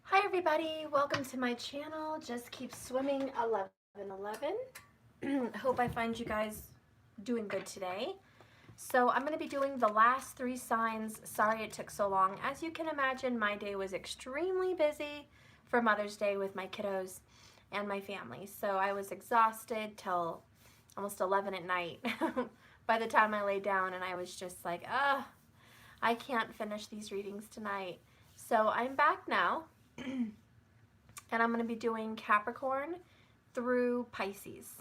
Hi everybody, welcome to my channel. Just keep swimming 1111. Hope I find you guys doing good today. So I'm going to be doing the last 3 signs. Sorry it took so long. As you can imagine, my day was extremely busy for Mother's Day with my kiddos and my family. So I was exhausted till almost 11 at night by the time I laid down, and I was just like, I can't finish these readings tonight. So I'm back now. And I'm going to be doing Capricorn through Pisces.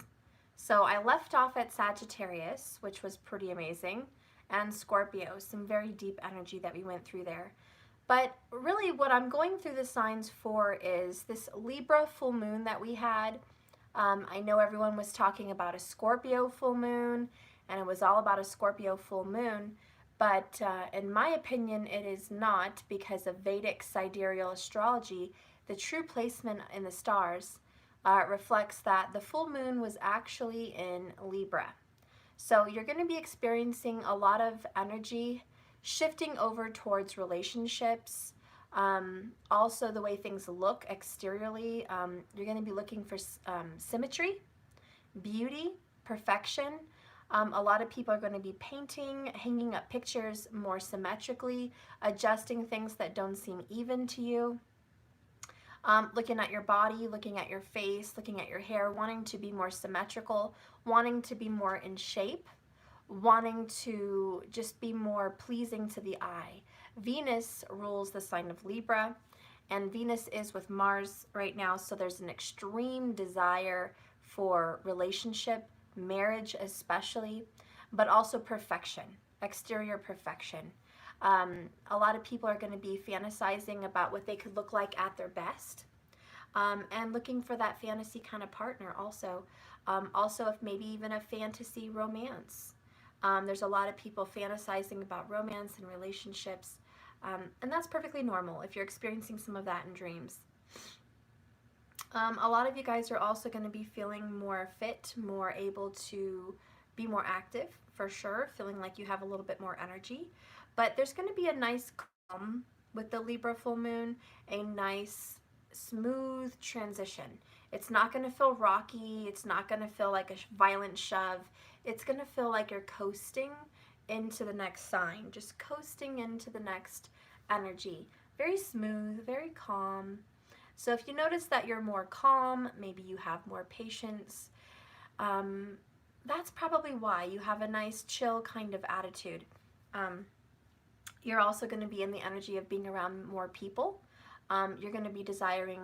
So I left off at Sagittarius, which was pretty amazing, and Scorpio, some very deep energy that we went through there. But really what I'm going through the signs for is this Libra full moon that we had. I know everyone was talking about a Scorpio full moon, and it was all about a Scorpio full moon, but in my opinion it is not, because of Vedic sidereal astrology. The true placement in the stars reflects that the full moon was actually in Libra. So you're going to be experiencing a lot of energy shifting over towards relationships. Also the way things look exteriorly. You're going to be looking for symmetry, beauty, perfection. A lot of people are going to be painting, hanging up pictures more symmetrically, adjusting things that don't seem even to you. Looking at your body, looking at your face, looking at your hair, wanting to be more symmetrical, wanting to be more in shape, wanting to just be more pleasing to the eye. Venus rules the sign of Libra, and Venus is with Mars right now, so there's an extreme desire for relationship, marriage especially, but also perfection, exterior perfection. A lot of people are going to be fantasizing about what they could look like at their best, and looking for that fantasy kind of partner also. Also, if maybe even a fantasy romance. There's a lot of people fantasizing about romance and relationships, and that's perfectly normal if you're experiencing some of that in dreams. A lot of you guys are also going to be feeling more fit, more able to be more active, for sure, feeling like you have a little bit more energy. But there's going to be a nice calm with the Libra full moon, a nice smooth transition. It's not going to feel rocky. It's not going to feel like a violent shove. It's going to feel like you're coasting into the next sign, just coasting into the next energy. Very smooth, very calm. So if you notice that you're more calm, maybe you have more patience, that's probably why. You have a nice chill kind of attitude. You're also going to be in the energy of being around more people. You're going to be desiring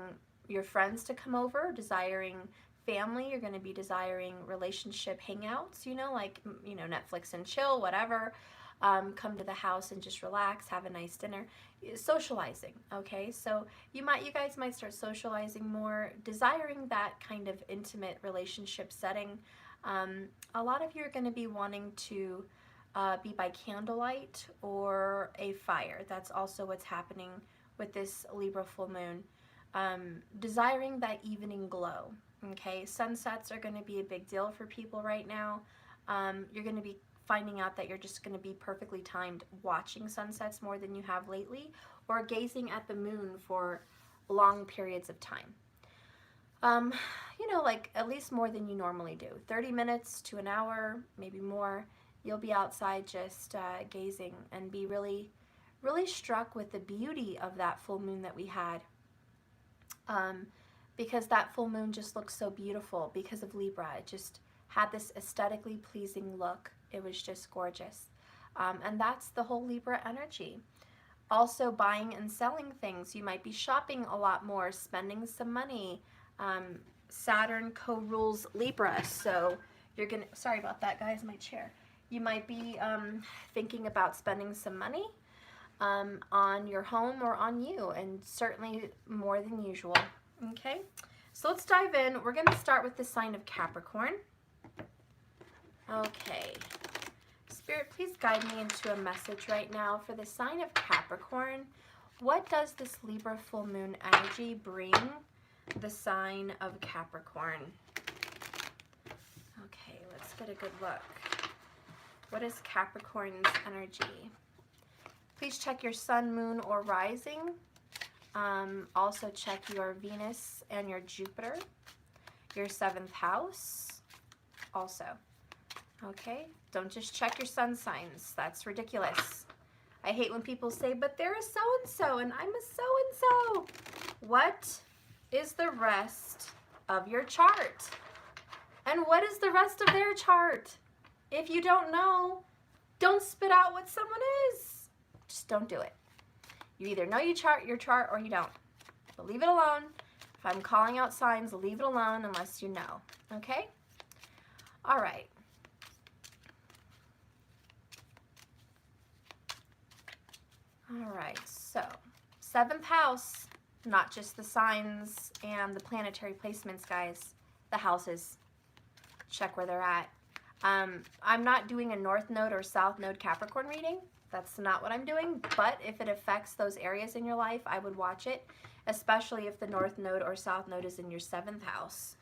your friends to come over, desiring family. You're going to be desiring relationship hangouts, like, Netflix and chill, whatever. Come to the house and just relax, have a nice dinner. Socializing, okay? So you guys might start socializing more, desiring that kind of intimate relationship setting. A lot of you are going to be wanting to be by candlelight or a fire. That's also what's happening with this Libra full moon. Desiring that evening glow, okay? Sunsets are going to be a big deal for people right now. You're going to be finding out that you're just going to be perfectly timed watching sunsets more than you have lately, or gazing at the moon for long periods of time. Like at least more than you normally do. 30 minutes to an hour, maybe more. You'll be outside just gazing and be really, really struck with the beauty of that full moon that we had. Because that full moon just looks so beautiful because of Libra. It just had this aesthetically pleasing look. It was just gorgeous. And that's the whole Libra energy. Also buying and selling things. You might be shopping a lot more, spending some money. Saturn co-rules Libra, so you're gonna, sorry about that guys, my chair. You might be thinking about spending some money on your home or on you, and certainly more than usual. Okay, so let's dive in. We're going to start with the sign of Capricorn. Okay, Spirit, please guide me into a message right now for the sign of Capricorn. What does this Libra full moon energy bring the sign of Capricorn? Okay, let's get a good look. What is Capricorn's energy? Please check your sun, moon, or rising Also check your Venus and your Jupiter, your 7th house also. Okay, don't just check your sun signs. That's ridiculous. I hate when people say, but they're a so-and-so and I'm a so-and-so. What is the rest of your chart? And what is the rest of their chart? If you don't know, don't spit out what someone is. Just don't do it. You either know your chart or you don't. But leave it alone. If I'm calling out signs, leave it alone unless you know. Okay? All right. All right, so 7th house, not just the signs and the planetary placements, guys, the houses. Check where they're at. I'm not doing a North Node or South Node Capricorn reading. That's not what I'm doing, but if it affects those areas in your life, I would watch it, especially if the North Node or South Node is in your 7th house.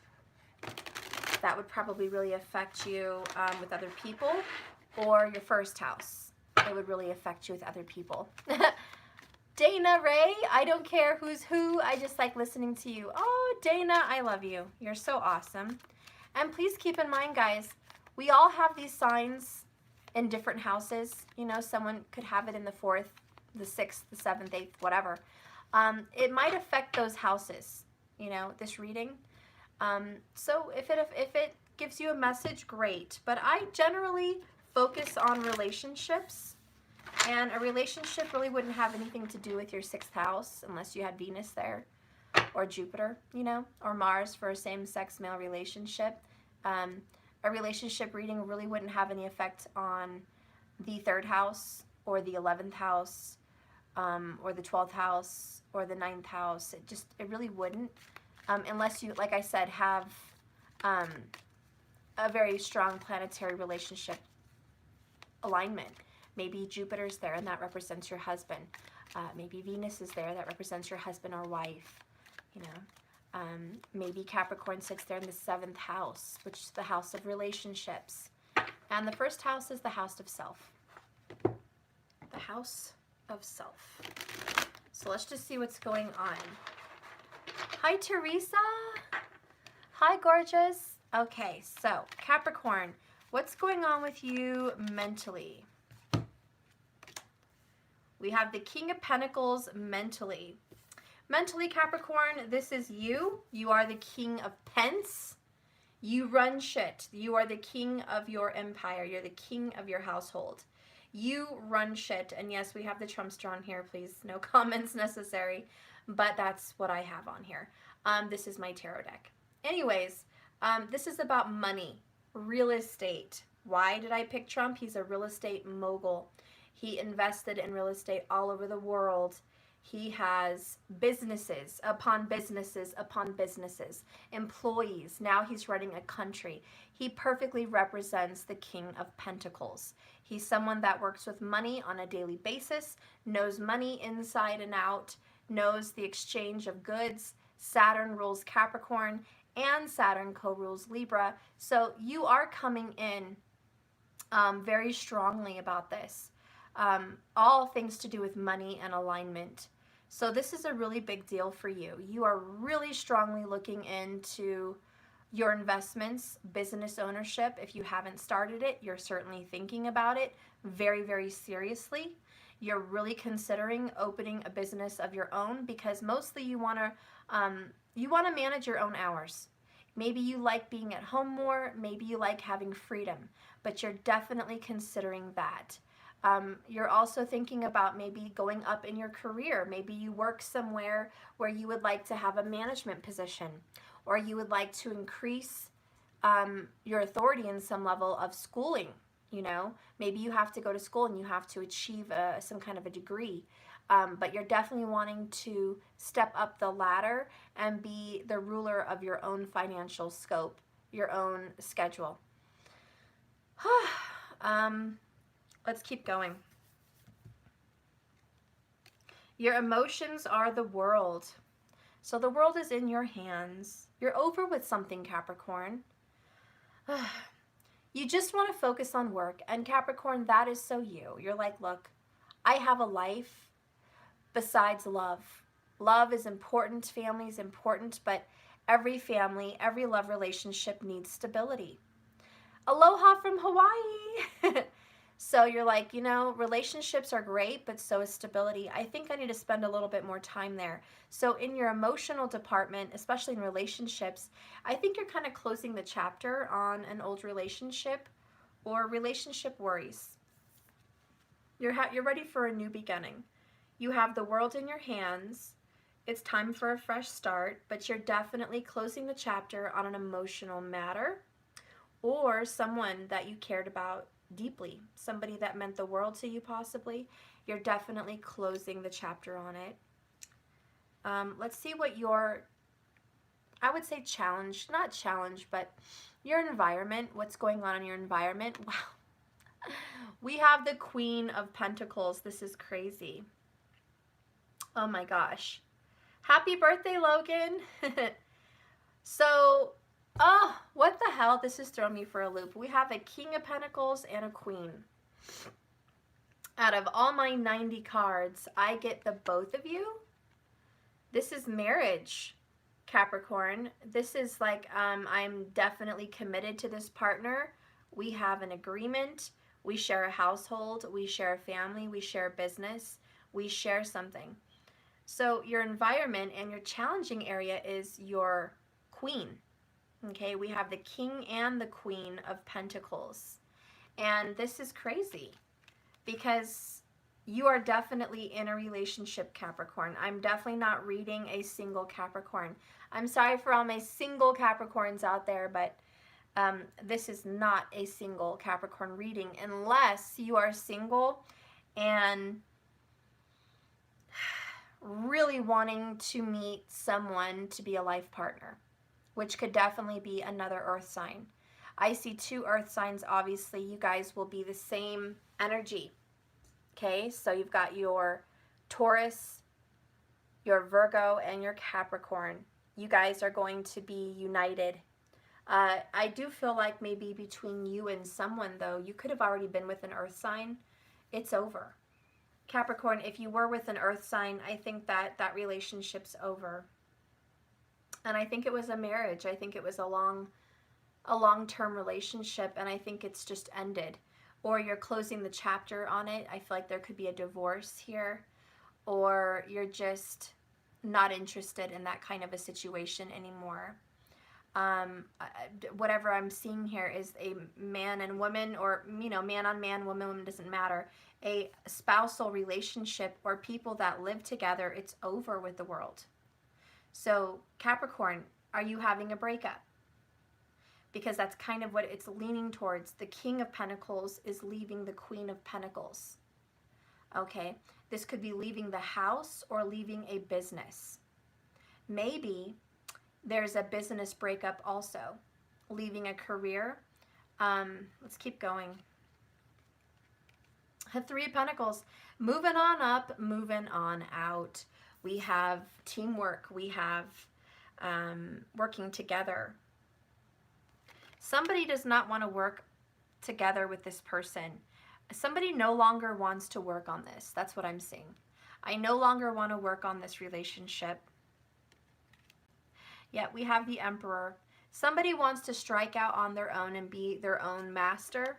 That would probably really affect you with other people, or your 1st house. It would really affect you with other people. Dana Ray, I don't care who's who. I just like listening to you. Oh, Dana, I love you. You're so awesome. And please keep in mind, guys, we all have these signs in different houses. You know, someone could have it in the 4th, the 6th, the 7th, 8th, whatever. It might affect those houses, you know, this reading. So if it gives you a message, great. But I generally focus on relationships, and a relationship really wouldn't have anything to do with your 6th house unless you had Venus there, or Jupiter, you know, or Mars for a same-sex male relationship. A relationship reading really wouldn't have any effect on the 3rd house or the 11th house, or the 12th house or the 9th house. It really wouldn't, unless you, like I said, have a very strong planetary relationship alignment. Maybe Jupiter's there and that represents your husband. Maybe Venus is there, that represents your husband or wife, you know. Maybe Capricorn sits there in the 7th house, which is the house of relationships. And the 1st house is the house of self. The house of self. So let's just see what's going on. Hi, Teresa. Hi, gorgeous. Okay, so Capricorn, what's going on with you mentally? We have the King of Pentacles mentally. Mentally, Capricorn, this is you. You are the King of Pence. You run shit. You are the king of your empire. You're the king of your household. You run shit. And yes, we have the Trumpster on here. Please, no comments necessary. But that's what I have on here. This is my tarot deck. Anyways, this is about money, real estate. Why did I pick Trump? He's a real estate mogul. He invested in real estate all over the world. He has businesses upon businesses upon businesses, employees. Now he's running a country. He perfectly represents the King of Pentacles. He's someone that works with money on a daily basis, knows money inside and out, knows the exchange of goods. Saturn rules Capricorn, and Saturn co-rules Libra. So you are coming in very strongly about this. All things to do with money and alignment. So this is a really big deal for you. You are really strongly looking into your investments, business ownership. If you haven't started it, you're certainly thinking about it very, very seriously. You're really considering opening a business of your own because mostly you want to manage your own hours. Maybe you like being at home more. Maybe you like having freedom, but you're definitely considering that. You're also thinking about maybe going up in your career. Maybe you work somewhere where you would like to have a management position, or you would like to increase your authority in some level of schooling. You know, maybe you have to go to school and you have to achieve some kind of a degree. But you're definitely wanting to step up the ladder and be the ruler of your own financial scope, your own schedule. Let's keep going. Your emotions are the world. So the world is in your hands. You're over with something, Capricorn. You just want to focus on work. And Capricorn, that is so you. You're like, look, I have a life besides love. Love is important, family is important, but every family, every love relationship needs stability. Aloha from Hawaii. So you're like, relationships are great, but so is stability. I think I need to spend a little bit more time there. So in your emotional department, especially in relationships, I think you're kind of closing the chapter on an old relationship or relationship worries. You're ready for a new beginning. You have the world in your hands. It's time for a fresh start, but you're definitely closing the chapter on an emotional matter or someone that you cared about deeply, somebody that meant the world to you possibly. You're definitely closing the chapter on it. Let's see what your, I would say challenge, not challenge, but your environment, what's going on in your environment. Wow. We have the Queen of Pentacles. This is crazy. Oh my gosh. Happy birthday, Logan. So, oh, what the hell? This is throwing me for a loop. We have a King of Pentacles and a Queen. Out of all my 90 cards, I get the both of you. This is marriage, Capricorn. This is like, I'm definitely committed to this partner. We have an agreement. We share a household. We share a family. We share business. We share something. So your environment and your challenging area is your Queen. Okay, we have the King and the Queen of Pentacles. And this is crazy because you are definitely in a relationship, Capricorn. I'm definitely not reading a single Capricorn. I'm sorry for all my single Capricorns out there, but this is not a single Capricorn reading unless you are single and really wanting to meet someone to be a life partner, which could definitely be another earth sign. I see two earth signs. Obviously, you guys will be the same energy. Okay, so you've got your Taurus, your Virgo, and your Capricorn. You guys are going to be united. I do feel like maybe between you and someone, though, you could have already been with an earth sign. It's over. Capricorn, if you were with an earth sign, I think that that relationship's over. And I think it was a marriage. I think it was a long-term relationship, and I think it's just ended. Or you're closing the chapter on it. I feel like there could be a divorce here. Or you're just not interested in that kind of a situation anymore. Whatever I'm seeing here is a man and woman, or man on man, woman on woman, doesn't matter, a spousal relationship or people that live together. It's over with the world. So Capricorn, are you having a breakup? Because that's kind of what it's leaning towards. The King of Pentacles is leaving the Queen of Pentacles. Okay, this could be leaving the house or leaving a business. Maybe there's a business breakup also, leaving a career. Let's keep going. Three of Pentacles, moving on up, moving on out. We have teamwork. We have working together. Somebody does not want to work together with this person. Somebody no longer wants to work on this. That's what I'm seeing. I no longer want to work on this relationship. Yet we have the Emperor. Somebody wants to strike out on their own and be their own master,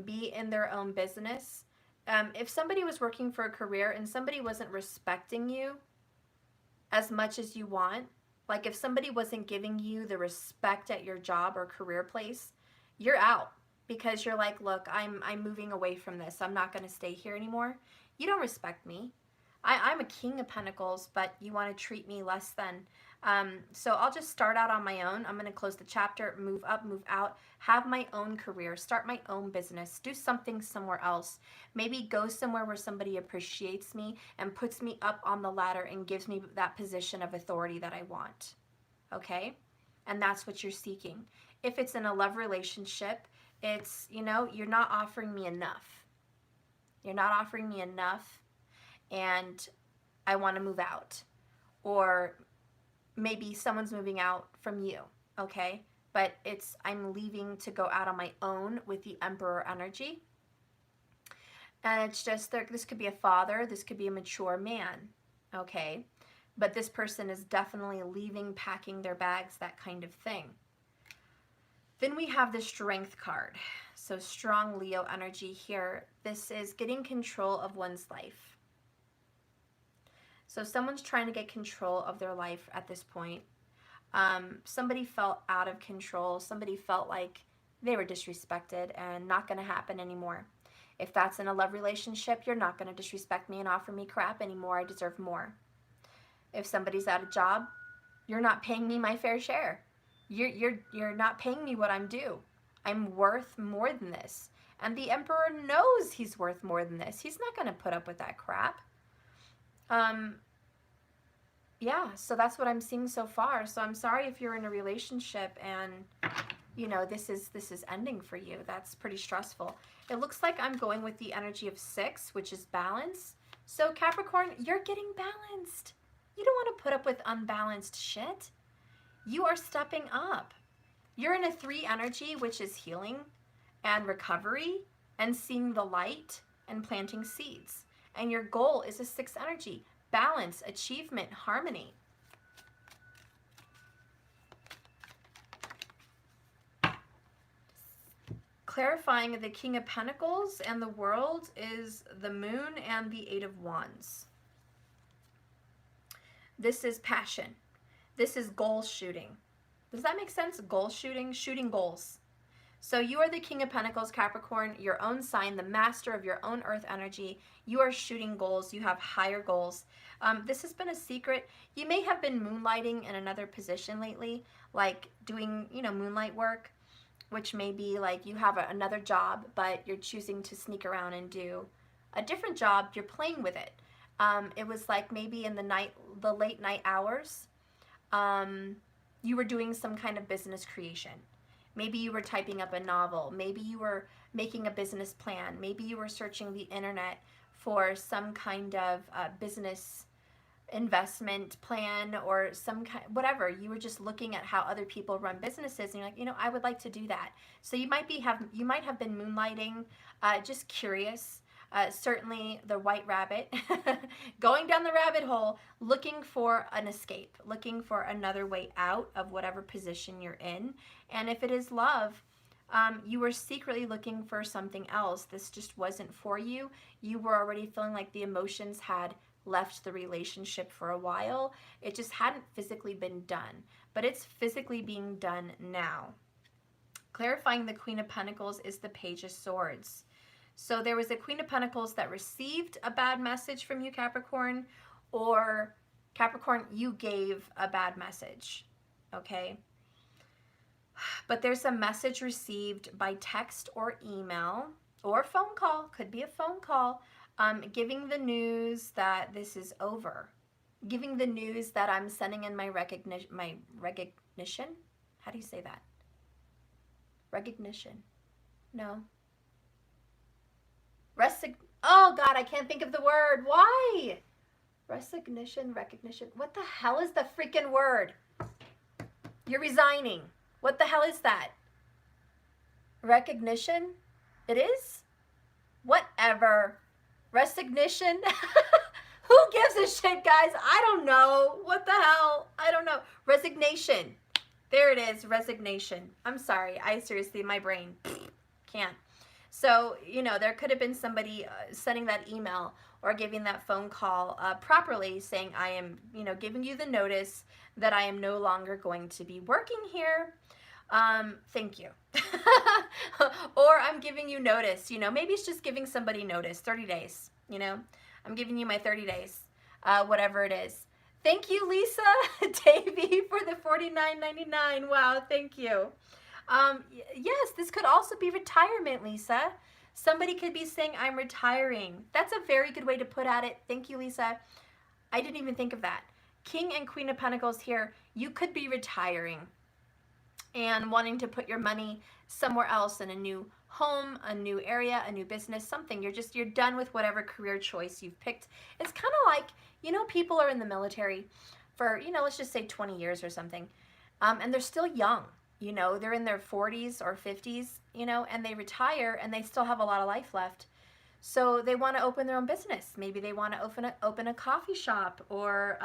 be in their own business. If somebody was working for a career and somebody wasn't respecting you as much as you want, like if somebody wasn't giving you the respect at your job or career place, you're out because you're like, look, I'm moving away from this. I'm not going to stay here anymore. You don't respect me. I'm a King of Pentacles, but you want to treat me less than. So I'll just start out on my own. I'm going to close the chapter, move up, move out, have my own career, start my own business, do something somewhere else. Maybe go somewhere where somebody appreciates me and puts me up on the ladder and gives me that position of authority that I want. Okay? And that's what you're seeking. If it's in a love relationship, it's, you're not offering me enough. You're not offering me enough, and I want to move out. Or maybe someone's moving out from you, okay? But I'm leaving to go out on my own with the Emperor energy. And it's just, this could be a father, this could be a mature man, okay? but this person is definitely leaving, packing their bags, that kind of thing. Then we have the Strength card. So strong Leo energy here. This is getting control of one's life. So someone's trying to get control of their life at this point. Somebody felt out of control. Somebody felt like they were disrespected and not going to happen anymore. If that's in a love relationship, you're not going to disrespect me and offer me crap anymore. I deserve more. If somebody's at a job, you're not paying me my fair share. You're not paying me what I'm due. I'm worth more than this. And the Emperor knows he's worth more than this. He's not going to put up with that crap. Yeah, so that's what I'm seeing so far. So I'm sorry if you're in a relationship and, you know, this is ending for you. That's pretty stressful. It looks like I'm going with the energy of 6, which is balance. So Capricorn, you're getting balanced. You don't want to put up with unbalanced shit. You are stepping up. You're in a 3 energy, which is healing and recovery and seeing the light and planting seeds. And your goal is a 6 energy. Balance, achievement, harmony. Clarifying the King of Pentacles and the World is the Moon and the 8 of Wands. This is passion. This is goal shooting. Does that make sense? Goal shooting, shooting goals. So you are the King of Pentacles, Capricorn, your own sign, the master of your own earth energy. You are shooting goals. You have higher goals. This has been a secret. You may have been moonlighting in another position lately, like doing, you know, moonlight work, which may be like you have another job, but you're choosing to sneak around and do a different job. You're playing with it. It was like maybe in the late night hours, you were doing some kind of business creation. Maybe you were typing up a novel. Maybe you were making a business plan. Maybe you were searching the internet for some kind of business investment plan or some kind, whatever. You were just looking at how other people run businesses and you're like, you know, I would like to do that. So you might have been moonlighting, just curious. Certainly the white rabbit, going down the rabbit hole, looking for an escape, looking for another way out of whatever position you're in. And if it is love, you were secretly looking for something else. This just wasn't for you. You were already feeling like the emotions had left the relationship for a while. It just hadn't physically been done, but it's physically being done now. Clarifying the Queen of Pentacles is the Page of Swords. So there was a Queen of Pentacles that received a bad message from you, Capricorn, or Capricorn, you gave a bad message, okay? But there's a message received by text or email or phone call, could be a phone call, giving the news that this is over, giving the news that I'm sending in my recognition. How do you say that? Recognition. No. Oh God, I can't think of the word. Why? Recognition. What the hell is the freaking word? You're resigning. What the hell is that? Recognition? It is? Whatever. Resignation? Who gives a shit, guys? I don't know. What the hell? I don't know. Resignation. There it is. Resignation. I'm sorry. I seriously, my brain can't. So, you know, there could have been somebody sending that email or giving that phone call properly saying, I am, you know, giving you the notice that I am no longer going to be working here. Thank you. Or I'm giving you notice, you know, maybe it's just giving somebody notice, 30 days, you know, I'm giving you my 30 days, whatever it is. Thank you, Lisa Davey, for the $49.99. Wow, thank you. Yes, this could also be retirement, Lisa. Somebody could be saying, I'm retiring. That's a very good way to put at it. Thank you, Lisa. I didn't even think of that. King and Queen of Pentacles here, you could be retiring and wanting to put your money somewhere else in a new home, a new area, a new business, something. You're done with whatever career choice you've picked. It's kind of like, you know, people are in the military for, you know, let's just say 20 years or something, and they're still young. You know, they're in their 40s or 50s, you know, and they retire and they still have a lot of life left. So they want to open their own business. Maybe they want to open a coffee shop, or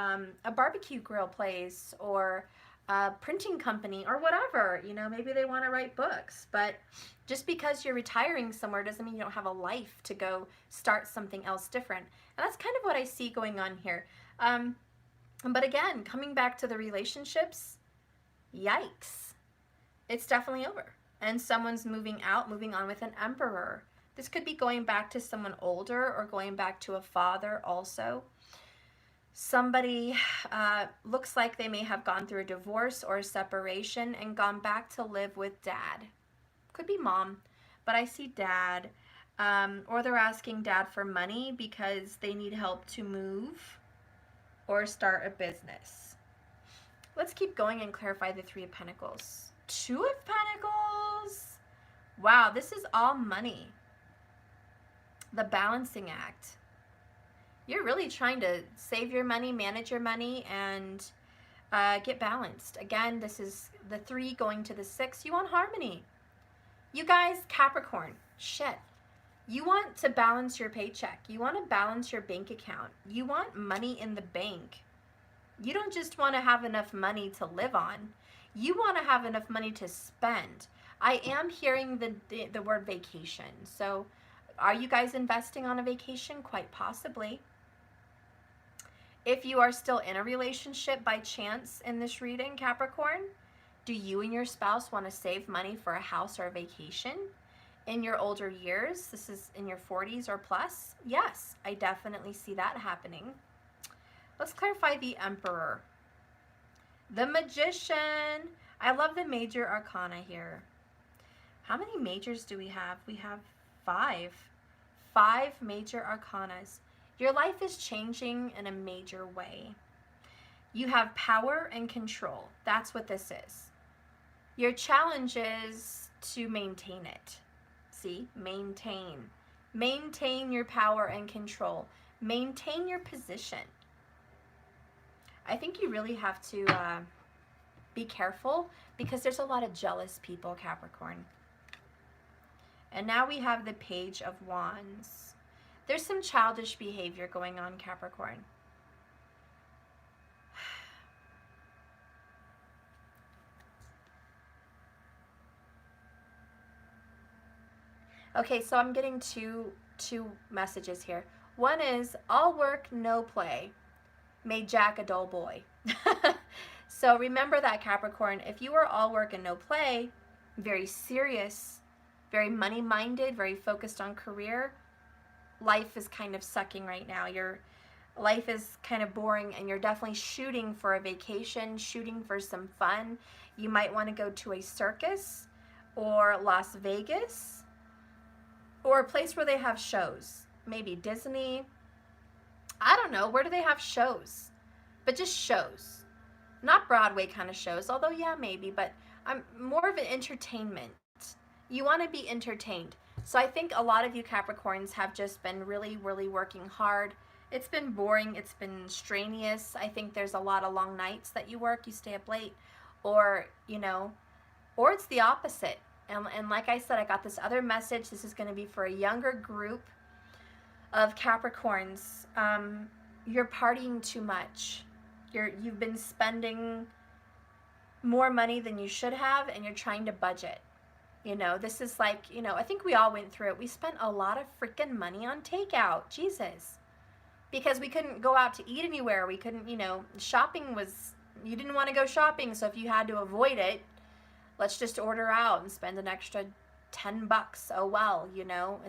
a barbecue grill place, or a printing company, or whatever. You know, maybe they want to write books. But just because you're retiring somewhere doesn't mean you don't have a life to go start something else different. And that's kind of what I see going on here. But again, coming back to the relationships, yikes. It's definitely over. And someone's moving out, moving on with an Emperor. This could be going back to someone older, or going back to a father also. Somebody looks like they may have gone through a divorce or a separation and gone back to live with dad. Could be mom, but I see dad. Or they're asking dad for money because they need help to move or start a business. Let's keep going and clarify the Three of Pentacles. Two of Pentacles. Wow, this is all money. The balancing act. You're really trying to save your money, manage your money, and get balanced. Again, this is the 3 going to the 6. You want harmony. You guys, Capricorn, shit. You want to balance your paycheck. You want to balance your bank account. You want money in the bank. You don't just want to have enough money to live on. You want to have enough money to spend. I am hearing the word vacation. So are you guys investing on a vacation? Quite possibly. If you are still in a relationship by chance in this reading, Capricorn, do you and your spouse want to save money for a house or a vacation in your older years? This is in your 40s or plus. Yes, I definitely see that happening. Let's clarify the Emperor. The Magician. I love the major arcana here. How many majors do we have? We have 5. 5 major arcanas. Your life is changing in a major way. You have power and control. That's what this is. Your challenge is to maintain it. See? Maintain. Maintain your power and control. Maintain your position. I think you really have to be careful, because there's a lot of jealous people, Capricorn. And now we have the Page of Wands. There's some childish behavior going on, Capricorn. Okay, so I'm getting two messages here. One is, all work, no play, made Jack a dull boy. So remember that, Capricorn. If you are all work and no play, very serious, very money-minded, very focused on career, life is kind of sucking right now. Your life is kind of boring, and you're definitely shooting for a vacation, shooting for some fun. You might want to go to a circus or Las Vegas, or a place where they have shows. Maybe Disney. I don't know. Where do they have shows? But just shows. Not Broadway kind of shows, although yeah, maybe, but I'm more of an entertainment. You want to be entertained. So I think a lot of you Capricorns have just been really, really working hard. It's been boring. It's been strenuous. I think there's a lot of long nights that you work. You stay up late, or, you know, or it's the opposite. And like I said, I got this other message. This is going to be for a younger group of Capricorns. You're partying too much. You've been spending more money than you should have, and you're trying to budget. You know, this is like, you know, I think we all went through it. We spent a lot of freaking money on takeout. Jesus. Because we couldn't go out to eat anywhere. We couldn't, you know, shopping was, you didn't want to go shopping. So if you had to avoid it, let's just order out and spend an extra $10. Oh, well, you know,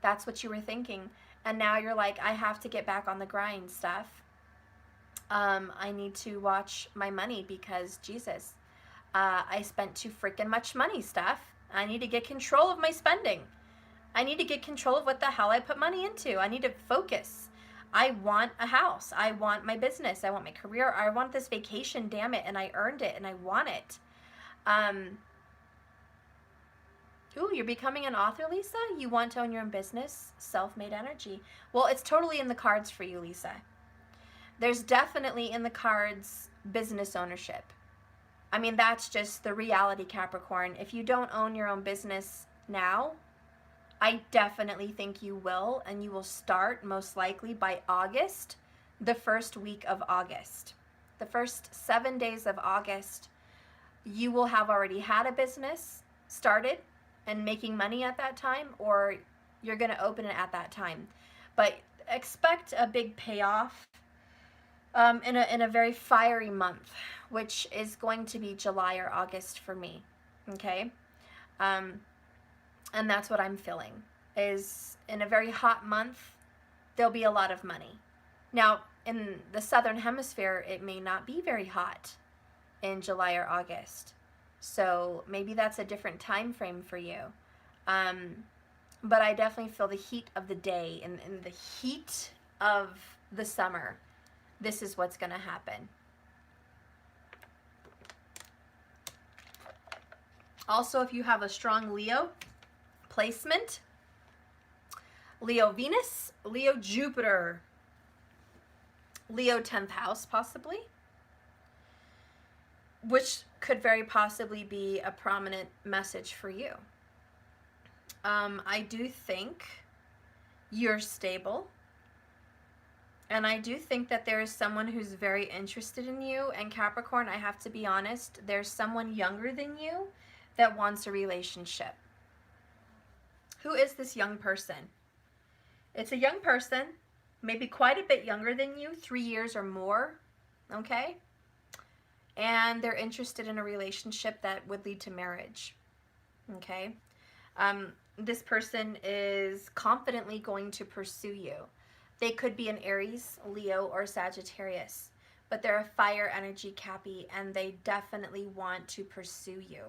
that's what you were thinking. And now you're like, I have to get back on the grind, stuff. I need to watch my money because, Jesus, I spent too freaking much money, stuff. I need to get control of my spending. I need to get control of what the hell I put money into. I need to focus. I want a house. I want my business. I want my career. I want this vacation, damn it. And I earned it and I want it. Ooh, you're becoming an author, Lisa? You want to own your own business? Self-made energy. Well, it's totally in the cards for you, Lisa. There's definitely in the cards business ownership. I mean, that's just the reality, Capricorn. If you don't own your own business now, I definitely think you will, and you will start most likely by August, the first week of August. The first 7 days of August, you will have already had a business started and making money at that time, or you're going to open it at that time. But expect a big payoff in a very fiery month, which is going to be July or August for me. Okay? Um, and that's what I'm feeling, is in a very hot month, there'll be a lot of money. Now, in the southern hemisphere, it may not be very hot in July or August. So maybe that's a different time frame for you. But I definitely feel the heat of the day and the heat of the summer. This is what's going to happen. Also, if you have a strong Leo placement, Leo Venus, Leo Jupiter, Leo 10th house possibly, which could very possibly be a prominent message for you. I do think you're stable, and I do think that there is someone who's very interested in you. And Capricorn, I have to be honest, there's someone younger than you that wants a relationship. Who is this young person? It's a young person, maybe quite a bit younger than you, 3 years or more, okay? And they're interested in a relationship that would lead to marriage, okay? This person is confidently going to pursue you. They could be an Aries, Leo, or Sagittarius, but they're a fire energy, Cappy, and they definitely want to pursue you.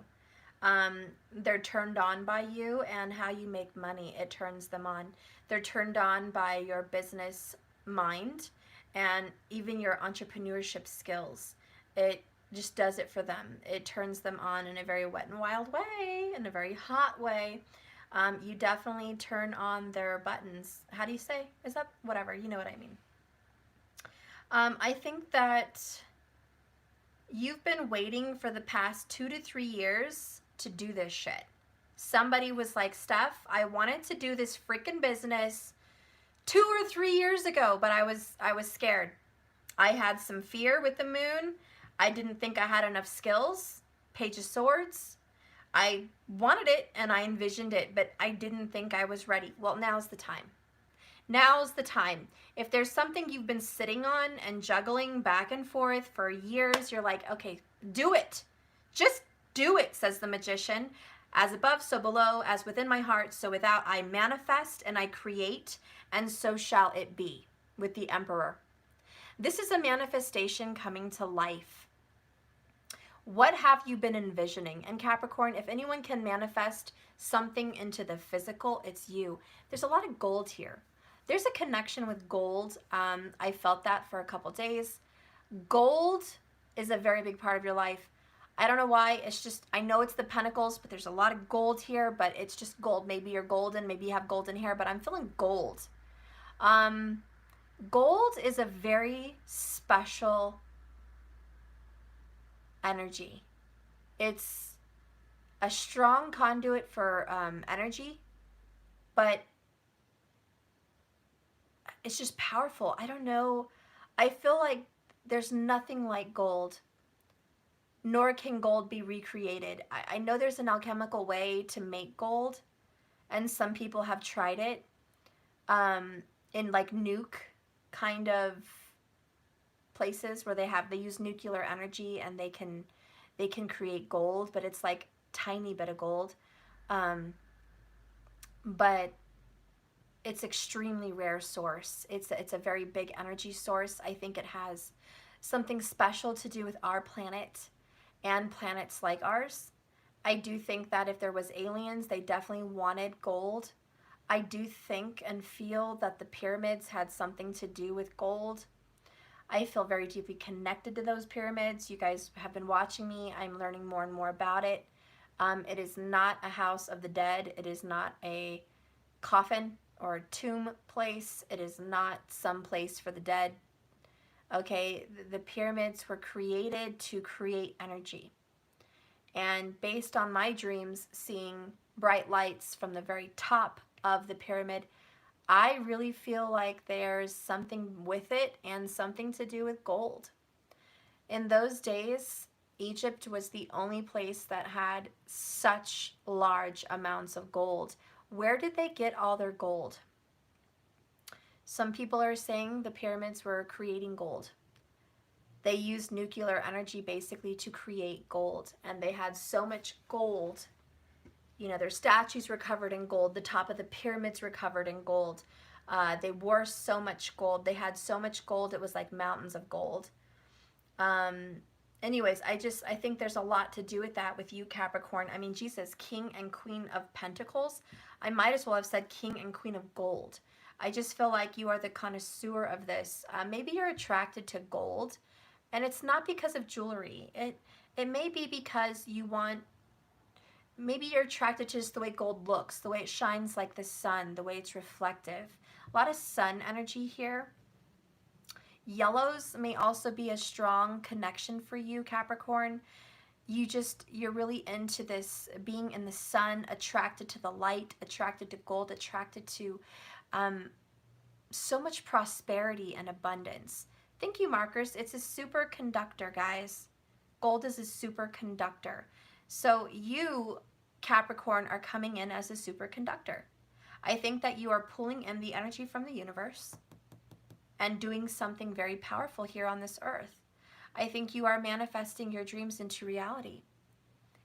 They're turned on by you and how you make money. It turns them on. They're turned on by your business mind and even your entrepreneurship skills. It just does it for them. It turns them on in a very wet and wild way, in a very hot way. You definitely turn on their buttons. How do you say? Is that whatever? You know what I mean. I think that you've been waiting for the past 2 to 3 years to do this shit. Somebody was like, Steph, I wanted to do this freaking business 2 or 3 years ago, but I was scared. I had some fear with the moon. I didn't think I had enough skills. Page of Swords. I wanted it and I envisioned it, but I didn't think I was ready. Well, now's the time. Now's the time. If there's something you've been sitting on and juggling back and forth for years, you're like, okay, do it. Just do it, says the Magician. As above, so below, as within my heart, so without, I manifest and I create, and so shall it be, with the Emperor. This is a manifestation coming to life. What have you been envisioning? And Capricorn, if anyone can manifest something into the physical, it's you. There's a lot of gold here. There's a connection with gold. I felt that for a couple days. Gold is a very big part of your life. I don't know why. It's just, I know it's the Pentacles, but there's a lot of gold here, but it's just gold. Maybe you're golden, maybe you have golden hair, but I'm feeling gold. Gold is a very special energy. It's a strong conduit for energy, but it's just powerful. I don't know. I feel like there's nothing like gold, nor can gold be recreated. I know there's an alchemical way to make gold, and some people have tried it in like nuke kind of places where they use nuclear energy and they can create gold, but it's like tiny bit of gold. But it's extremely rare source. It's a very big energy source. I think it has something special to do with our planet and planets like ours. I do think that if there was aliens, they definitely wanted gold. I do think and feel that the pyramids had something to do with gold. I feel very deeply connected to those pyramids. You guys have been watching me. I'm learning more and more about it. It is not a house of the dead. It is not a coffin or a tomb place. It is not some place for the dead. Okay, the pyramids were created to create energy. And based on my dreams, seeing bright lights from the very top of the pyramid, I really feel like there's something with it and something to do with gold. In those days, Egypt was the only place that had such large amounts of gold. Where did they get all their gold? Some people are saying the pyramids were creating gold. They used nuclear energy basically to create gold, and they had so much gold. You know, their statues were covered in gold. The top of the pyramids were covered in gold. They wore so much gold. They had so much gold, it was like mountains of gold. Anyways, I think there's a lot to do with that with you, Capricorn. I mean, Jesus, King and Queen of Pentacles. I might as well have said King and Queen of Gold. I just feel like you are the connoisseur of this. Maybe you're attracted to gold, and it's not because of jewelry. It may be because you want, maybe you're attracted to just the way gold looks, the way it shines like the sun, the way it's reflective. A lot of sun energy here. Yellows may also be a strong connection for you, Capricorn. You're really into this being in the sun, attracted to the light, attracted to gold, attracted to so much prosperity and abundance. Thank you, markers. It's a superconductor, guys. Gold is a superconductor. So you, Capricorn, are coming in as a superconductor. I think that you are pulling in the energy from the universe and doing something very powerful here on this earth. I think you are manifesting your dreams into reality.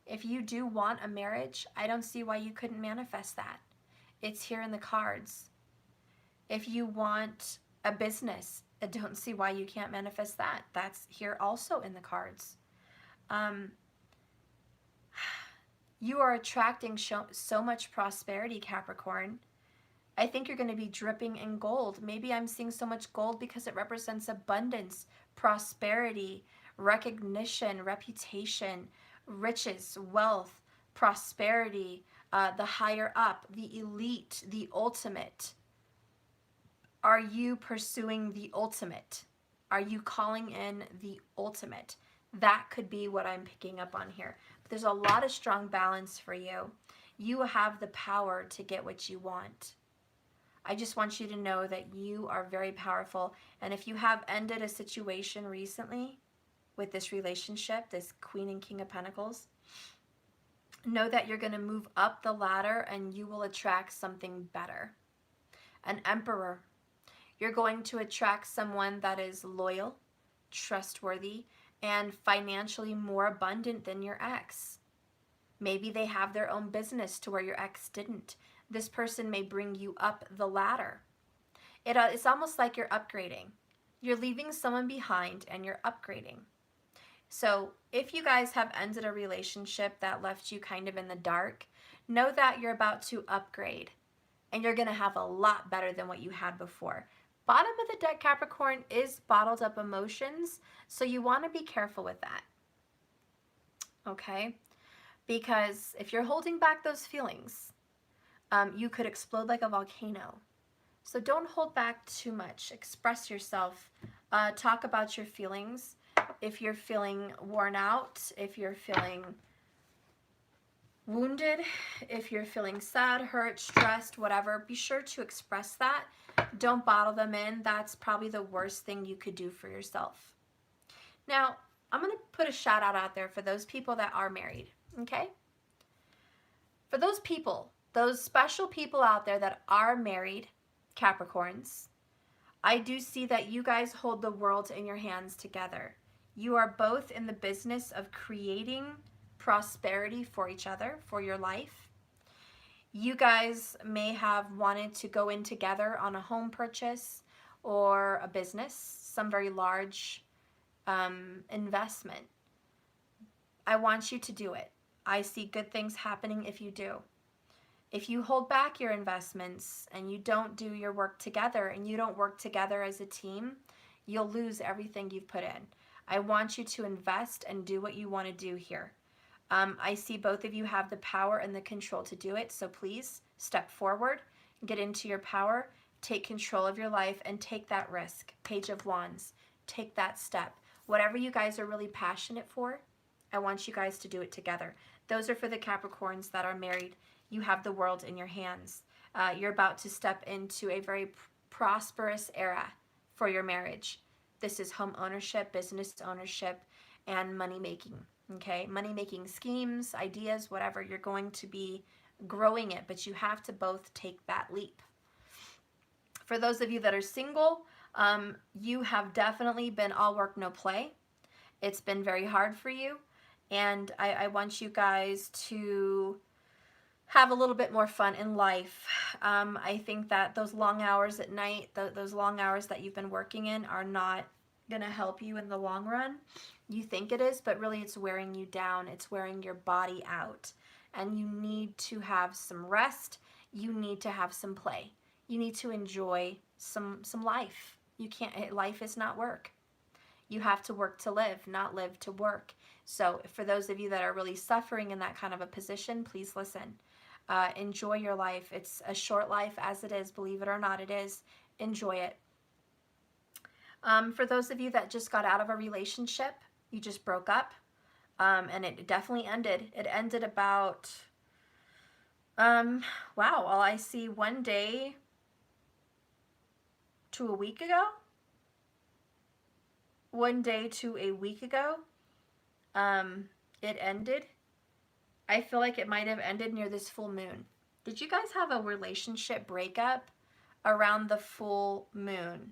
If you do want a marriage, I don't see why you couldn't manifest that. It's here in the cards. If you want a business, I don't see why you can't manifest that. That's here also in the cards. You are attracting so much prosperity, Capricorn. I think you're going to be dripping in gold. Maybe I'm seeing so much gold because it represents abundance, prosperity, recognition, reputation, riches, wealth, prosperity, the higher up, the elite, the ultimate. Are you pursuing the ultimate? Are you calling in the ultimate? That could be what I'm picking up on here. But there's a lot of strong balance for you. You have the power to get what you want. I just want you to know that you are very powerful. And if you have ended a situation recently with this relationship, this Queen and King of Pentacles, know that you're going to move up the ladder and you will attract something better. An Emperor. You're going to attract someone that is loyal, trustworthy, and financially more abundant than your ex. Maybe they have their own business to where your ex didn't. This person may bring you up the ladder. It's almost like you're upgrading. You're leaving someone behind and you're upgrading. So if you guys have ended a relationship that left you kind of in the dark, know that you're about to upgrade and you're going to have a lot better than what you had before. Bottom of the deck, Capricorn, is bottled up emotions, so you want to be careful with that. Okay? Because if you're holding back those feelings, you could explode like a volcano. So don't hold back too much. Express yourself. Talk about your feelings. If you're feeling worn out, if you're feeling wounded, if you're feeling sad, hurt, stressed, whatever, be sure to express that. Don't bottle them in. That's probably the worst thing you could do for yourself. Now, I'm going to put a shout out there for those people that are married, okay? For those people, those special people out there that are married, Capricorns, I do see that you guys hold the world in your hands together. You are both in the business of creating prosperity for each other, for your life. You guys may have wanted to go in together on a home purchase or a business, some very large investment. I want you to do it. I see good things happening if you do. If you hold back your investments and you don't do your work together and you don't work together as a team, you'll lose everything you've put in. I want you to invest and do what you want to do here. I see both of you have the power and the control to do it, so please step forward, get into your power, take control of your life, and take that risk. Page of Wands, take that step. Whatever you guys are really passionate for, I want you guys to do it together. Those are for the Capricorns that are married. You have the world in your hands. You're about to step into a very prosperous era for your marriage. This is home ownership, business ownership, and money making. Okay, money making schemes, ideas, whatever. You're going to be growing it, but you have to both take that leap. For those of you that are single, you have definitely been all work, no play. It's been very hard for you, and I want you guys to have a little bit more fun in life. I think that those long hours at night, those long hours that you've been working in are not going to help you in the long run. You think it is, but really it's wearing you down. It's wearing your body out. And you need to have some rest. You need to have some play. You need to enjoy some life. You can't, life is not work. You have to work to live, not live to work. So for those of you that are really suffering in that kind of a position, please listen. Enjoy your life. It's a short life as it is, believe it or not, it is. Enjoy it. For those of you that just got out of a relationship, you just broke up, and it definitely ended. It ended about, wow, well, I see 1 day to a week ago. 1 day to a week ago, it ended. I feel like it might have ended near this full moon. Did you guys have a relationship breakup around the full moon?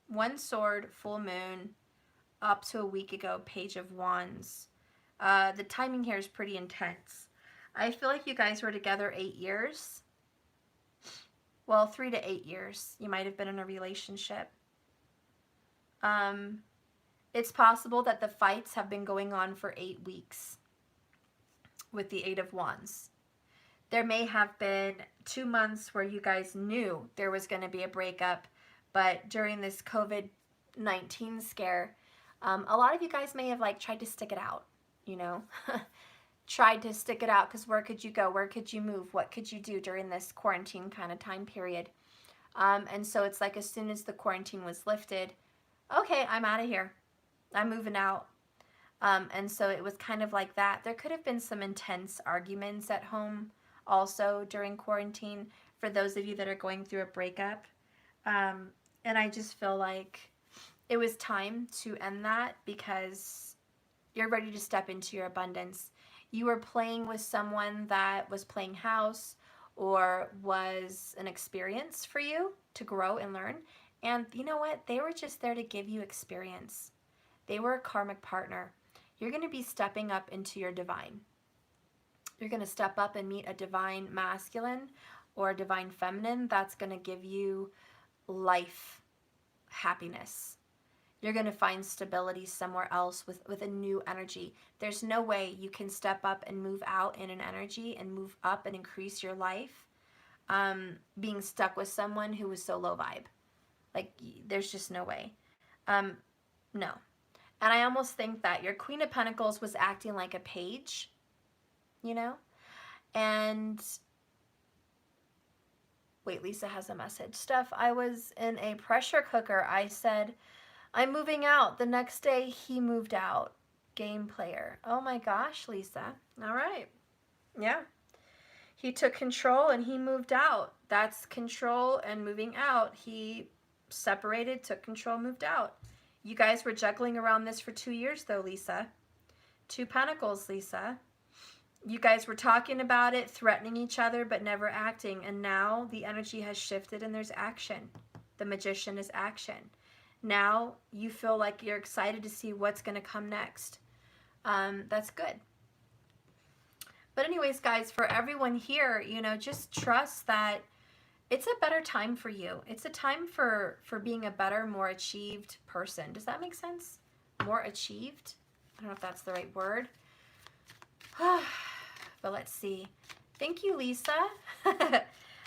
One sword, full moon, up to a week ago, Page of Wands. The timing here is pretty intense. I feel like you guys were together 8 years. Well, 3 to 8 years. You might have been in a relationship. It's possible that the fights have been going on for 8 weeks with the 8 of Wands. There may have been 2 months where you guys knew there was going to be a breakup, but during this COVID-19 scare, a lot of you guys may have like tried to stick it out, you know, tried to stick it out, because where could you go? Where could you move? What could you do during this quarantine kind of time period? And so it's like as soon as the quarantine was lifted, okay, I'm out of here. I'm moving out. And so it was kind of like that. There could have been some intense arguments at home also during quarantine for those of you that are going through a breakup. And I just feel like it was time to end that because you're ready to step into your abundance. You were playing with someone that was playing house or was an experience for you to grow and learn. And you know what? They were just there to give you experience. They were a karmic partner. You're going to be stepping up into your divine. You're going to step up and meet a divine masculine or a divine feminine that's going to give you life, happiness. You're going to find stability somewhere else with a new energy. There's no way you can step up and move out in an energy and move up and increase your life being stuck with someone who was so low vibe. Like, there's just no way. No. And I almost think that your Queen of Pentacles was acting like a page, you know? And, wait, Lisa has a message. Steph, I was in a pressure cooker. I said, I'm moving out. The next day, he moved out. Game player. Oh my gosh, Lisa. All right. Yeah. He took control and he moved out. That's control and moving out. He separated, took control, moved out. You guys were juggling around this for 2 years though, Lisa. 2 Pentacles, Lisa. You guys were talking about it, threatening each other, but never acting. And now the energy has shifted and there's action. The Magician is action. Now you feel like you're excited to see what's going to come next. That's good. But anyways, guys, for everyone here, you know, just trust that it's a better time for you. It's a time for being a better, more achieved person. Does that make sense? More achieved? I don't know if that's the right word. But let's see. Thank you, Lisa.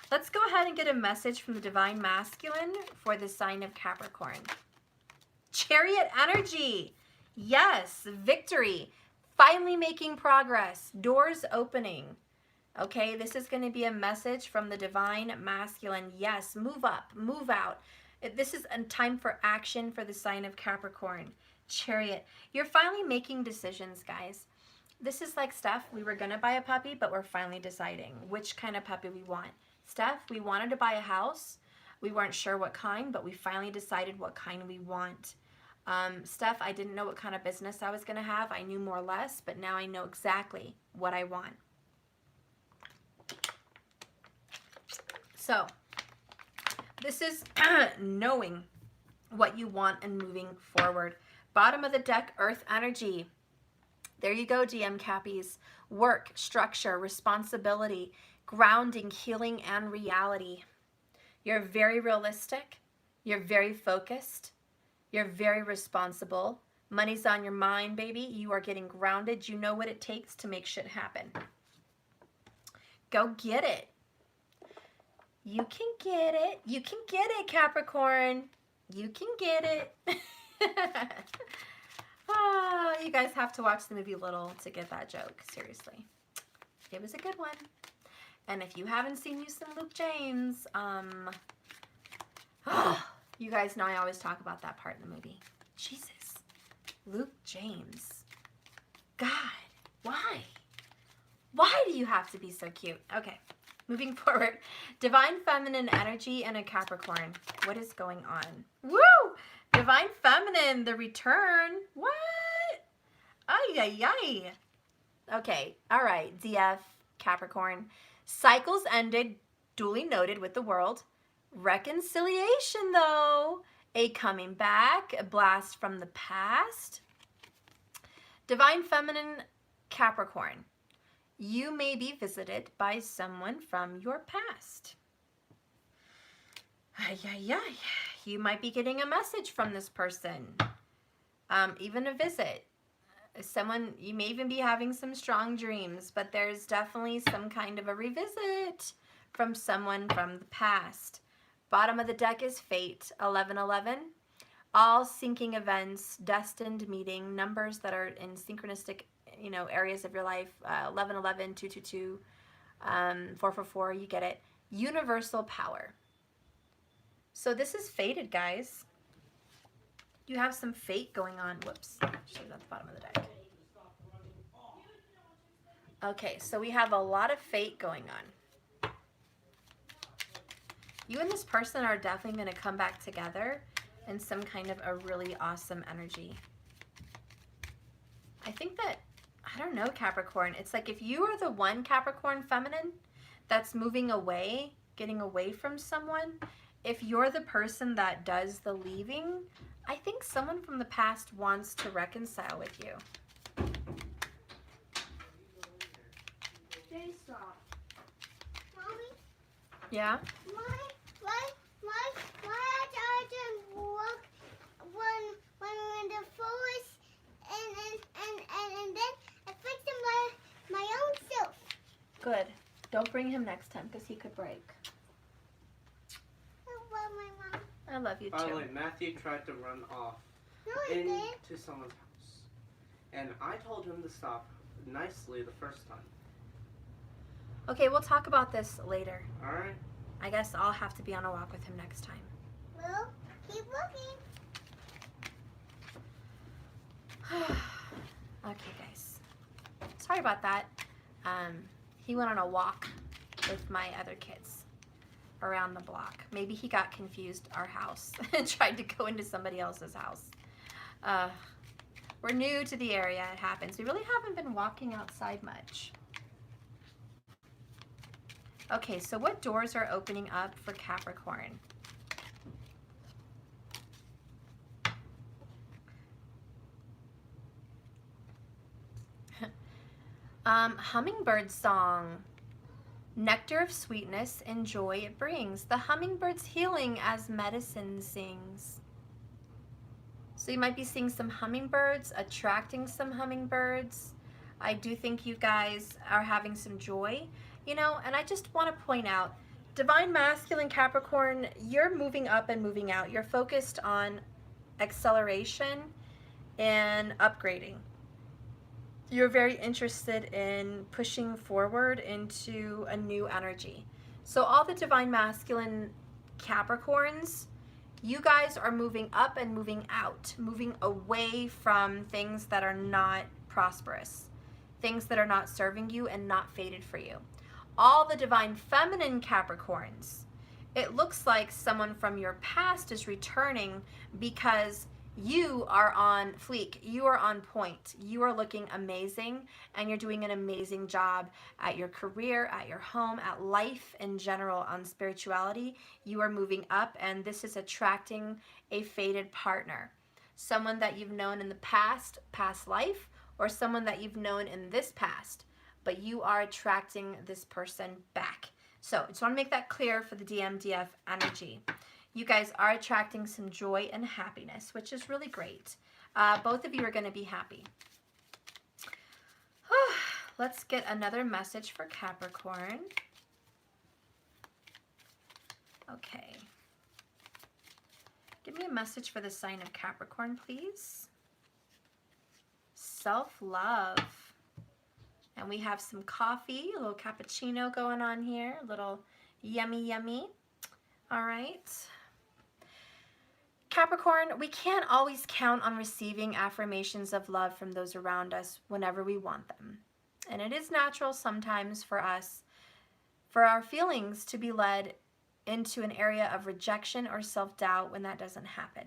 Let's go ahead and get a message from the Divine Masculine for the sign of Capricorn. Chariot energy. Yes, victory. Finally making progress. Doors opening. Okay, this is going to be a message from the Divine Masculine. Yes, move up, move out. This is a time for action for the sign of Capricorn. Chariot. You're finally making decisions, guys. This is like, Steph, we were going to buy a puppy, but we're finally deciding which kind of puppy we want. Steph, we wanted to buy a house. We weren't sure what kind, but we finally decided what kind we want. Steph, I didn't know what kind of business I was going to have. I knew more or less, but now I know exactly what I want. So, this is knowing what you want and moving forward. Bottom of the deck, Earth energy. There you go, DM Cappies. Work, structure, responsibility, grounding, healing, and reality. You're very realistic. You're very focused. You're very responsible. Money's on your mind, baby. You are getting grounded. You know what it takes to make shit happen. Go get it. You can get it. You can get it, Capricorn. You can get it. Oh, you guys have to watch the movie Little to get that joke. Seriously. It was a good one. And if you haven't seen you some Luke James, you guys know I always talk about that part in the movie. Jesus. Luke James. God. Why? Why do you have to be so cute? Okay. Moving forward. Divine Feminine energy and a Capricorn. What is going on? Woo! Divine Feminine, the return. What? Ay, ay, ay. Okay. All right. DF, Capricorn. Cycles ended, duly noted with the world. Reconciliation, though. A coming back, a blast from the past. Divine Feminine, Capricorn. You may be visited by someone from your past. Ay, ay, ay. You might be getting a message from this person. Even a visit. Someone, you may even be having some strong dreams, but there's definitely some kind of a revisit from someone from the past. Bottom of the deck is fate, 1111. All syncing events, destined meeting, numbers that are in synchronistic, areas of your life. 1111, 222, 444, you get it. Universal power. So this is fated, guys. You have some fate going on. Whoops. Should at the bottom of the deck. Okay, so we have a lot of fate going on. You and this person are definitely going to come back together in some kind of a really awesome energy. I think that, I don't know, Capricorn. It's like if you are the one Capricorn feminine that's moving away, getting away from someone, if you're the person that does the leaving, I think someone from the past wants to reconcile with you. They stop. Mommy? Yeah? Why I didn't walk when we were in the forest and then I fixed him my own self. Good. Don't bring him next time because he could break. I love my mom. I love you too. By the way, Matthew tried to run off into someone's house. And I told him to stop nicely the first time. Okay, we'll talk about this later. Alright? I guess I'll have to be on a walk with him next time. Well, keep looking. Okay, guys. Sorry about that. He went on a walk with my other kids around the block. Maybe he got confused our house and tried to go into somebody else's house. We're new to the area. It happens. We really haven't been walking outside much. Okay, so what doors are opening up for Capricorn? Hummingbird song. Nectar of sweetness and joy it brings. The hummingbird's healing as medicine sings. So you might be seeing some hummingbirds, attracting some hummingbirds. I do think you guys are having some joy, and I just want to point out, Divine Masculine Capricorn, you're moving up and moving out. You're focused on acceleration and upgrading. You're very interested in pushing forward into a new energy. So all the Divine Masculine Capricorns, you guys are moving up and moving out, moving away from things that are not prosperous, things that are not serving you and not fated for you. all the divine feminine Capricorns, it looks like someone from your past is returning because you are on fleek. You are on point. You are looking amazing, and you're doing an amazing job at your career, at your home, at life in general, on spirituality. You are moving up, and this is attracting a fated partner. Someone that you've known in the past life, or someone that you've known in this past, but you are attracting this person back. So I just want to make that clear for the DMDF energy. You guys are attracting some joy and happiness, which is really great. Both of you are going to be happy. Let's get another message for Capricorn. Okay. Give me a message for the sign of Capricorn, please. Self-love. And we have some coffee, a little cappuccino going on here, a little yummy, yummy. All right. Capricorn, we can't always count on receiving affirmations of love from those around us whenever we want them. And it is natural sometimes for us, for our feelings to be led into an area of rejection or self-doubt when that doesn't happen.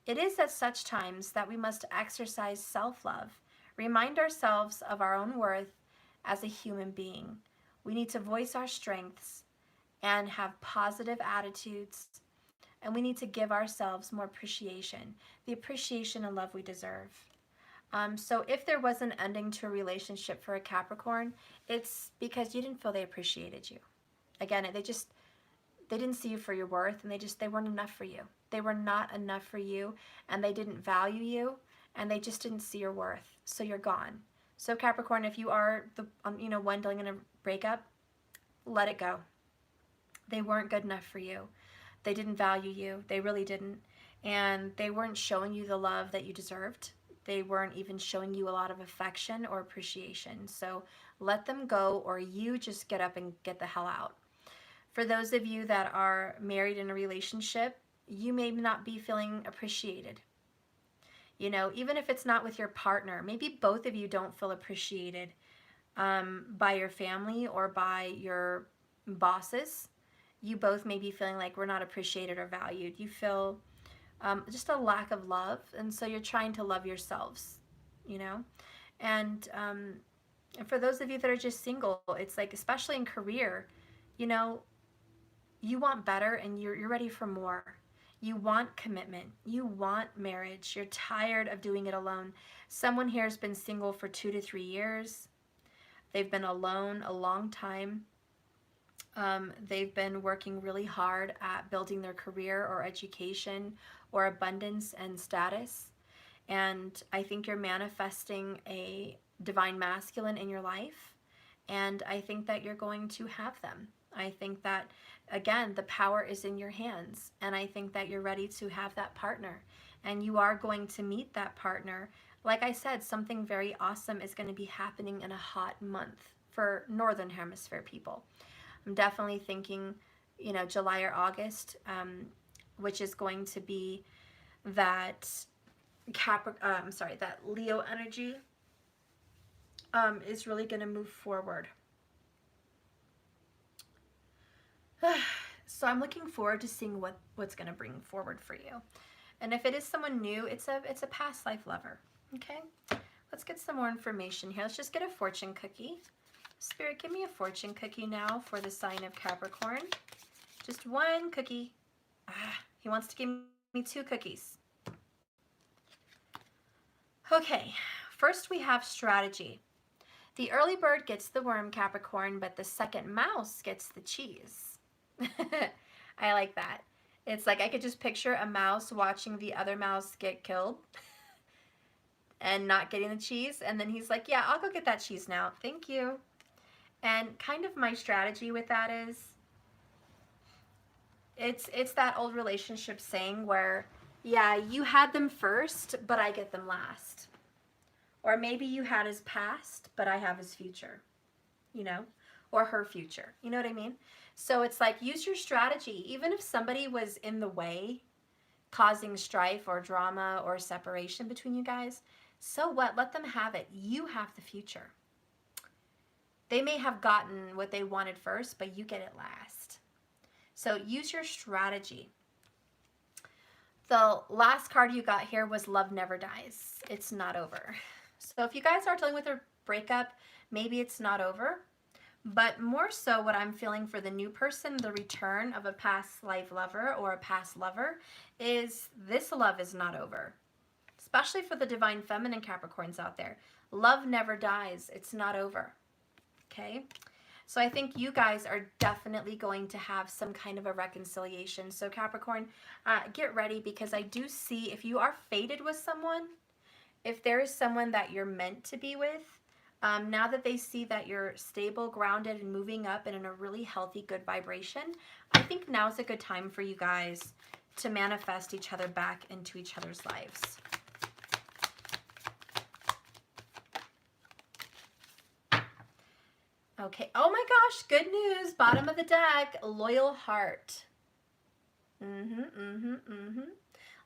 It is at such times that we must exercise self-love, remind ourselves of our own worth as a human being. We need to voice our strengths and have positive attitudes, and we need to give ourselves more appreciation, the appreciation and love we deserve. So if there was an ending to a relationship for a Capricorn, it's because you didn't feel they appreciated you. Again, they didn't see you for your worth, and they weren't enough for you. They were not enough for you, and they didn't value you, and they just didn't see your worth. So you're gone. So Capricorn, if you are the one dealing in a breakup, let it go. They weren't good enough for you. They didn't value you. They really didn't. And they weren't showing you the love that you deserved. They weren't even showing you a lot of affection or appreciation. So let them go, or you just get up and get the hell out. For those of you that are married in a relationship, you may not be feeling appreciated. Even if it's not with your partner, maybe both of you don't feel appreciated by your family or by your bosses. You both may be feeling like we're not appreciated or valued. You feel just a lack of love, and so you're trying to love yourselves, And for those of you that are just single, it's like, especially in career, you want better, and you're ready for more. You want commitment. You want marriage. You're tired of doing it alone. Someone here has been single for 2 to 3 years. They've been alone a long time. They've been working really hard at building their career or education or abundance and status. And I think you're manifesting a divine masculine in your life. And I think that you're going to have them. I think that, again, the power is in your hands. And I think that you're ready to have that partner. And you are going to meet that partner. Like I said, something very awesome is going to be happening in a hot month for Northern Hemisphere people. I'm definitely thinking, July or August, which is going to be that that Leo energy is really going to move forward. So I'm looking forward to seeing what's going to bring forward for you. And if it is someone new, it's a past life lover. Okay? Let's get some more information here. Let's just get a fortune cookie. Spirit, give me a fortune cookie now for the sign of Capricorn. Just one cookie. He wants to give me 2 cookies. Okay, first we have strategy. The early bird gets the worm, Capricorn, but the second mouse gets the cheese. I like that. It's like I could just picture a mouse watching the other mouse get killed and not getting the cheese. And then he's like, yeah, I'll go get that cheese now. Thank you. And kind of my strategy with that is, it's that old relationship saying where, yeah, you had them first, but I get them last. Or maybe you had his past, but I have his future, or her future. You know what I mean? So it's like, use your strategy. Even if somebody was in the way, causing strife or drama or separation between you guys, so what? Let them have it. You have the future. They may have gotten what they wanted first, but you get it last. So use your strategy. The last card you got here was Love Never Dies. It's not over. So if you guys are dealing with a breakup, maybe it's not over. But more so what I'm feeling for the new person, the return of a past life lover or a past lover, is this love is not over. Especially for the divine feminine Capricorns out there. Love never dies. It's not over. Okay? So I think you guys are definitely going to have some kind of a reconciliation. So Capricorn, get ready, because I do see if you are fated with someone, if there is someone that you're meant to be with, now that they see that you're stable, grounded, and moving up and in a really healthy, good vibration, I think now's a good time for you guys to manifest each other back into each other's lives. Okay, oh my gosh, good news. Bottom of the deck, loyal heart. A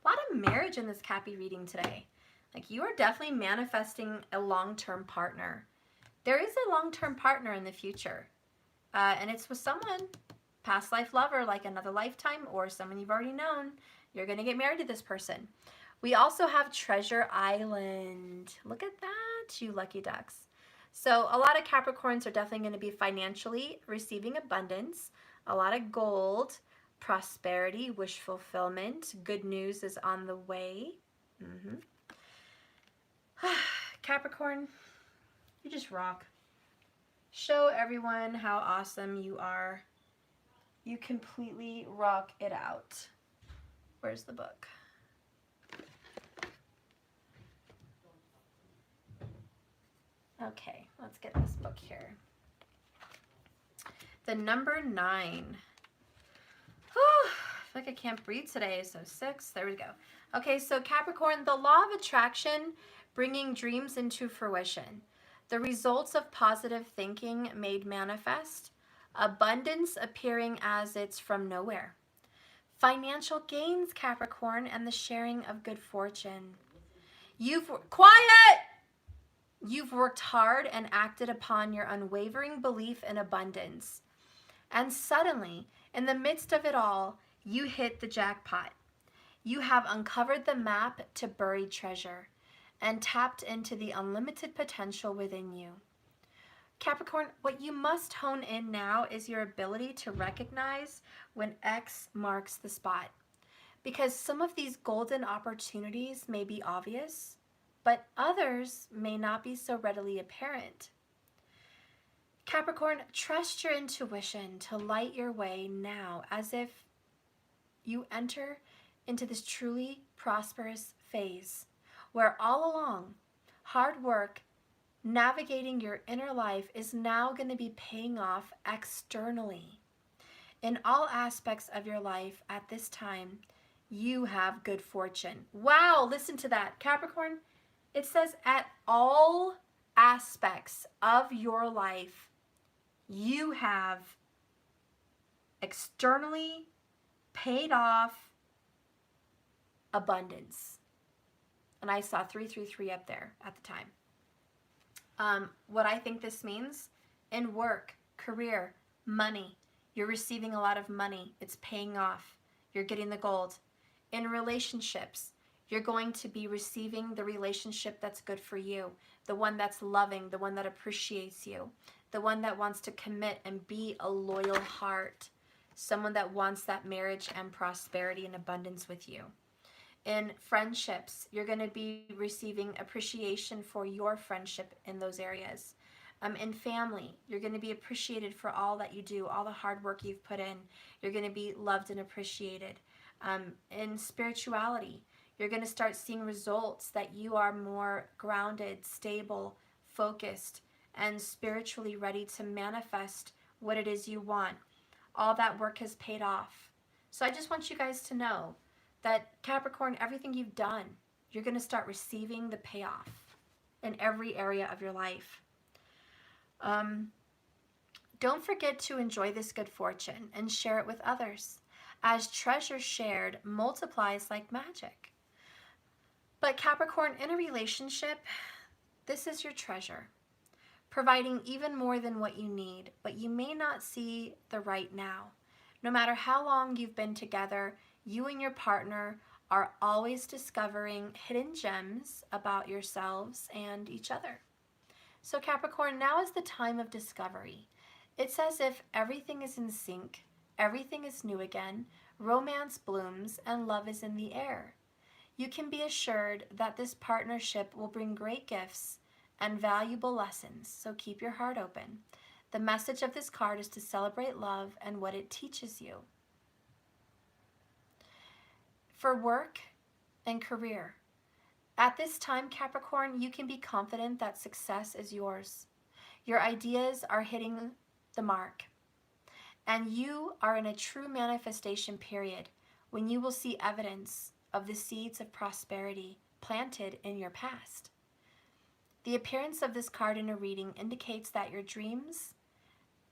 lot of marriage in this Cappy reading today. Like, you are definitely manifesting a long-term partner. There is a long-term partner in the future. And it's with someone, past life lover, like another lifetime, or someone you've already known. You're going to get married to this person. We also have Treasure Island. Look at that, you lucky ducks. So a lot of Capricorns are definitely going to be financially receiving abundance, a lot of gold, prosperity, wish fulfillment. Good news is on the way. Capricorn, you just rock. Show everyone how awesome you are. You completely rock it out. Where's the book? Okay, let's get this book here. The number 9. Whew, I feel like I can't breathe today. So 6, there we go. Okay, so Capricorn, the law of attraction, bringing dreams into fruition. The results of positive thinking made manifest. Abundance appearing as it's from nowhere. Financial gains, Capricorn, and the sharing of good fortune. You've worked hard and acted upon your unwavering belief in abundance. And suddenly, in the midst of it all, you hit the jackpot. You have uncovered the map to buried treasure and tapped into the unlimited potential within you. Capricorn, what you must hone in now is your ability to recognize when X marks the spot. Because some of these golden opportunities may be obvious, but others may not be so readily apparent. Capricorn, trust your intuition to light your way now, as if you enter into this truly prosperous phase where all along hard work navigating your inner life is now going to be paying off externally. In all aspects of your life at this time, you have good fortune. Wow, listen to that, Capricorn. It says at all aspects of your life, you have externally paid off abundance. And I saw 333 up there at the time. What I think this means, in work, career, money, you're receiving a lot of money. It's paying off. You're getting the gold. In relationships, you're going to be receiving the relationship that's good for you, the one that's loving, the one that appreciates you, the one that wants to commit and be a loyal heart, someone that wants that marriage and prosperity and abundance with you. In friendships, you're going to be receiving appreciation for your friendship in those areas. In family, you're going to be appreciated for all that you do, all the hard work you've put in. You're going to be loved and appreciated. In spirituality, you're going to start seeing results that you are more grounded, stable, focused, and spiritually ready to manifest what it is you want. All that work has paid off. So I just want you guys to know that, Capricorn, everything you've done, you're going to start receiving the payoff in every area of your life. Don't forget to enjoy this good fortune and share it with others, as treasure shared multiplies like magic. But Capricorn, in a relationship, this is your treasure. providing even more than what you need, but you may not see the right now. No matter how long you've been together, you and your partner are always discovering hidden gems about yourselves and each other. So Capricorn, now is the time of discovery. It's as if everything is in sync, everything is new again, romance blooms, and love is in the air. You can be assured that this partnership will bring great gifts and valuable lessons, so keep your heart open. The message of this card is to celebrate love and what it teaches you. For work and career, at this time, Capricorn, you can be confident that success is yours. Your ideas are hitting the mark, and you are in a true manifestation period when you will see evidence of the seeds of prosperity planted in your past. The appearance of this card in a reading indicates that your dreams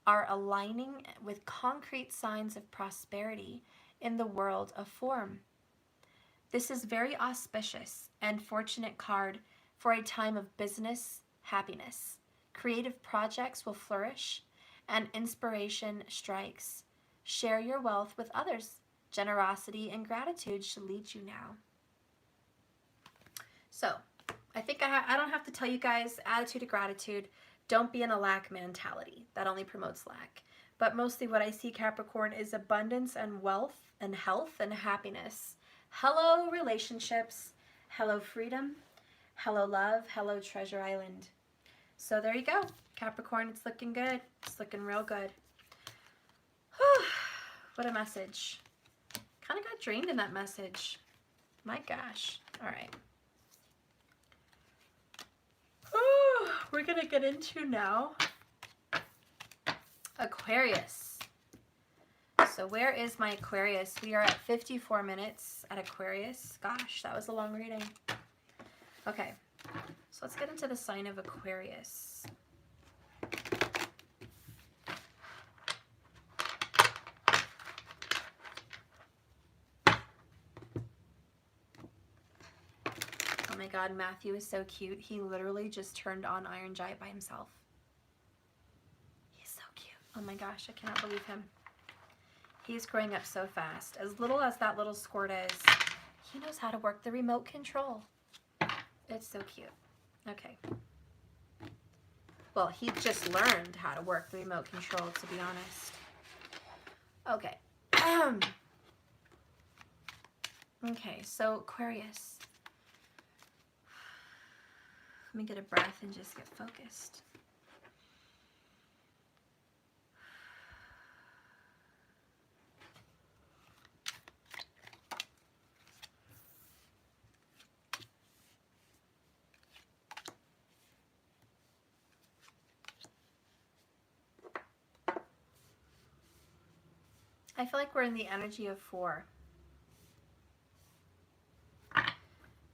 are aligning with concrete signs of prosperity in the world of form. This is very auspicious and fortunate card for a time of business happiness. Creative projects will flourish and inspiration strikes. Share your wealth with others. Generosity and gratitude should lead you now. So, I think I don't have to tell you guys, attitude of gratitude. Don't be in a lack mentality. That only promotes lack. But mostly what I see, Capricorn, is abundance and wealth and health and happiness. Hello, relationships. Hello, freedom. Hello, love. Hello, Treasure Island. So there you go. Capricorn, it's looking good. It's looking real good. Whew, what a message. Kind of got drained in that message. My gosh. All right. We're going to get into now Aquarius. So where is my Aquarius? We are at 54 minutes at Aquarius. Gosh, that was a long reading. Okay, so let's get into the sign of Aquarius. Oh my God, Matthew is so cute. He literally just turned on Iron Giant by himself. He's so cute. Oh my gosh, I cannot believe him. He's growing up so fast. As little as that little squirt is, he knows how to work the remote control. It's so cute. Okay. Well, he just learned how to work the remote control, to be honest. Okay. Okay, so Aquarius. Let me get a breath and just get focused. I feel like we're in the energy of 4.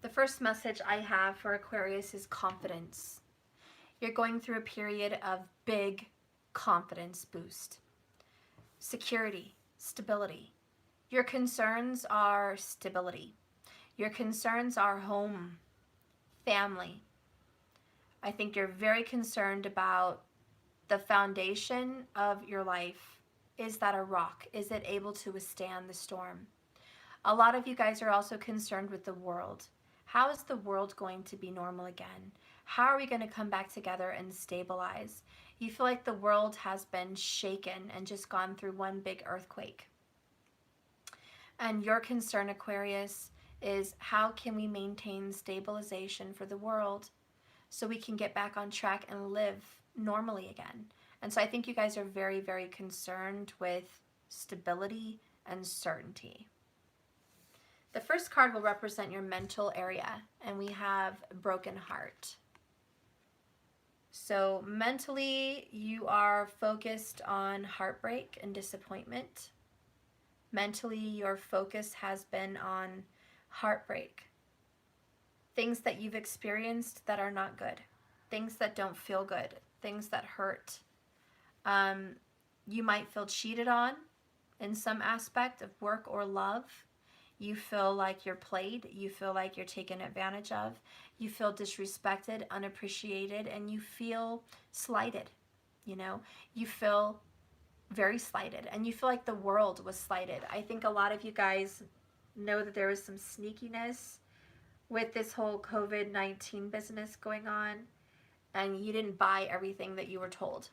The first message I have for Aquarius is confidence. You're going through a period of big confidence boost. Security, stability. Your concerns are stability. Your concerns are home, family. I think you're very concerned about the foundation of your life. Is that a rock? Is it able to withstand the storm? A lot of you guys are also concerned with the world. How is the world going to be normal again? How are we going to come back together and stabilize? You feel like the world has been shaken and just gone through one big earthquake. And your concern, Aquarius, is how can we maintain stabilization for the world so we can get back on track and live normally again? And so I think you guys are very, very concerned with stability and certainty. The first card will represent your mental area, and we have broken heart. So mentally, you are focused on heartbreak and disappointment. Mentally, your focus has been on heartbreak. Things that you've experienced that are not good. Things that don't feel good. Things that hurt. You might feel cheated on in some aspect of work or love. You feel like you're played. You feel like you're taken advantage of. You feel disrespected, unappreciated, and you feel slighted. You know, you feel very slighted, and you feel like the world was slighted. I think a lot of you guys know that there was some sneakiness with this whole COVID-19 business going on, and you didn't buy everything that you were told.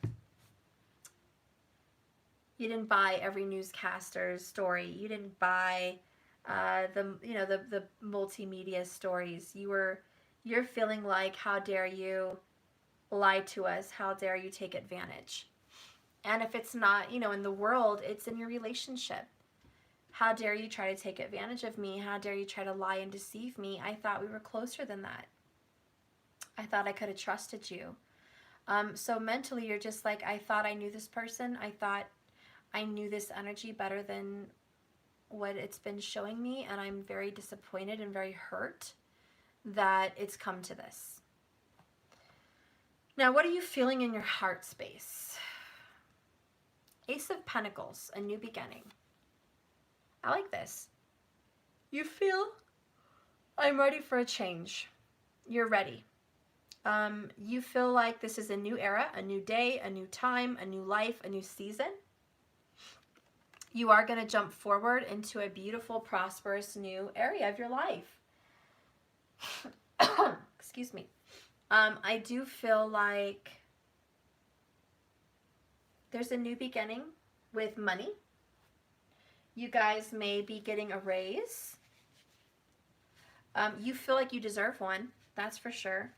You didn't buy every newscaster's story. You didn't buy the multimedia stories. You're feeling like, how dare you lie to us? How dare you take advantage? And if it's not, in the world, it's in your relationship. How dare you try to take advantage of me? How dare you try to lie and deceive me? I thought we were closer than that. I thought I could have trusted you. So mentally, you're just like, I thought I knew this person. I thought I knew this energy better than what it's been showing me, and I'm very disappointed and very hurt that it's come to this. Now, what are you feeling in your heart space? Ace of Pentacles, a new beginning. I like this. You feel, I'm ready for a change. You're ready. You feel like this is a new era, a new day, a new time, a new life, a new season. You are going to jump forward into a beautiful, prosperous new area of your life. Excuse me. I do feel like there's a new beginning with money. You guys may be getting a raise. You feel like you deserve one, that's for sure.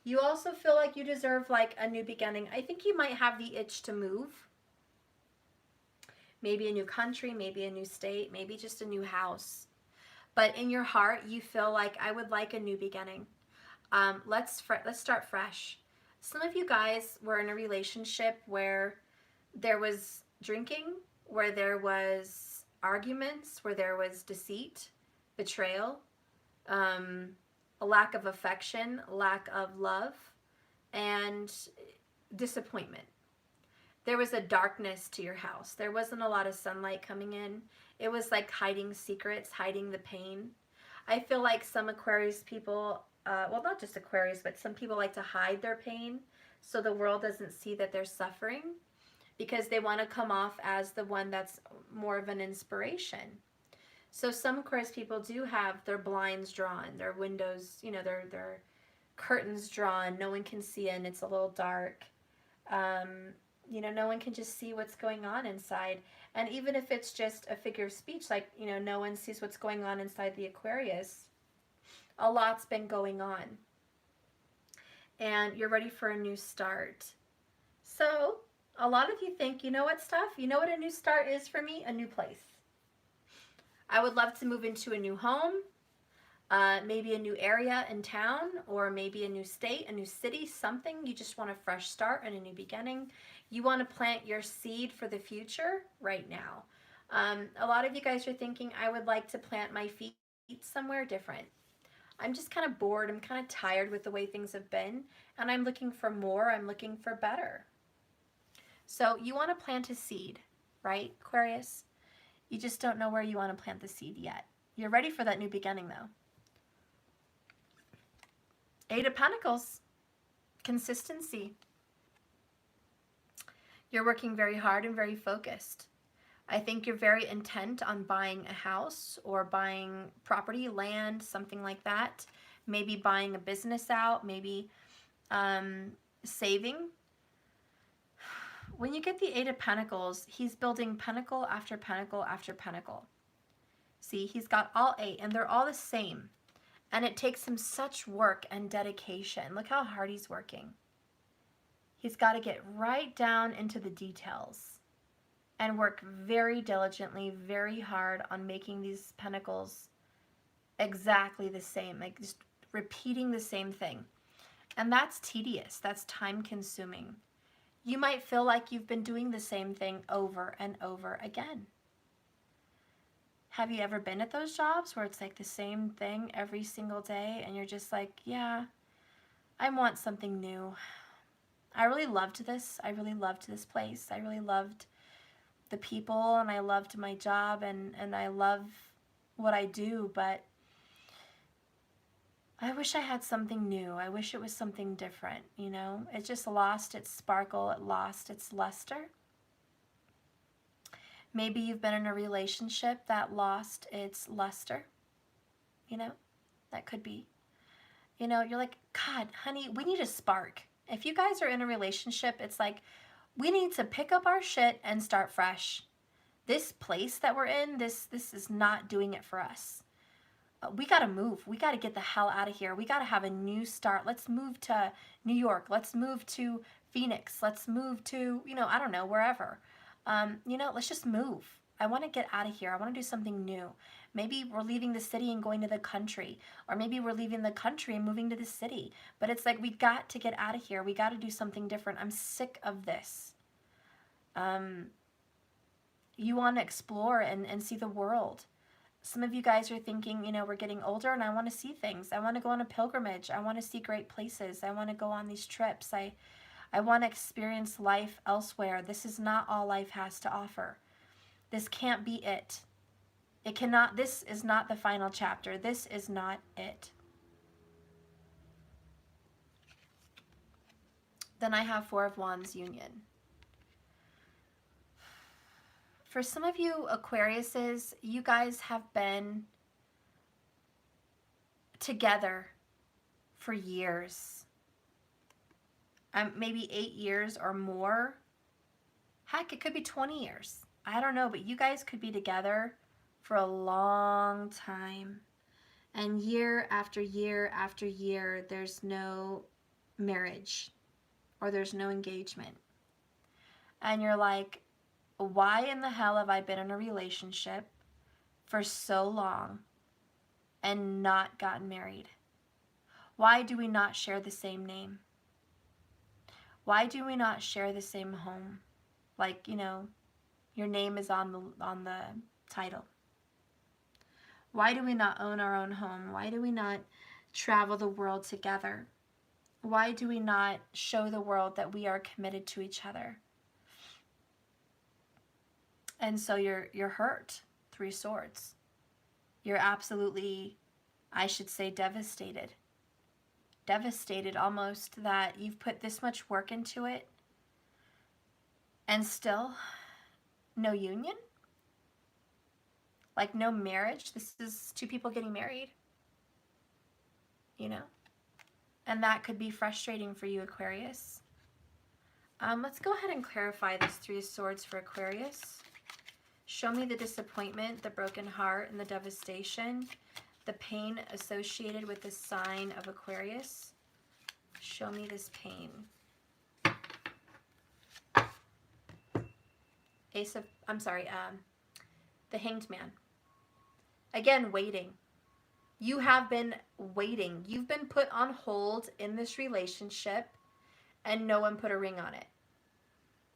You also feel like you deserve like a new beginning. I think you might have the itch to move. Maybe a new country, maybe a new state, maybe just a new house. But in your heart, you feel like, I would like a new beginning. Let's start fresh. Some of you guys were in a relationship where there was drinking, where there was arguments, where there was deceit, betrayal, a lack of affection, lack of love, and disappointment. There was a darkness to your house. There wasn't a lot of sunlight coming in. It was like hiding secrets, hiding the pain. I feel like some Aquarius people, well, not just Aquarius, but some people like to hide their pain so the world doesn't see that they're suffering, because they want to come off as the one that's more of an inspiration. So some Aquarius people do have their blinds drawn, their windows, their curtains drawn. No one can see in. It's a little dark. No one can just see what's going on inside. And even if it's just a figure of speech, like, no one sees what's going on inside the Aquarius, a lot's been going on. And you're ready for a new start. So a lot of you think, you know what, Steph? You know what a new start is for me? A new place. I would love to move into a new home, maybe a new area in town, or maybe a new state, a new city, something. You just want a fresh start and a new beginning. You want to plant your seed for the future right now. A lot of you guys are thinking, I would like to plant my feet somewhere different. I'm just kind of bored. I'm kind of tired with the way things have been, and I'm looking for more. I'm looking for better. So you want to plant a seed, right, Aquarius? You just don't know where you want to plant the seed yet. You're ready for that new beginning, though. Eight of Pentacles, consistency. You're working very hard and very focused. I think you're very intent on buying a house or buying property, land, something like that. Maybe buying a business out, maybe saving. When you get the Eight of Pentacles, he's building pentacle after pentacle after pentacle. See, he's got all 8, and they're all the same. And it takes him such work and dedication. Look how hard he's working. He's got to get right down into the details and work very diligently, very hard on making these pentacles exactly the same, like just repeating the same thing. And that's tedious. That's time-consuming. You might feel like you've been doing the same thing over and over again. Have you ever been at those jobs where it's like the same thing every single day and you're just like, yeah, I want something new. I really loved this. I really loved this place. I really loved the people, and I loved my job, and I love what I do, but I wish I had something new. I wish it was something different, you know? It just lost its sparkle. It lost its luster. Maybe you've been in a relationship that lost its luster, you know? That could be. You know, you're like, God, honey, we need a spark. If you guys are in a relationship, it's like, we need to pick up our shit and start fresh. This place that we're in, this is not doing it for us. We got to move. We got to get the hell out of here. We got to have a new start. Let's move to New York. Let's move to Phoenix. Let's move to, you know, I don't know, wherever. You know, let's just move. I want to get out of here. I want to do something new. Maybe we're leaving the city and going to the country. Or maybe we're leaving the country and moving to the city. But it's like, we got to get out of here. We got to do something different. I'm sick of this. You want to explore and see the world. Some of you guys are thinking, you know, we're getting older and I want to see things. I want to go on a pilgrimage. I want to see great places. I want to go on these trips. I want to experience life elsewhere. This is not all life has to offer. This can't be it. It cannot, this is not the final chapter. This is not it. Then I have Four of Wands union. For some of you Aquariuses, you guys have been together for years. Maybe 8 years or more. Heck, it could be 20 years. I don't know, but you guys could be together for a long time. And year after year after year, there's no marriage or there's no engagement. And you're like, why in the hell have I been in a relationship for so long and not gotten married? Why do we not share the same name? Why do we not share the same home? Like, you know, your name is on the title. Why do we not own our own home? Why do we not travel the world together? Why do we not show the world that we are committed to each other? And so you're hurt. 3 swords. You're absolutely, I should say, devastated. Devastated almost that you've put this much work into it and still no union? Like no marriage? This is 2 people getting married, you know? And that could be frustrating for you, Aquarius. Let's go ahead and clarify this 3 swords for Aquarius. Show me the disappointment, the broken heart, and the devastation, the pain associated with the sign of Aquarius. Show me this pain. The Hanged Man. Again, waiting. You have been waiting. You've been put on hold in this relationship and no one put a ring on it.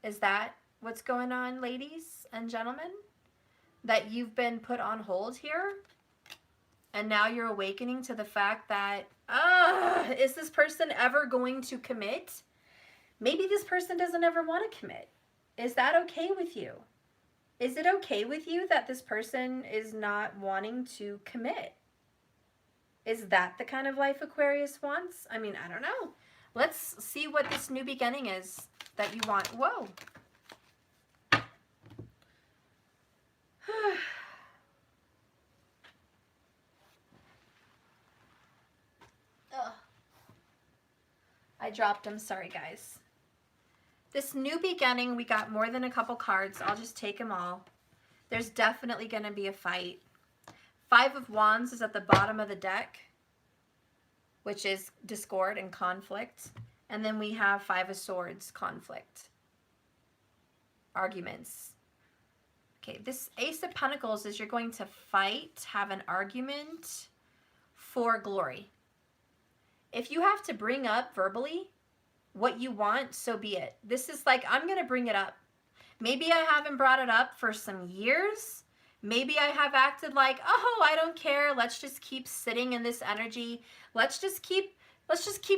Is that what's going on, ladies and gentlemen? That you've been put on hold here? And now you're awakening to the fact that, is this person ever going to commit? Maybe this person doesn't ever want to commit. Is that okay with you? Is it okay with you that this person is not wanting to commit? Is that the kind of life Aquarius wants? I mean, I don't know. Let's see what this new beginning is that you want. Whoa. I dropped them. Sorry, guys. This new beginning, we got more than a couple cards. I'll just take them all. There's definitely going to be a fight. 5 of Wands is at the bottom of the deck, which is discord and conflict. And then we have 5 of Swords, conflict, arguments. Okay, this Ace of Pentacles is you're going to fight, have an argument for glory. If you have to bring up verbally what you want, so be it. This is like, I'm going to bring it up. Maybe I haven't brought it up for some years. Maybe I have acted like, oh, I don't care. Let's just keep sitting in this energy. Let's just keep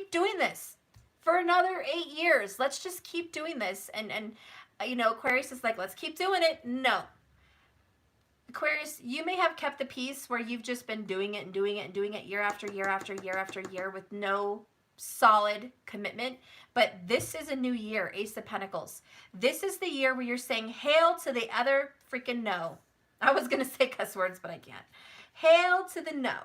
doing this for another 8 years. Let's just keep doing this. And you know, Aquarius is like, let's keep doing it. No. Aquarius, you may have kept the peace where you've just been doing it and doing it and doing it year after year after year after year with no solid commitment. But this is a new year, Ace of Pentacles. This is the year where you're saying hail to the other freaking no. I was going to say cuss words, but I can't. Hail to the no.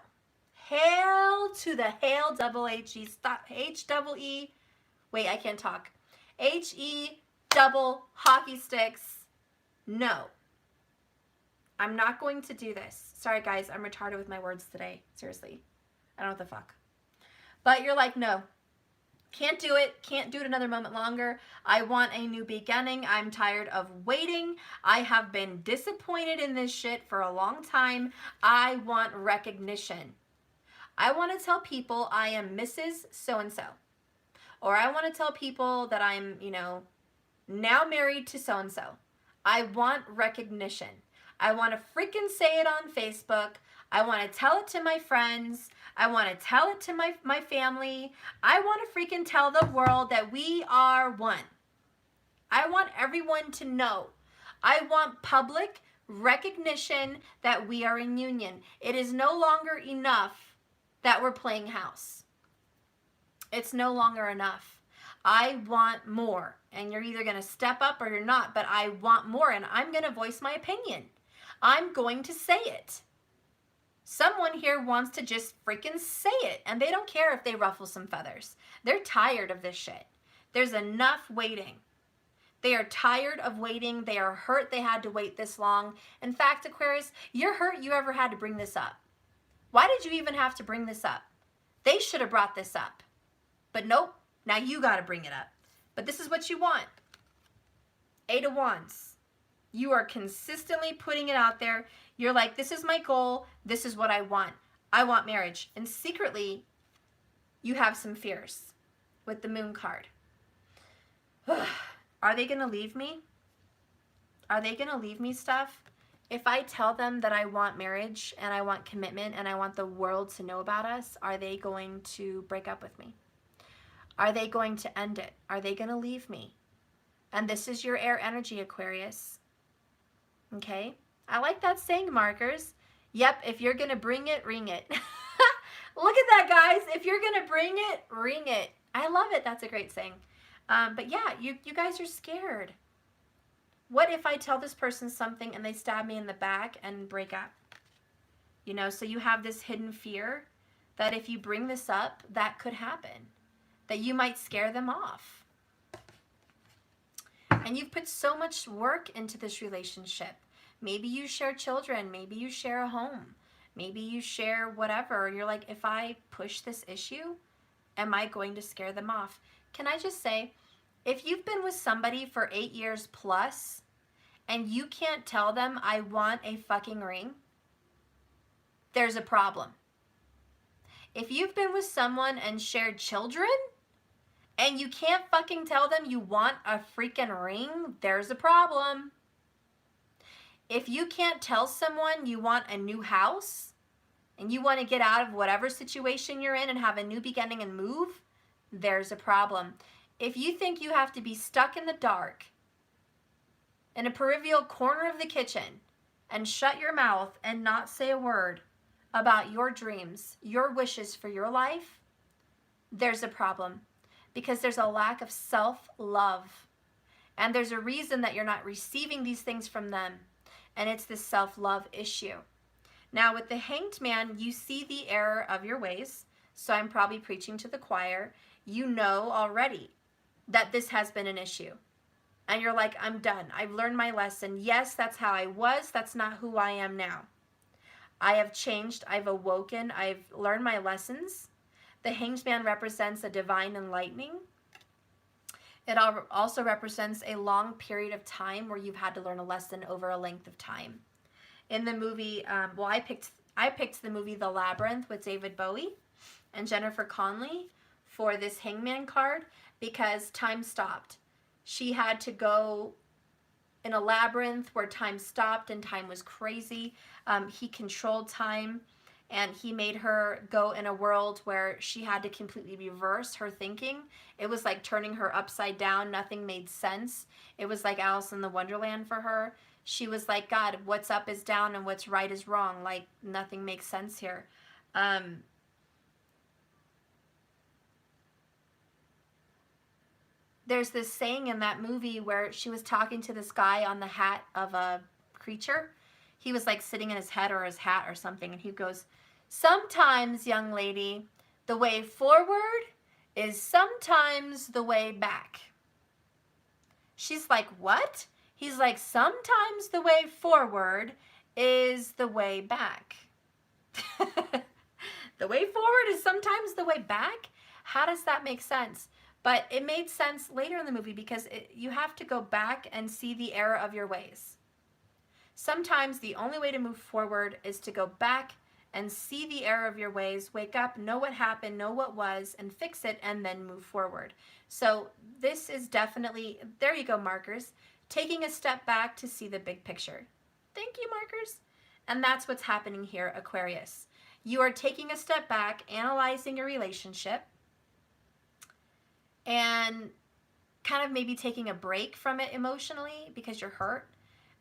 Hail to the hail, double H-E, stop, H-double-E. Wait, I can't talk. H-E, double, hockey sticks, no. I'm not going to do this. Sorry, guys, I'm retarded with my words today. Seriously. I don't know what the fuck. But you're like, no. Can't do it. Can't do it another moment longer. I want a new beginning. I'm tired of waiting. I have been disappointed in this shit for a long time. I want recognition. I want to tell people I am Mrs. So-and-so. Or I want to tell people that I'm, you know, now married to so-and-so. I want recognition. I want to freaking say it on Facebook. I want to tell it to my friends. I want to tell it to my family. I want to freaking tell the world that we are one. I want everyone to know. I want public recognition that we are in union. It is no longer enough that we're playing house. It's no longer enough. I want more. And you're either going to step up or you're not, but I want more, and I'm going to voice my opinion. I'm going to say it. Someone here wants to just freaking say it, and they don't care if they ruffle some feathers. They're tired of this shit. There's enough waiting. They are tired of waiting. They are hurt they had to wait this long. In fact, Aquarius, you're hurt you ever had to bring this up. Why did you even have to bring this up? They should have brought this up. But nope, now you got to bring it up. But this is what you want. 8 of Wands. You are consistently putting it out there. You're like, this is my goal. This is what I want. I want marriage. And secretly, you have some fears with the Moon card. Are they going to leave me? Are they going to leave me stuff? If I tell them that I want marriage and I want commitment and I want the world to know about us, are they going to break up with me? Are they going to end it? Are they going to leave me? And this is your air energy, Aquarius. Okay? I like that saying, markers. Yep, if you're going to bring it, ring it. Look at that, guys. If you're going to bring it, ring it. I love it. That's a great saying. But yeah, you guys are scared. What if I tell this person something and they stab me in the back and break up? You know, so you have this hidden fear that if you bring this up, that could happen. That you might scare them off. And you've put so much work into this relationship. Maybe you share children. Maybe you share a home. Maybe you share whatever. You're like, if I push this issue, am I going to scare them off? Can I just say, if you've been with somebody for 8 years plus and you can't tell them I want a fucking ring, there's a problem. If you've been with someone and shared children and you can't fucking tell them you want a freaking ring, there's a problem. If you can't tell someone you want a new house and you want to get out of whatever situation you're in and have a new beginning and move, there's a problem. If you think you have to be stuck in the dark in a peripheral corner of the kitchen and shut your mouth and not say a word about your dreams, your wishes for your life, there's a problem. Because there's a lack of self-love. And there's a reason that you're not receiving these things from them. And it's this self-love issue. Now with the Hanged Man, you see the error of your ways. So I'm probably preaching to the choir. You know already that this has been an issue. And you're like, I'm done. I've learned my lesson. Yes, that's how I was. That's not who I am now. I have changed. I've awoken. I've learned my lessons. The Hanged Man represents a divine enlightening. It also represents a long period of time where you've had to learn a lesson over a length of time. In the movie, well, I picked the movie The Labyrinth with David Bowie and Jennifer Connelly for this Hangman card because time stopped. She had to go in a labyrinth where time stopped and time was crazy. He controlled time. And he made her go in a world where she had to completely reverse her thinking. It was like turning her upside down. Nothing made sense. It was like Alice in the Wonderland for her. she was like, God, what's up is down and what's right is wrong. Like, nothing makes sense here. There's this saying in that movie where she was talking to this guy on the hat of a creature. He was like sitting in his head or his hat or something, and he goes, sometimes, young lady, the way forward is sometimes the way back. She's like, what? He's like, sometimes the way forward is the way back. The way forward is sometimes the way back? How does that make sense? But it made sense later in the movie because you have to go back and see the error of your ways. Sometimes the only way to move forward is to go back and see the error of your ways, wake up, know what happened, know what was, and fix it, and then move forward. So this is definitely, there you go, markers, taking a step back to see the big picture. Thank you, markers. And that's what's happening here, Aquarius. You are taking a step back, analyzing your relationship, and kind of maybe taking a break from it emotionally because you're hurt,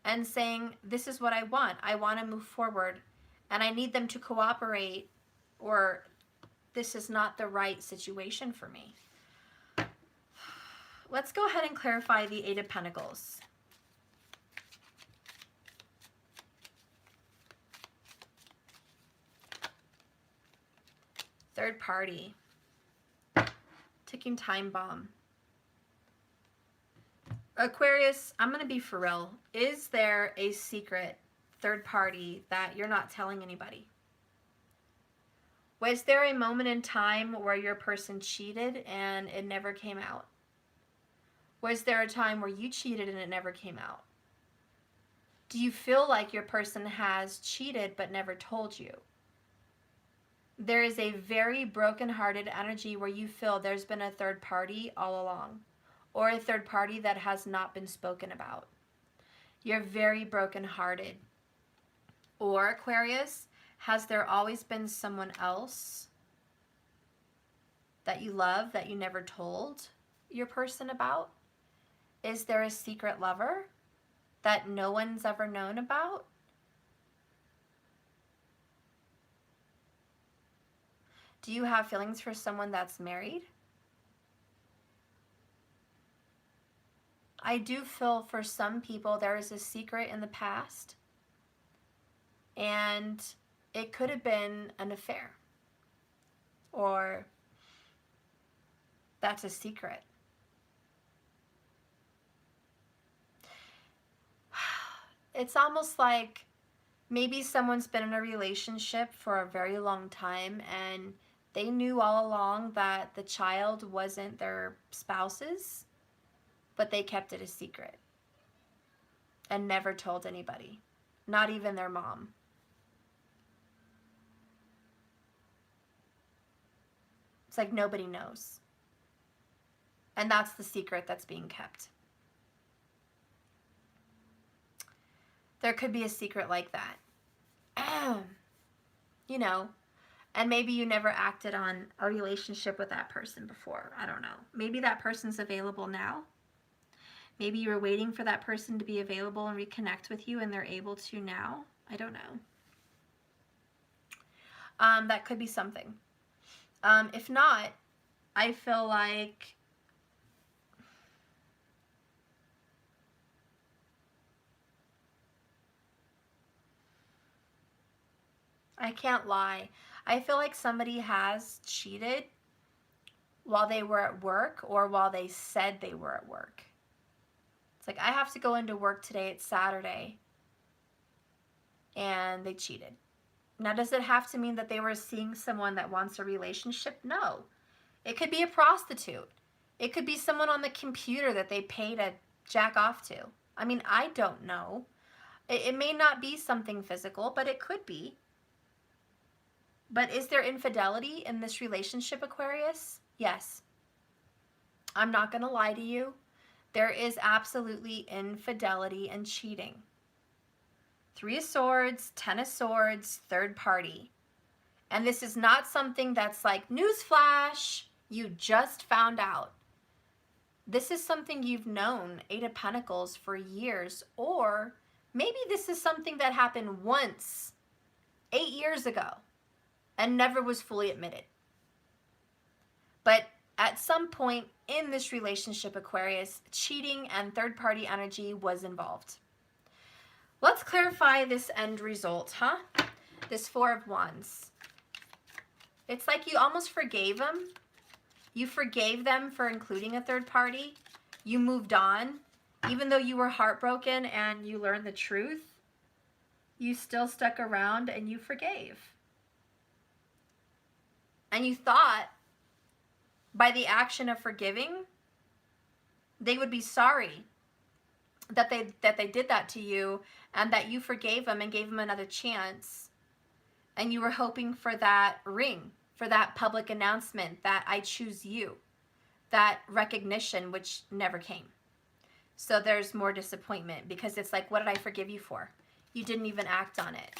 and saying, this is what I want. I want to move forward, and I need them to cooperate, or this is not the right situation for me. Let's go ahead and clarify the Eight of Pentacles. Third party. Ticking time bomb. Aquarius, I'm going to be for real. Is there a secret third party that you're not telling anybody? Was there a moment in time where your person cheated and it never came out? Was there a time where you cheated and it never came out? Do you feel like your person has cheated but never told you? There is a very broken-hearted energy where you feel there's been a third party all along, or a third party that has not been spoken about. You're very broken-hearted. Or, Aquarius, has there always been someone else that you love that you never told your person about? Is there a secret lover that no one's ever known about? Do you have feelings for someone that's married? I do feel for some people there is a secret in the past, and it could have been an affair, or that's a secret. It's almost like maybe someone's been in a relationship for a very long time and they knew all along that the child wasn't their spouse's, but they kept it a secret and never told anybody, not even their mom. It's like nobody knows. And that's the secret that's being kept. There could be a secret like that. You know, and maybe you never acted on a relationship with that person before. I don't know. Maybe that person's available now. Maybe you were waiting for that person to be available and reconnect with you and they're able to now. I don't know. That could be something. If not, I feel like I can't lie. I feel like somebody has cheated while they were at work or while they said they were at work. It's like, I have to go into work today, it's Saturday, and they cheated. Now, does it have to mean that they were seeing someone that wants a relationship? No. It could be a prostitute. It could be someone on the computer that they pay to jack off to. I mean, I don't know. It may not be something physical, but it could be. But is there infidelity in this relationship, Aquarius? Yes. I'm not going to lie to you. There is absolutely infidelity and cheating. 3 of Swords, 10 of Swords, third party. And this is not something that's like, newsflash, you just found out. This is something you've known, 8 of Pentacles, for years, or Maybe this is something that happened once 8 years ago and never was fully admitted. But at some point in this relationship, Aquarius, cheating and third-party energy was involved. Let's clarify this end result, huh? This Four of Wands. It's like you almost forgave them. You forgave them for including a third party. You moved on. Even though you were heartbroken and you learned the truth, you still stuck around and you forgave. And you thought by the action of forgiving, they would be sorry that they did that to you and that you forgave them and gave them another chance. And you were hoping for that ring, for that public announcement that I choose you, that recognition, which never came. So there's more disappointment because it's like, what did I forgive you for? You didn't even act on it.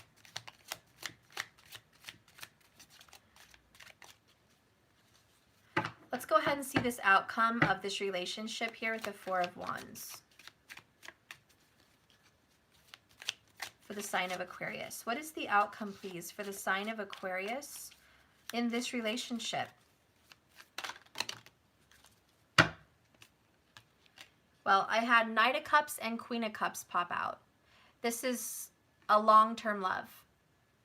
Let's go ahead and see this outcome of this relationship here with the Four of Wands. For the sign of Aquarius. What is the outcome, please, for the sign of Aquarius in this relationship? Well, I had Knight of Cups and Queen of Cups pop out. This is a long-term love.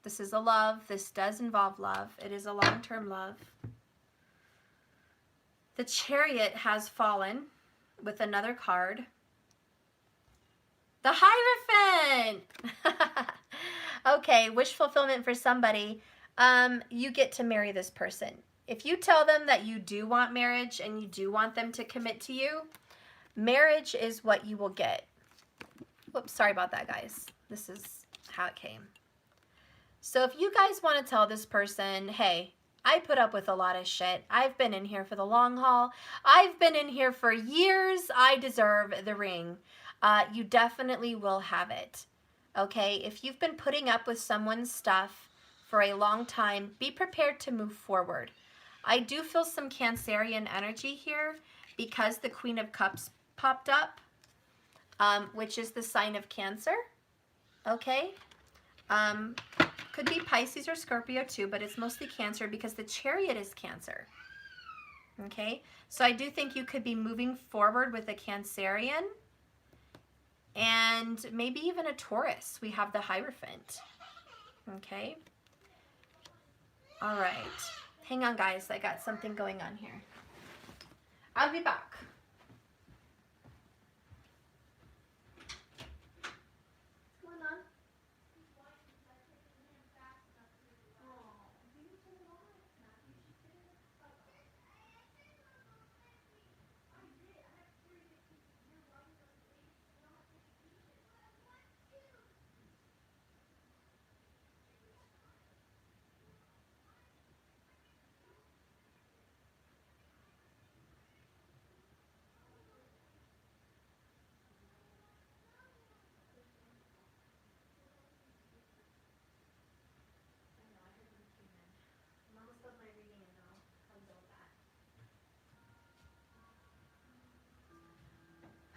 This is a love. This does involve love. It is a long-term love. The Chariot has fallen with another card. The Hierophant! Okay, wish fulfillment for somebody. You get to marry this person. If you tell them that you do want marriage and you do want them to commit to you, marriage is what you will get. Whoops, sorry about that, guys. This is how it came. So if you guys want to tell this person, hey, I put up with a lot of shit. I've been in here for the long haul. I've been in here for years. I deserve the ring. You definitely will have it. Okay? If you've been putting up with someone's stuff for a long time, be prepared to move forward. I do feel some Cancerian energy here because the Queen of Cups popped up, which is the sign of Cancer. Okay? Could be Pisces or Scorpio too, but it's mostly Cancer because the Chariot is Cancer. Okay? So I do think you could be moving forward with a Cancerian and maybe even a Taurus. We have the Hierophant. Okay? All right. Hang on, guys. I got something going on here. I'll be back. What's going on?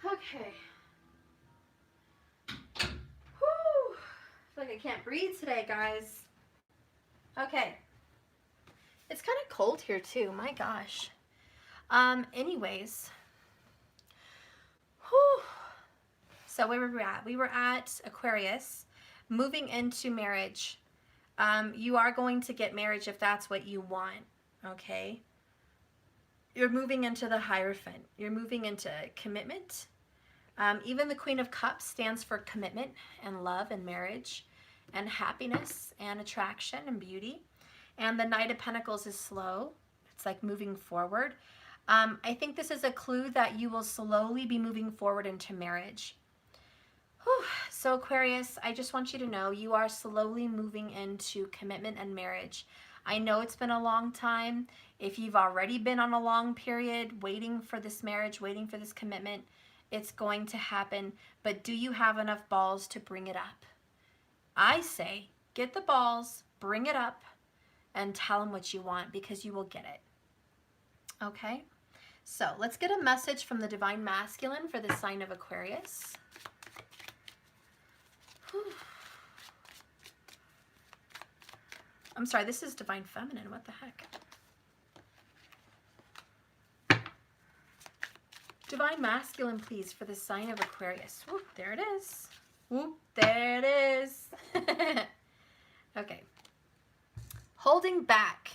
Okay. Whew. I feel like I can't breathe today, guys. Okay. It's kind of cold here too. My gosh. Anyways. Whew. So where were we at? We were at Aquarius, moving into marriage. You are going to get marriage if that's what you want. Okay. You're moving into the Hierophant. You're moving into commitment. Even the Queen of Cups stands for commitment and love and marriage and happiness and attraction and beauty. And the Knight of Pentacles is slow. It's like moving forward. I think this is a clue that you will slowly be moving forward into marriage. Whew. So Aquarius, I just want you to know you are slowly moving into commitment and marriage. I know it's been a long time. If you've already been on a long period waiting for this marriage, waiting for this commitment, it's going to happen. But do you have enough balls to bring it up? I say, get the balls, bring it up, and tell them what you want because you will get it. Okay? So let's get a message from the Divine Masculine for the sign of Aquarius. I'm sorry, this is Divine Feminine. What the heck? Divine Masculine, please, for the sign of Aquarius. Whoop, there it is. Whoop, there it is. Okay. Holding back.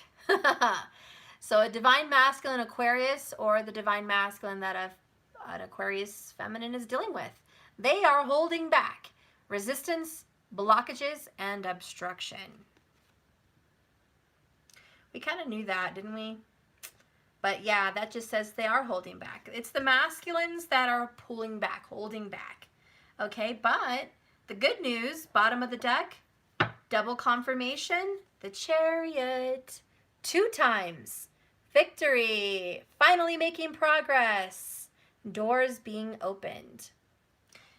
So a Divine Masculine Aquarius, or the Divine Masculine that an Aquarius Feminine is dealing with. They are holding back. Resistance, blockages, and obstruction. We kind of knew that, didn't we? But yeah, that just says they are holding back. It's the masculines that are pulling back, holding back. Okay, but the good news, bottom of the deck, double confirmation, the Chariot, 2 times. Victory, finally making progress, doors being opened.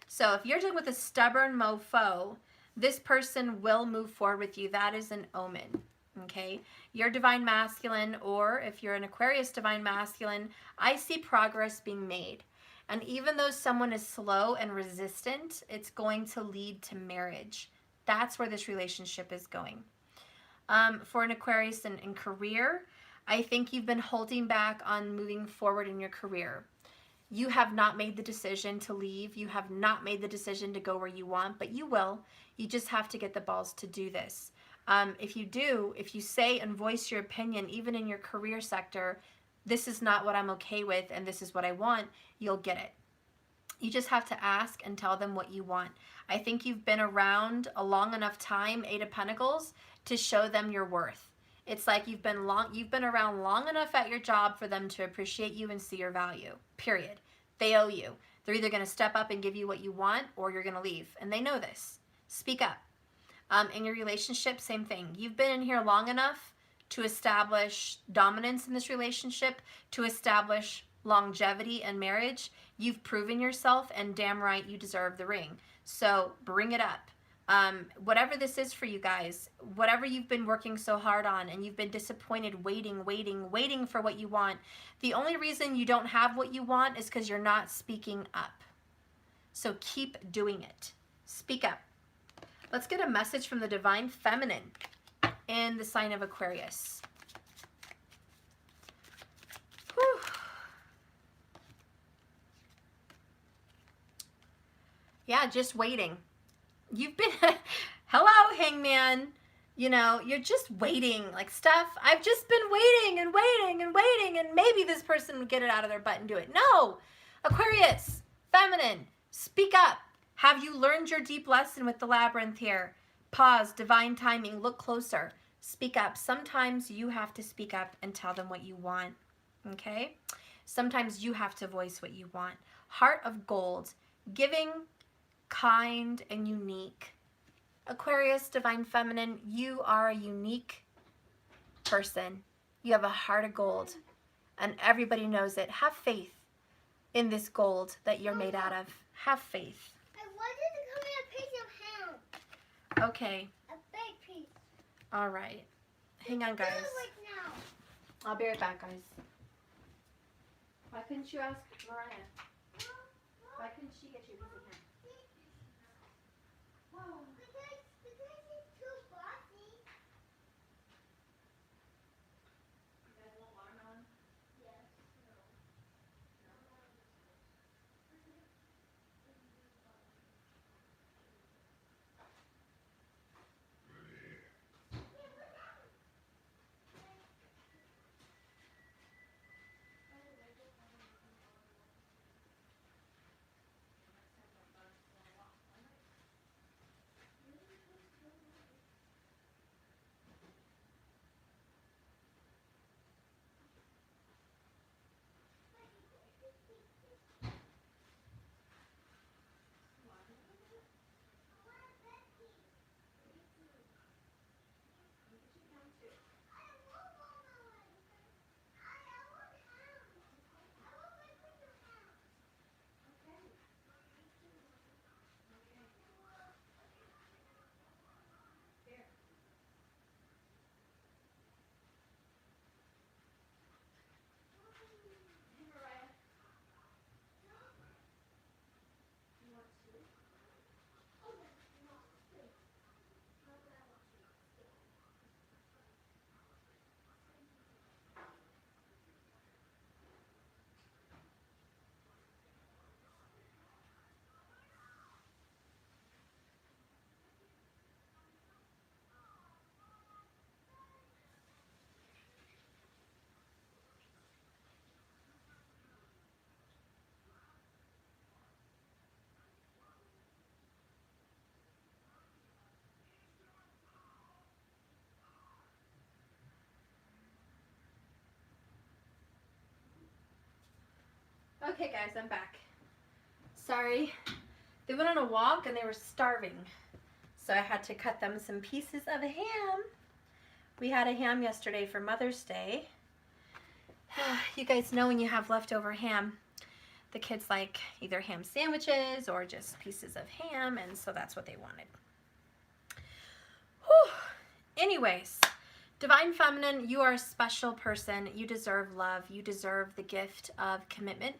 So if you're dealing with a stubborn mofo, this person will move forward with you. That is an omen. Okay, you're Divine Masculine, or if you're an Aquarius Divine Masculine, I see progress being made. And even though someone is slow and resistant, it's going to lead to marriage. That's where this relationship is going. For an Aquarius in career, I think you've been holding back on moving forward in your career. You have not made the decision to leave. You have not made the decision to go where you want, but you will. You just have to get the balls to do this. If you do, if you say and voice your opinion, even in your career sector, this is not what I'm okay with and this is what I want, you'll get it. You just have to ask and tell them what you want. I think you've been around a long enough time, 8 of Pentacles, to show them your worth. It's like you've been around long enough at your job for them to appreciate you and see your value, period. They owe you. They're either going to step up and give you what you want, or you're going to leave. And they know this. Speak up. In your relationship, same thing. You've been in here long enough to establish dominance in this relationship, to establish longevity and marriage. You've proven yourself, and damn right you deserve the ring. So bring it up. Whatever this is for you guys, whatever you've been working so hard on and you've been disappointed waiting for what you want, the only reason you don't have what you want is because you're not speaking up. So keep doing it. Speak up. Let's get a message from the Divine Feminine in the sign of Aquarius. Whew. Yeah, just waiting. You've been, hello, Hangman. You know, you're just waiting. Like, stuff, I've just been waiting and waiting and waiting, and maybe this person would get it out of their butt and do it. No! Aquarius, Feminine, speak up. Have you learned your deep lesson with the labyrinth here? Pause, divine timing, look closer. Speak up. Sometimes you have to speak up and tell them what you want, okay? Sometimes you have to voice what you want. Heart of gold, giving, kind, and unique. Aquarius, Divine Feminine, you are a unique person. You have a heart of gold, and everybody knows it. Have faith in this gold that you're made out of. Have faith. I wanted to come in a piece of ham. Okay. A big piece. All right. Hang on, guys. Do it right now. I'll be right back, guys. Why couldn't you ask Mariah? Why couldn't she get you a piece of ham? Because it's too bossy. You guys want watermelon? Yes. Okay guys, I'm back. Sorry. They went on a walk and they were starving. So I had to cut them some pieces of ham. We had a ham yesterday for Mother's Day. You guys know when you have leftover ham, the kids like either ham sandwiches or just pieces of ham, and so that's what they wanted. Whew. Anyways, Divine Feminine, you are a special person. You deserve love. You deserve the gift of commitment.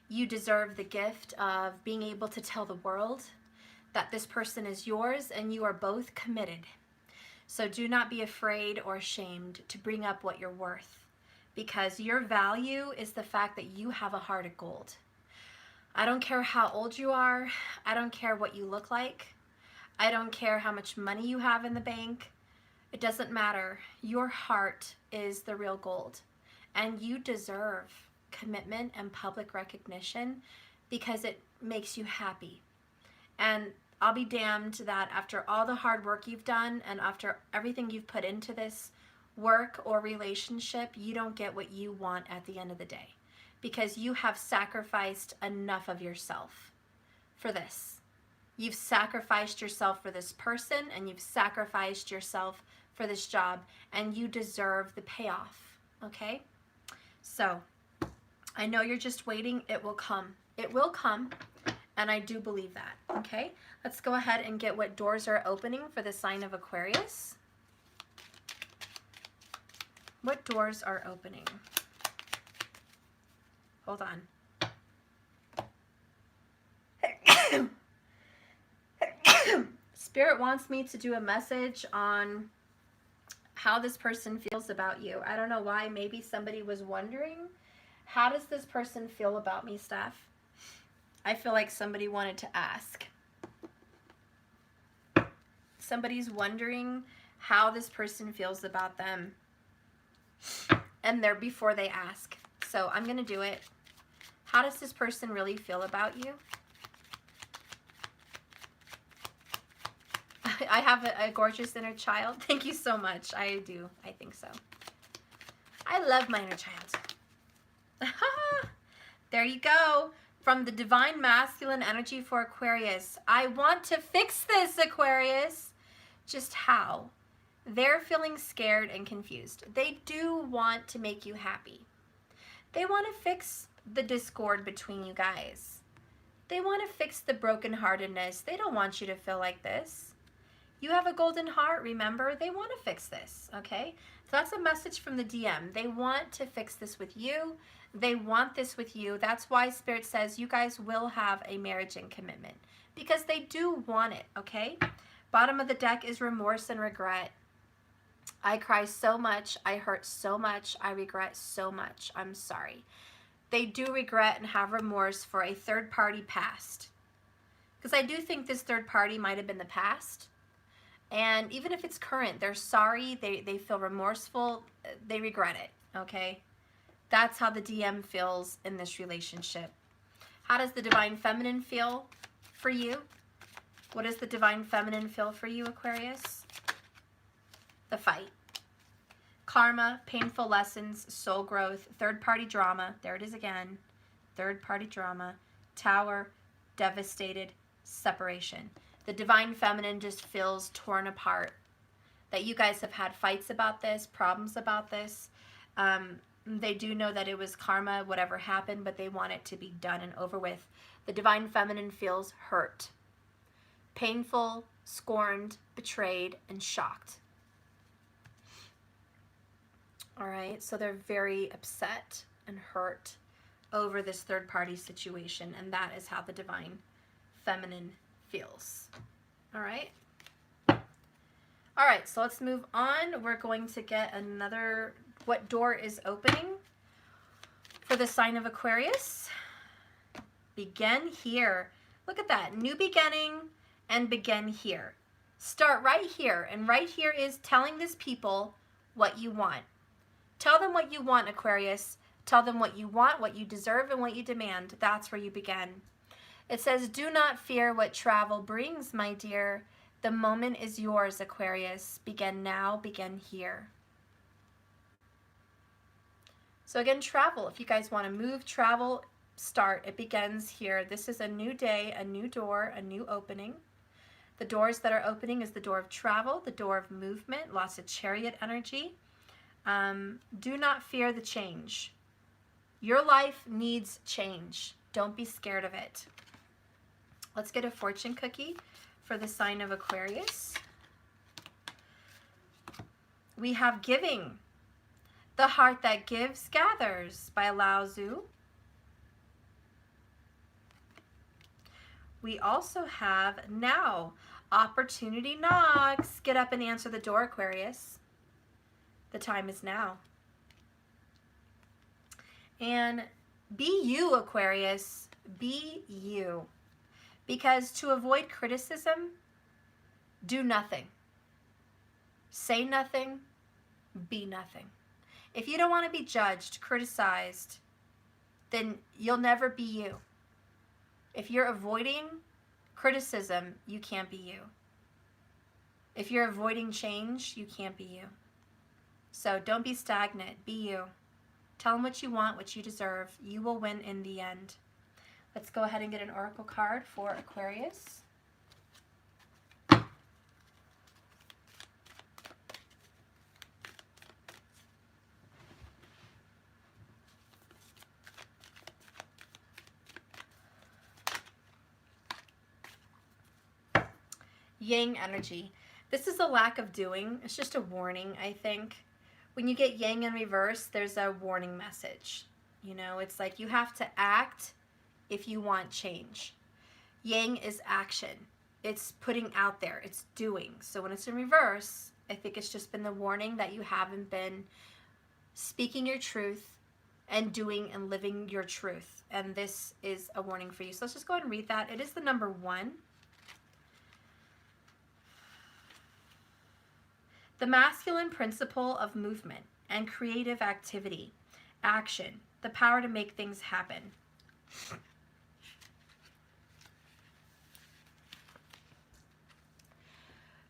You deserve the gift of being able to tell the world that this person is yours and you are both committed. So do not be afraid or ashamed to bring up what you're worth, because your value is the fact that you have a heart of gold. I don't care how old you are. I don't care what you look like. I don't care how much money you have in the bank. It doesn't matter. Your heart is the real gold, and you deserve commitment and public recognition because it makes you happy. And I'll be damned that after all the hard work you've done and after everything you've put into this work or relationship, you don't get what you want at the end of the day, because you have sacrificed enough of yourself for this. You've sacrificed yourself for this person, and you've sacrificed yourself for this job, and you deserve the payoff, okay? So I know you're just waiting. It will come. It will come, and I do believe that, okay? Let's go ahead and get what doors are opening for the sign of Aquarius. What doors are opening? Hold on. Spirit wants me to do a message on how this person feels about you. I don't know why. Maybe somebody was wondering, how does this person feel about me, Steph? I feel like somebody wanted to ask. Somebody's wondering how this person feels about them. And they're before they ask. So I'm going to do it. How does this person really feel about you? I have a gorgeous inner child. Thank you so much. I do. I think so. I love my inner child. There you go. From the divine masculine energy for Aquarius. I want to fix this, Aquarius. Just how? They're feeling scared and confused. They do want to make you happy. They want to fix the discord between you guys. They want to fix the brokenheartedness. They don't want you to feel like this. You have a golden heart, remember? They want to fix this, okay? So that's a message from the DM. They want to fix this with you. They want this with you. That's why Spirit says you guys will have a marriage and commitment, because they do want it, okay? Bottom of the deck is remorse and regret. I cry so much. I hurt so much. I regret so much. I'm sorry. They do regret and have remorse for a third party past, because I do think this third party might have been the past. And even if it's current, they're sorry, they feel remorseful, they regret it, okay? That's how the DM feels in this relationship. How does the Divine Feminine feel for you? What does the Divine Feminine feel for you, Aquarius? The fight. Karma, painful lessons, soul growth, third-party drama. There it is again. Third-party drama. Tower, devastated, separation. The Divine Feminine just feels torn apart. That you guys have had fights about this, problems about this. They do know that it was karma, whatever happened, but they want it to be done and over with. The Divine Feminine feels hurt. Painful, scorned, betrayed, and shocked. All right, so they're very upset and hurt over this third-party situation, and that is how the Divine Feminine feels. All right. All right, so let's move on. We're going to get another, what door is opening for the sign of Aquarius? Begin here. Look at that, new beginning and begin here. Start right here, and right here is telling this people what you want. Tell them what you want, Aquarius. Tell them what you want, what you deserve, and what you demand. That's where you begin. It says, do not fear what travel brings, my dear. The moment is yours, Aquarius. Begin now, begin here. So again, travel. If you guys want to move, travel, start. It begins here. This is a new day, a new door, a new opening. The doors that are opening is the door of travel, the door of movement, lots of Chariot energy. Do not fear the change. Your life needs change. Don't be scared of it. Let's get a fortune cookie for the sign of Aquarius. We have giving. The heart that gives gathers by Lao Tzu. We also have now. Opportunity knocks. Get up and answer the door, Aquarius. The time is now. And be you, Aquarius. Be you. Because to avoid criticism, do nothing. Say nothing. Be nothing. If you don't want to be judged, criticized, then you'll never be you. If you're avoiding criticism, you can't be you. If you're avoiding change, you can't be you. So don't be stagnant. Be you. Tell them what you want, what you deserve. You will win in the end. Let's go ahead and get an oracle card for Aquarius. Yang energy. This is a lack of doing. It's just a warning, I think. When you get Yang in reverse, there's a warning message. You know, it's like you have to act if you want change. Yang is action. It's putting out there. It's doing. So when it's in reverse, I think it's just been the warning that you haven't been speaking your truth and doing and living your truth. And this is a warning for you. So let's just go ahead and read that. It is the number 1. The masculine principle of movement and creative activity, action, the power to make things happen.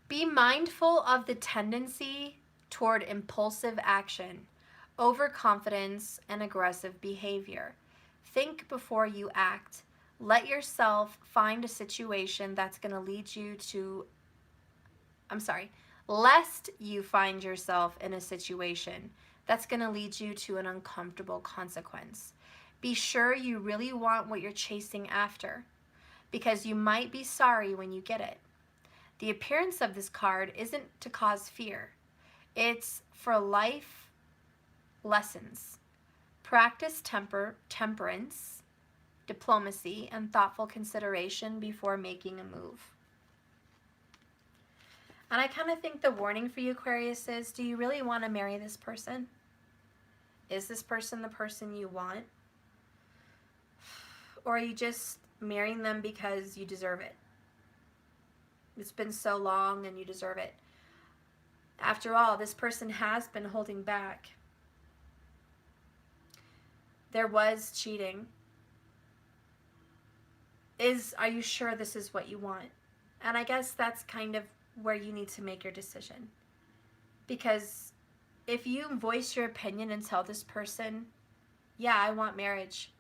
Be mindful of the tendency toward impulsive action, overconfidence, and aggressive behavior. Think before you act. Let yourself find a situation that's going to lead you to, lest you find yourself in a situation that's going to lead you to an uncomfortable consequence. Be sure you really want what you're chasing after, because you might be sorry when you get it. The appearance of this card isn't to cause fear. It's for life lessons. Practice temperance, diplomacy, and thoughtful consideration before making a move. And I kind of think the warning for you, Aquarius, is, do you really want to marry this person? Is this person the person you want? Or are you just marrying them because you deserve it? It's been so long and you deserve it. After all, this person has been holding back. There was cheating. Are you sure this is what you want? And I guess that's kind of where you need to make your decision. Because if you voice your opinion and tell this person, yeah, I want marriage.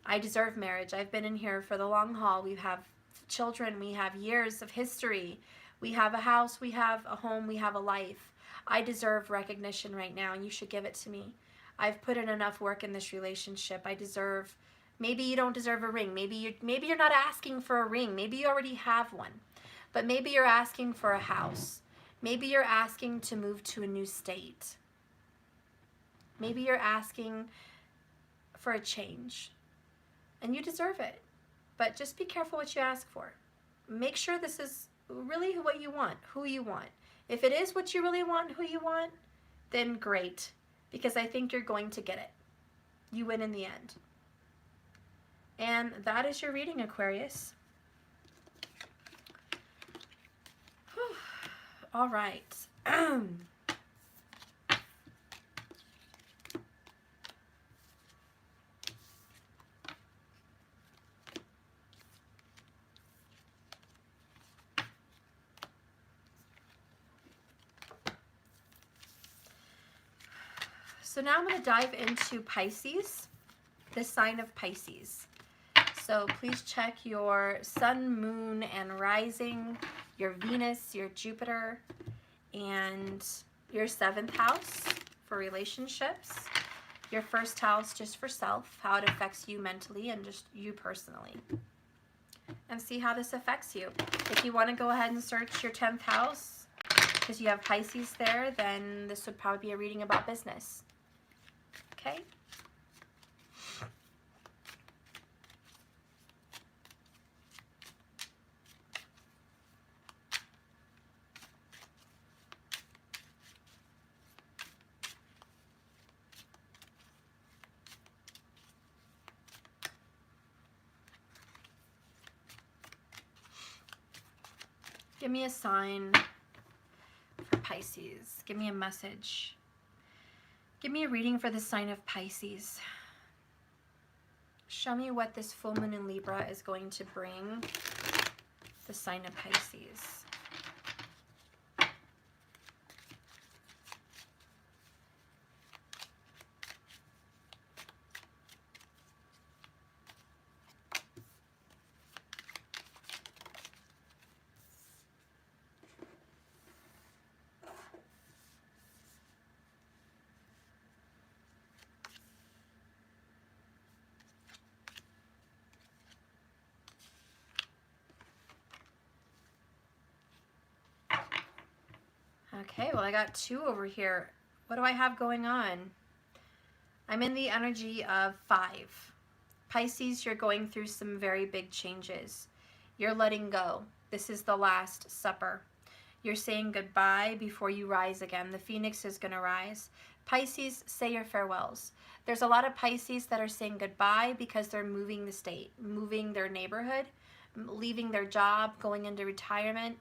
I deserve marriage. I've been in here for the long haul. We have children. We have years of history. We have a house. We have a home. We have a life. I deserve recognition right now, and you should give it to me. I've put in enough work in this relationship. I deserve, maybe you don't deserve a ring. Maybe you're not asking for a ring. Maybe you already have one. But maybe you're asking for a house. Maybe you're asking to move to a new state. Maybe you're asking for a change. And you deserve it. But just be careful what you ask for. Make sure this is really what you want, who you want. If it is what you really want, who you want, then great. Because I think you're going to get it. You win in the end. And that is your reading, Aquarius. Whew. All right. So now I'm going to dive into Pisces. the sign of Pisces. So please check your sun, moon, and rising, your Venus, your Jupiter, and your 7th house for relationships. Your 1st house just for self, how it affects you mentally and just you personally. And see how this affects you. If you want to go ahead and search your 10th house, because you have Pisces there, then this would probably be a reading about business. Okay? Give me a sign for Pisces. Give me a message. Give me a reading for the sign of Pisces. Show me what this full moon in Libra is going to bring the sign of Pisces. Okay, well I got 2 over here. What do I have going on? I'm in the energy of 5. Pisces, you're going through some very big changes. You're letting go. This is the last supper. You're saying goodbye before you rise again. The phoenix is going to rise. Pisces, say your farewells. There's a lot of Pisces that are saying goodbye because they're moving the state, moving their neighborhood, leaving their job, going into retirement.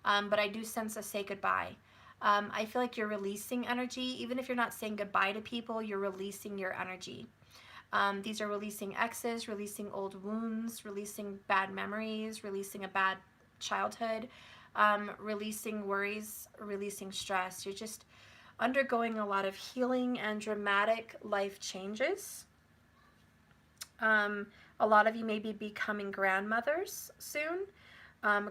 But I do sense a say goodbye. I feel like you're releasing energy. Even if you're not saying goodbye to people, you're releasing your energy. These are releasing exes, releasing old wounds, releasing bad memories, releasing a bad childhood, releasing worries, releasing stress. You're just undergoing a lot of healing and dramatic life changes. A lot of you may be becoming grandmothers soon.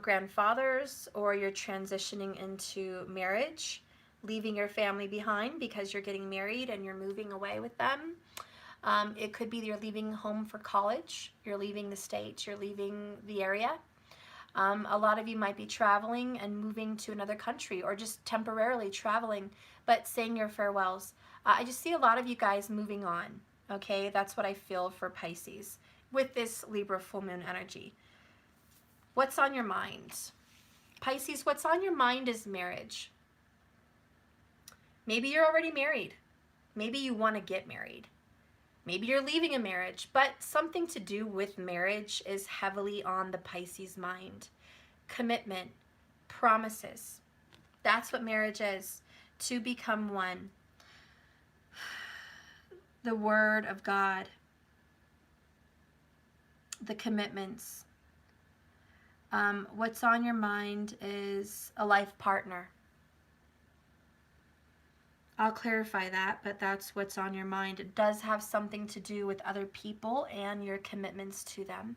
Grandfathers, or you're transitioning into marriage, leaving your family behind because you're getting married and you're moving away with them. It could be you're leaving home for college, you're leaving the state, you're leaving the area. A lot of you might be traveling and moving to another country, or just temporarily traveling but saying your farewells. I just see a lot of you guys moving on. Okay, that's what I feel for Pisces with this Libra full moon energy. What's on your mind? Pisces, what's on your mind is marriage. Maybe you're already married. Maybe you want to get married. Maybe you're leaving a marriage, but something to do with marriage is heavily on the Pisces mind. Commitment, promises. That's what marriage is, to become one. The Word of God. The commitments. What's on your mind is a life partner. I'll clarify that, but that's what's on your mind. It does have something to do with other people and your commitments to them.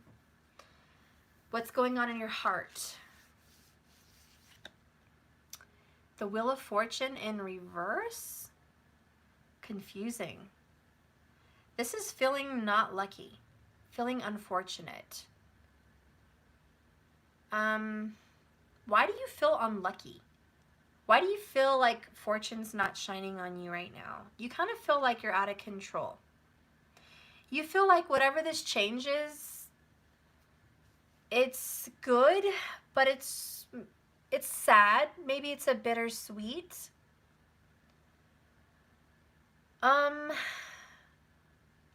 What's going on in your heart? The Wheel of Fortune in reverse? Confusing. This is feeling not lucky, feeling unfortunate. Why do you feel unlucky? Why do you feel like fortune's not shining on you right now? You kind of feel like you're out of control. You feel like whatever this change is, it's good, but it's sad. Maybe it's a bittersweet. I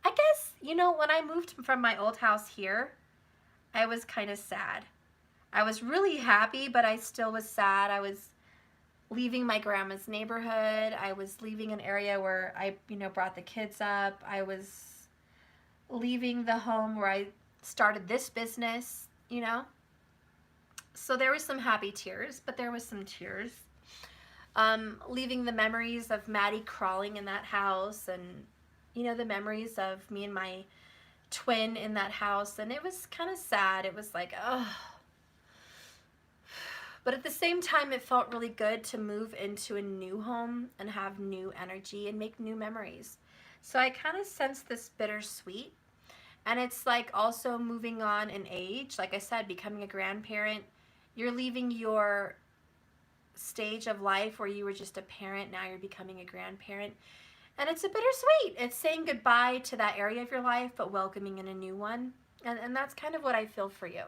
guess, you know, when I moved from my old house here, I was kind of sad. I was really happy, but I still was sad. I was leaving my grandma's neighborhood. I was leaving an area where I, brought the kids up. I was leaving the home where I started this business, So there was some happy tears, but there was some tears. Leaving the memories of Maddie crawling in that house and, the memories of me and my twin in that house, and it was kind of sad. It was like, oh. But at the same time, it felt really good to move into a new home and have new energy and make new memories. So I kind of sense this bittersweet. And it's like also moving on in age. Like I said, becoming a grandparent. You're leaving your stage of life where you were just a parent. Now you're becoming a grandparent. And it's a bittersweet. It's saying goodbye to that area of your life, but welcoming in a new one. And that's kind of what I feel for you.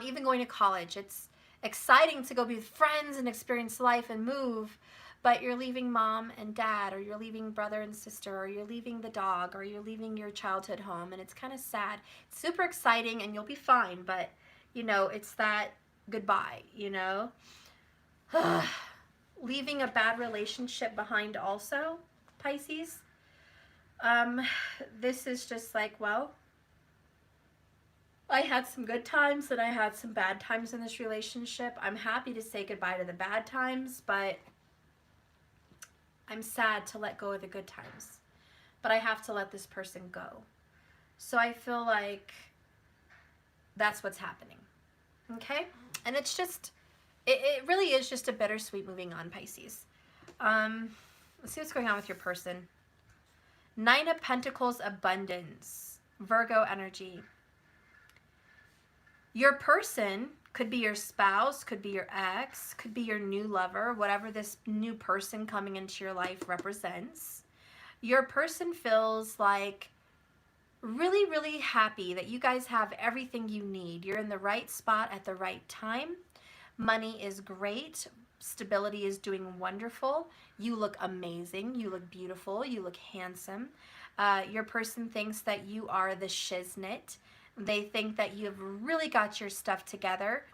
Even going to college, it's exciting to go be with friends and experience life and move, but you're leaving mom and dad, or you're leaving brother and sister, or you're leaving the dog, or you're leaving your childhood home, and it's kind of sad. It's super exciting, and you'll be fine, but, you know, it's that goodbye, you know? Leaving a bad relationship behind also, Pisces. This is just like, well, I had some good times and I had some bad times in this relationship. I'm happy to say goodbye to the bad times, but I'm sad to let go of the good times. But I have to let this person go. So I feel like that's what's happening. Okay? And it's just, it really is just a bittersweet moving on, Pisces. Let's see what's going on with your person. 9 of Pentacles, abundance. Virgo energy. Your person could be your spouse, could be your ex, could be your new lover, whatever this new person coming into your life represents. Your person feels like really, really happy that you guys have everything you need. You're in the right spot at the right time. Money is great. Stability is doing wonderful. You look amazing. You look beautiful. You look handsome. Your person thinks that you are the shiznit. They think that you've really got your stuff together.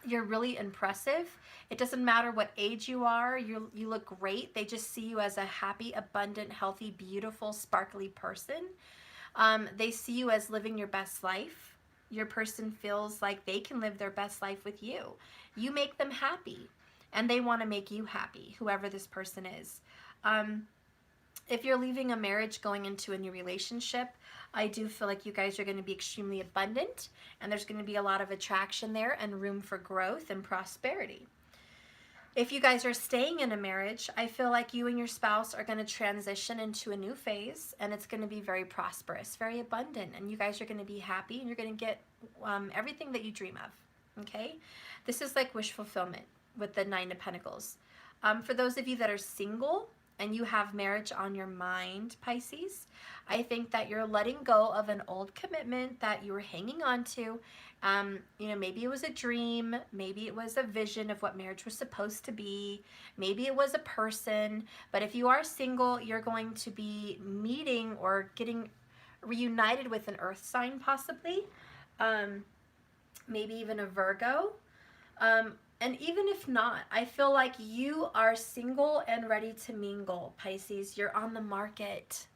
You're really impressive. It doesn't matter what age you are. You look great. They just see you as a happy, abundant, healthy, beautiful, sparkly person. They see you as living your best life. Your person feels like they can live their best life with you. You make them happy, and they want to make you happy, whoever this person is. If you're leaving a marriage going into a new relationship, I do feel like you guys are going to be extremely abundant, and there's going to be a lot of attraction there and room for growth and prosperity. If you guys are staying in a marriage, I feel like you and your spouse are going to transition into a new phase, and it's going to be very prosperous, very abundant, and you guys are going to be happy, and you're going to get everything that you dream of, okay? This is like wish fulfillment with the 9 of Pentacles. For those of you that are single, and you have marriage on your mind, Pisces, I think that you're letting go of an old commitment that you were hanging on to. You know, maybe it was a dream, maybe it was a vision of what marriage was supposed to be, maybe it was a person, but if you are single, you're going to be meeting or getting reunited with an earth sign possibly, maybe even a Virgo. And even if not, I feel like you are single and ready to mingle, Pisces. You're on the market.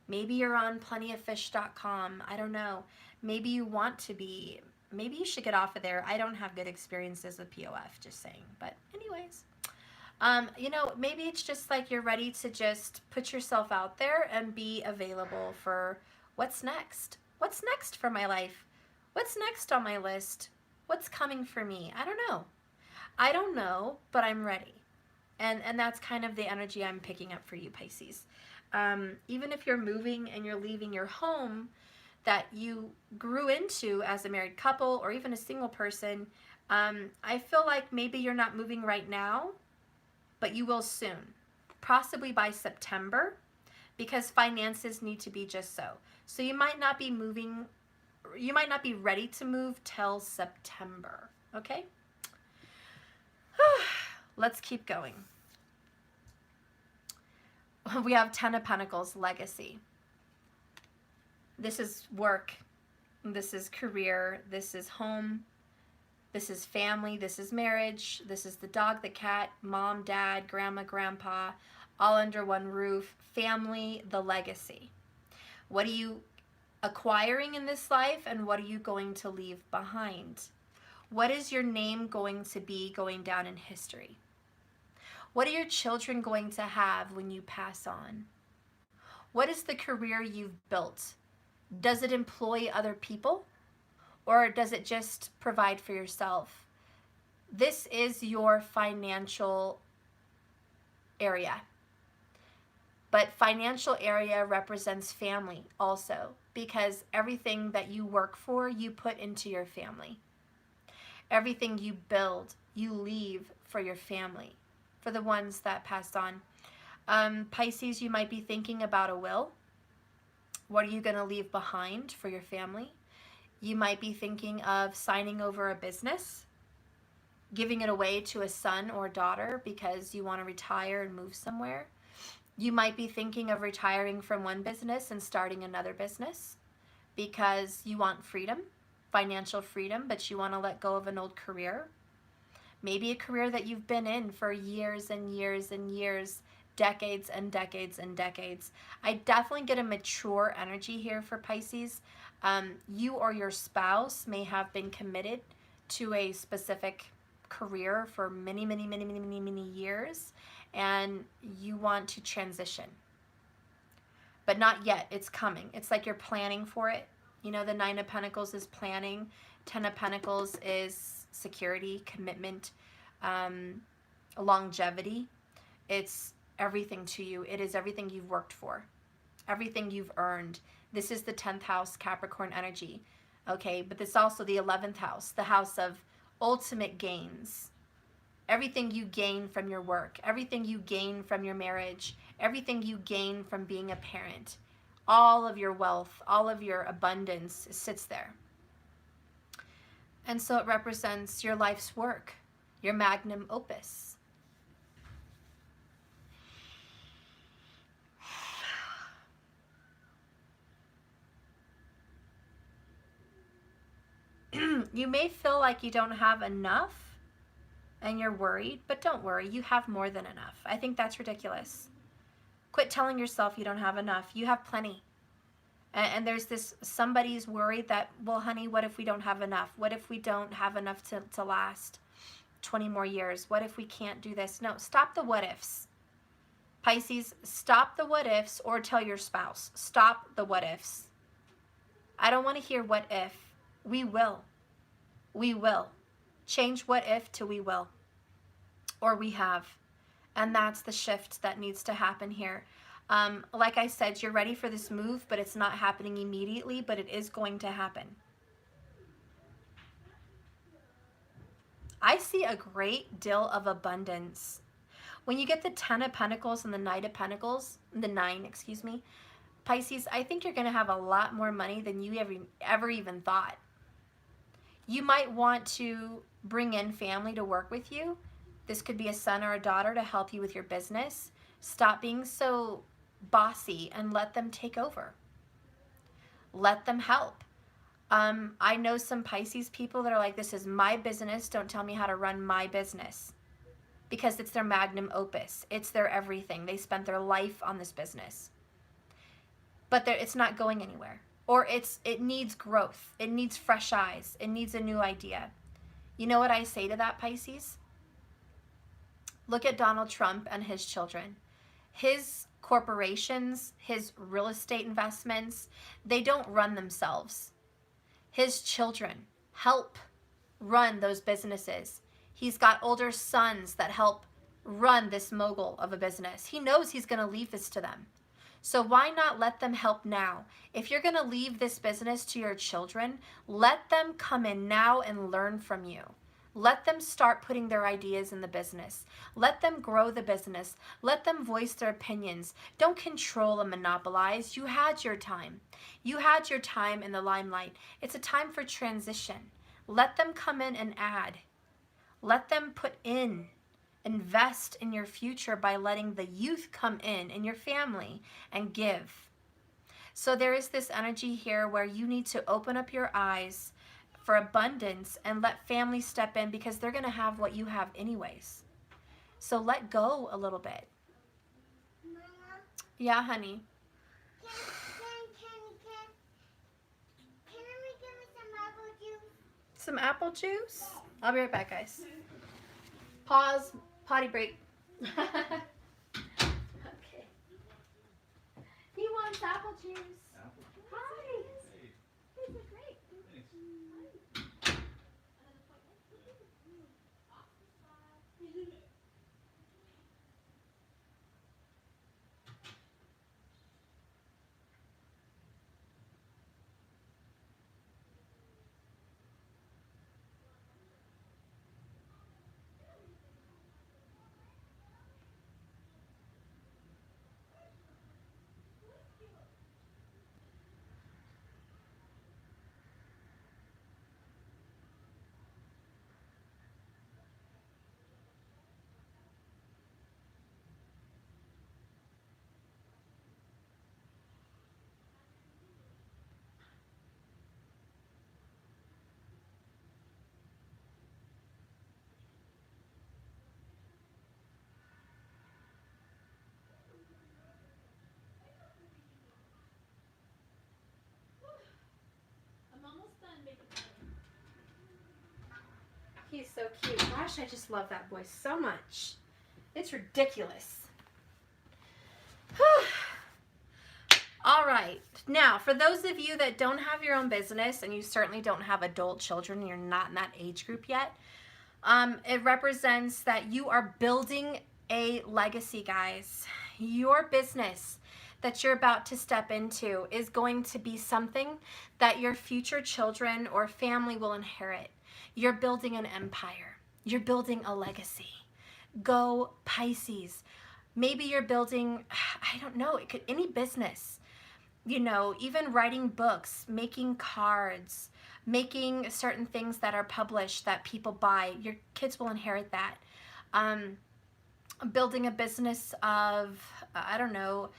Maybe you're on plentyoffish.com. I don't know. Maybe you want to be. Maybe you should get off of there. I don't have good experiences with POF, just saying. But anyways, you know, maybe it's just like you're ready to just put yourself out there and be available for what's next. What's next for my life? What's next on my list? What's coming for me? I don't know. I don't know, but I'm ready. And that's kind of the energy I'm picking up for you, Pisces. Even if you're moving and you're leaving your home that you grew into as a married couple or even a single person, I feel like maybe you're not moving right now, but you will soon, possibly by September, because finances need to be just so. So you might not be moving, you might not be ready to move till September, okay? Let's keep going. We have 10 of Pentacles, legacy. This is work. This is career. This is home. This is family. This is marriage. This is the dog, the cat, mom, dad, grandma, grandpa, all under one roof. Family, the legacy. What are you acquiring in this life, and what are you going to leave behind? What is your name going to be going down in history? What are your children going to have when you pass on? What is the career you've built Does it employ other people? Or does it just provide for yourself? This is your financial area. But financial area represents family also, because everything that you work for, you put into your family. Everything you build, you leave for your family, for the ones that passed on. Pisces, you might be thinking about a will. What are you going to leave behind for your family? You might be thinking of signing over a business, giving it away to a son or daughter because you want to retire and move somewhere. You might be thinking of retiring from one business and starting another business because you want freedom, financial freedom, but you want to let go of an old career. Maybe a career that you've been in for years and years and years, decades and decades and decades. I definitely get a mature energy here for Pisces. You or your spouse may have been committed to a specific career for many, many, many, many, many, many years, and you want to transition. But not yet. It's coming. It's like you're planning for it. You know, the Nine of Pentacles is planning. 10 of Pentacles is security, commitment, longevity. It's everything to you. It is everything you've worked for, everything you've earned. This is the 10th house Capricorn energy. Okay, but it's also the 11th house, the house of ultimate gains. Everything you gain from your work, everything you gain from your marriage, everything you gain from being a parent, all of your wealth, all of your abundance sits there. And so it represents your life's work, your magnum opus. You may feel like you don't have enough and you're worried, but don't worry, you have more than enough. I think that's ridiculous. Quit telling yourself you don't have enough. You have plenty. And there's this, somebody's worried that, well, honey, what if we don't have enough? What if we don't have enough to last 20 more years? What if we can't do this? No, stop the what ifs. Pisces, stop the what ifs, or tell your spouse, stop the what ifs. I don't want to hear what if. We will. We will. Change what if to we will. Or we have. And that's the shift that needs to happen here. Like I said, you're ready for this move, but it's not happening immediately, but it is going to happen. I see a great deal of abundance. When you get the 10 of Pentacles and the 9 of Pentacles, the 9, excuse me, Pisces, I think you're going to have a lot more money than you ever even thought. You might want to bring in family to work with you. This could be a son or a daughter to help you with your business. Stop being so bossy and let them take over. Let them help. I know some Pisces people that are like, this is my business. Don't tell me how to run my business. Because it's their magnum opus. It's their everything. They spent their life on this business. But it's not going anywhere. Or it needs growth. It needs fresh eyes. It needs a new idea. You know what I say to that, Pisces? Look at Donald Trump and his children. His corporations, his real estate investments, they don't run themselves. His children help run those businesses. He's got older sons that help run this mogul of a business. He knows he's going to leave this to them. So why not let them help now? If you're going to leave this business to your children, let them come in now and learn from you. Let them start putting their ideas in the business. Let them grow the business. Let them voice their opinions. Don't control and monopolize. You had your time. You had your time in the limelight. It's a time for transition. Let them come in and add. Let them put in. Invest in your future by letting the youth come in your family and give. So there is this energy here where you need to open up your eyes for abundance and let family step in, because they're going to have what you have anyways. So let go a little bit. Mama, Yeah, honey. Can you give me some apple juice? Some apple juice? I'll be right back, guys. Pause. Potty break. Okay. He wants apple juice. Hi. He's so cute. Gosh, I just love that boy so much. It's ridiculous. All right. Now, for those of you that don't have your own business, and you certainly don't have adult children, and you're not in that age group yet, it represents that you are building a legacy, guys. Your business that you're about to step into is going to be something that your future children or family will inherit. You're building an empire. You're building a legacy. Go Pisces. Maybe you're building, I don't know, it could any business. You know, even writing books, making cards, making certain things that are published that people buy. Your kids will inherit that. Building a business of, I don't know,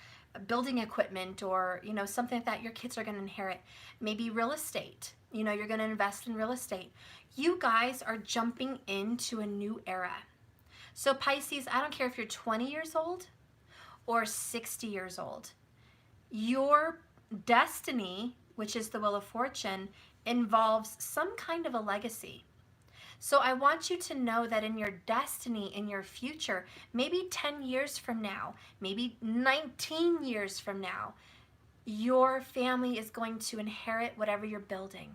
building equipment, or, you know, something like that your kids are going to inherit. Maybe real estate. You know, you're going to invest in real estate. You guys are jumping into a new era. So Pisces, I don't care if you're 20 years old or 60 years old. Your destiny, which is the Wheel of Fortune, involves some kind of a legacy. So I want you to know that in your destiny, in your future, maybe 10 years from now, maybe 19 years from now, your family is going to inherit whatever you're building.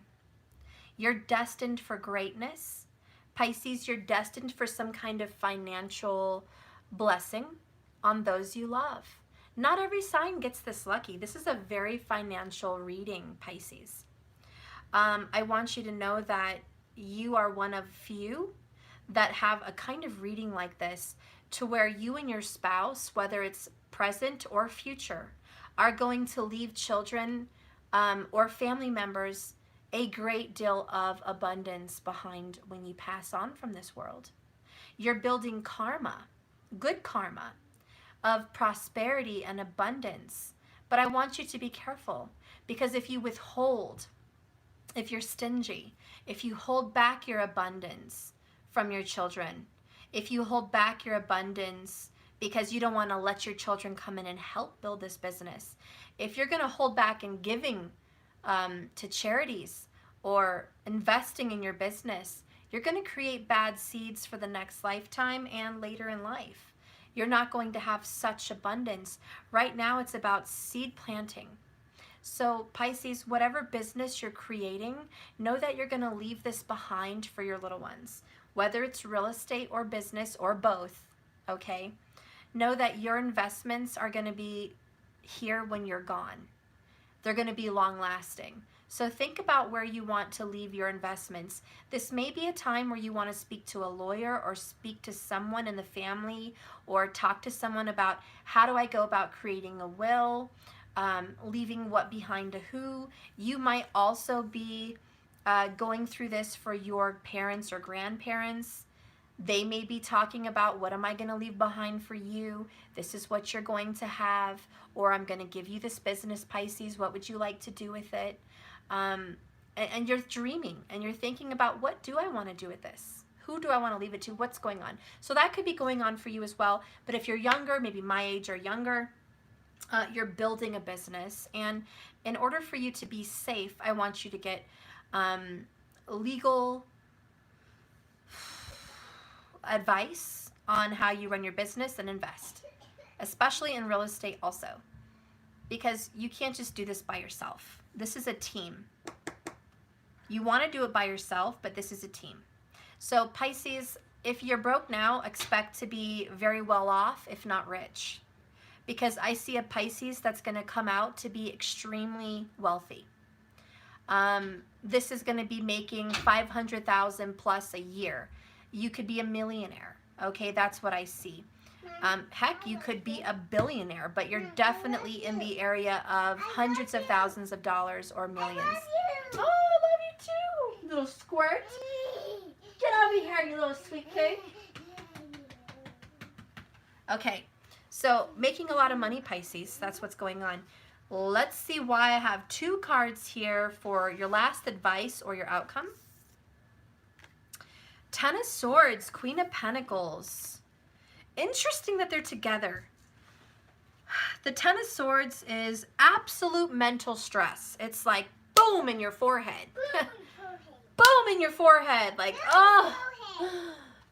You're destined for greatness. Pisces, you're destined for some kind of financial blessing on those you love. Not every sign gets this lucky. This is a very financial reading, Pisces. I want you to know that you are one of few that have a kind of reading like this, to where you and your spouse, whether it's present or future, are going to leave children or family members a great deal of abundance behind when you pass on from this world. You're building karma, good karma, of prosperity and abundance. But I want you to be careful, because if you withhold, if you're stingy, if you hold back your abundance from your children, if you hold back your abundance because you don't want to let your children come in and help build this business, if you're going to hold back in giving to charities or investing in your business, you're going to create bad seeds for the next lifetime and later in life. You're not going to have such abundance. Right now, it's about seed planting. So Pisces, whatever business you're creating, know that you're going to leave this behind for your little ones, whether it's real estate or business or both, okay? Know that your investments are going to be here when you're gone. They're going to be long lasting. So think about where you want to leave your investments. This may be a time where you want to speak to a lawyer or speak to someone in the family, or talk to someone about how do I go about creating a will, leaving what behind to who. You might also be going through this for your parents or grandparents. They may be talking about, what am I going to leave behind for you? This is what you're going to have, or I'm going to give you this business, Pisces. What would you like to do with it? And you're dreaming and you're thinking about, what do I want to do with this? Who do I want to leave it to? What's going on? So that could be going on for you as well. But if you're younger, maybe my age or younger, you're building a business. And in order for you to be safe, I want you to get legal advice on how you run your business and invest, especially in real estate also, because you can't just do this by yourself. This is a team. You want to do it by yourself, but this is a team. So Pisces, if you're broke now, expect to be very well off, if not rich, because I see a Pisces that's going to come out to be extremely wealthy. This is going to be making $500,000 plus a year. You could be a millionaire. Okay, that's what I see. Heck, you could be a billionaire, but you're definitely in the area of hundreds of thousands of dollars or millions. Oh, I love you too, little squirt. Get over here, you little sweet cake. Okay, so making a lot of money, Pisces, that's what's going on. Let's see why I have two cards here for your last advice or your outcome. Ten of Swords, Queen of Pentacles. Interesting that they're together. The Ten of Swords is absolute mental stress. It's like boom in your forehead. Boom in your forehead. Like, oh.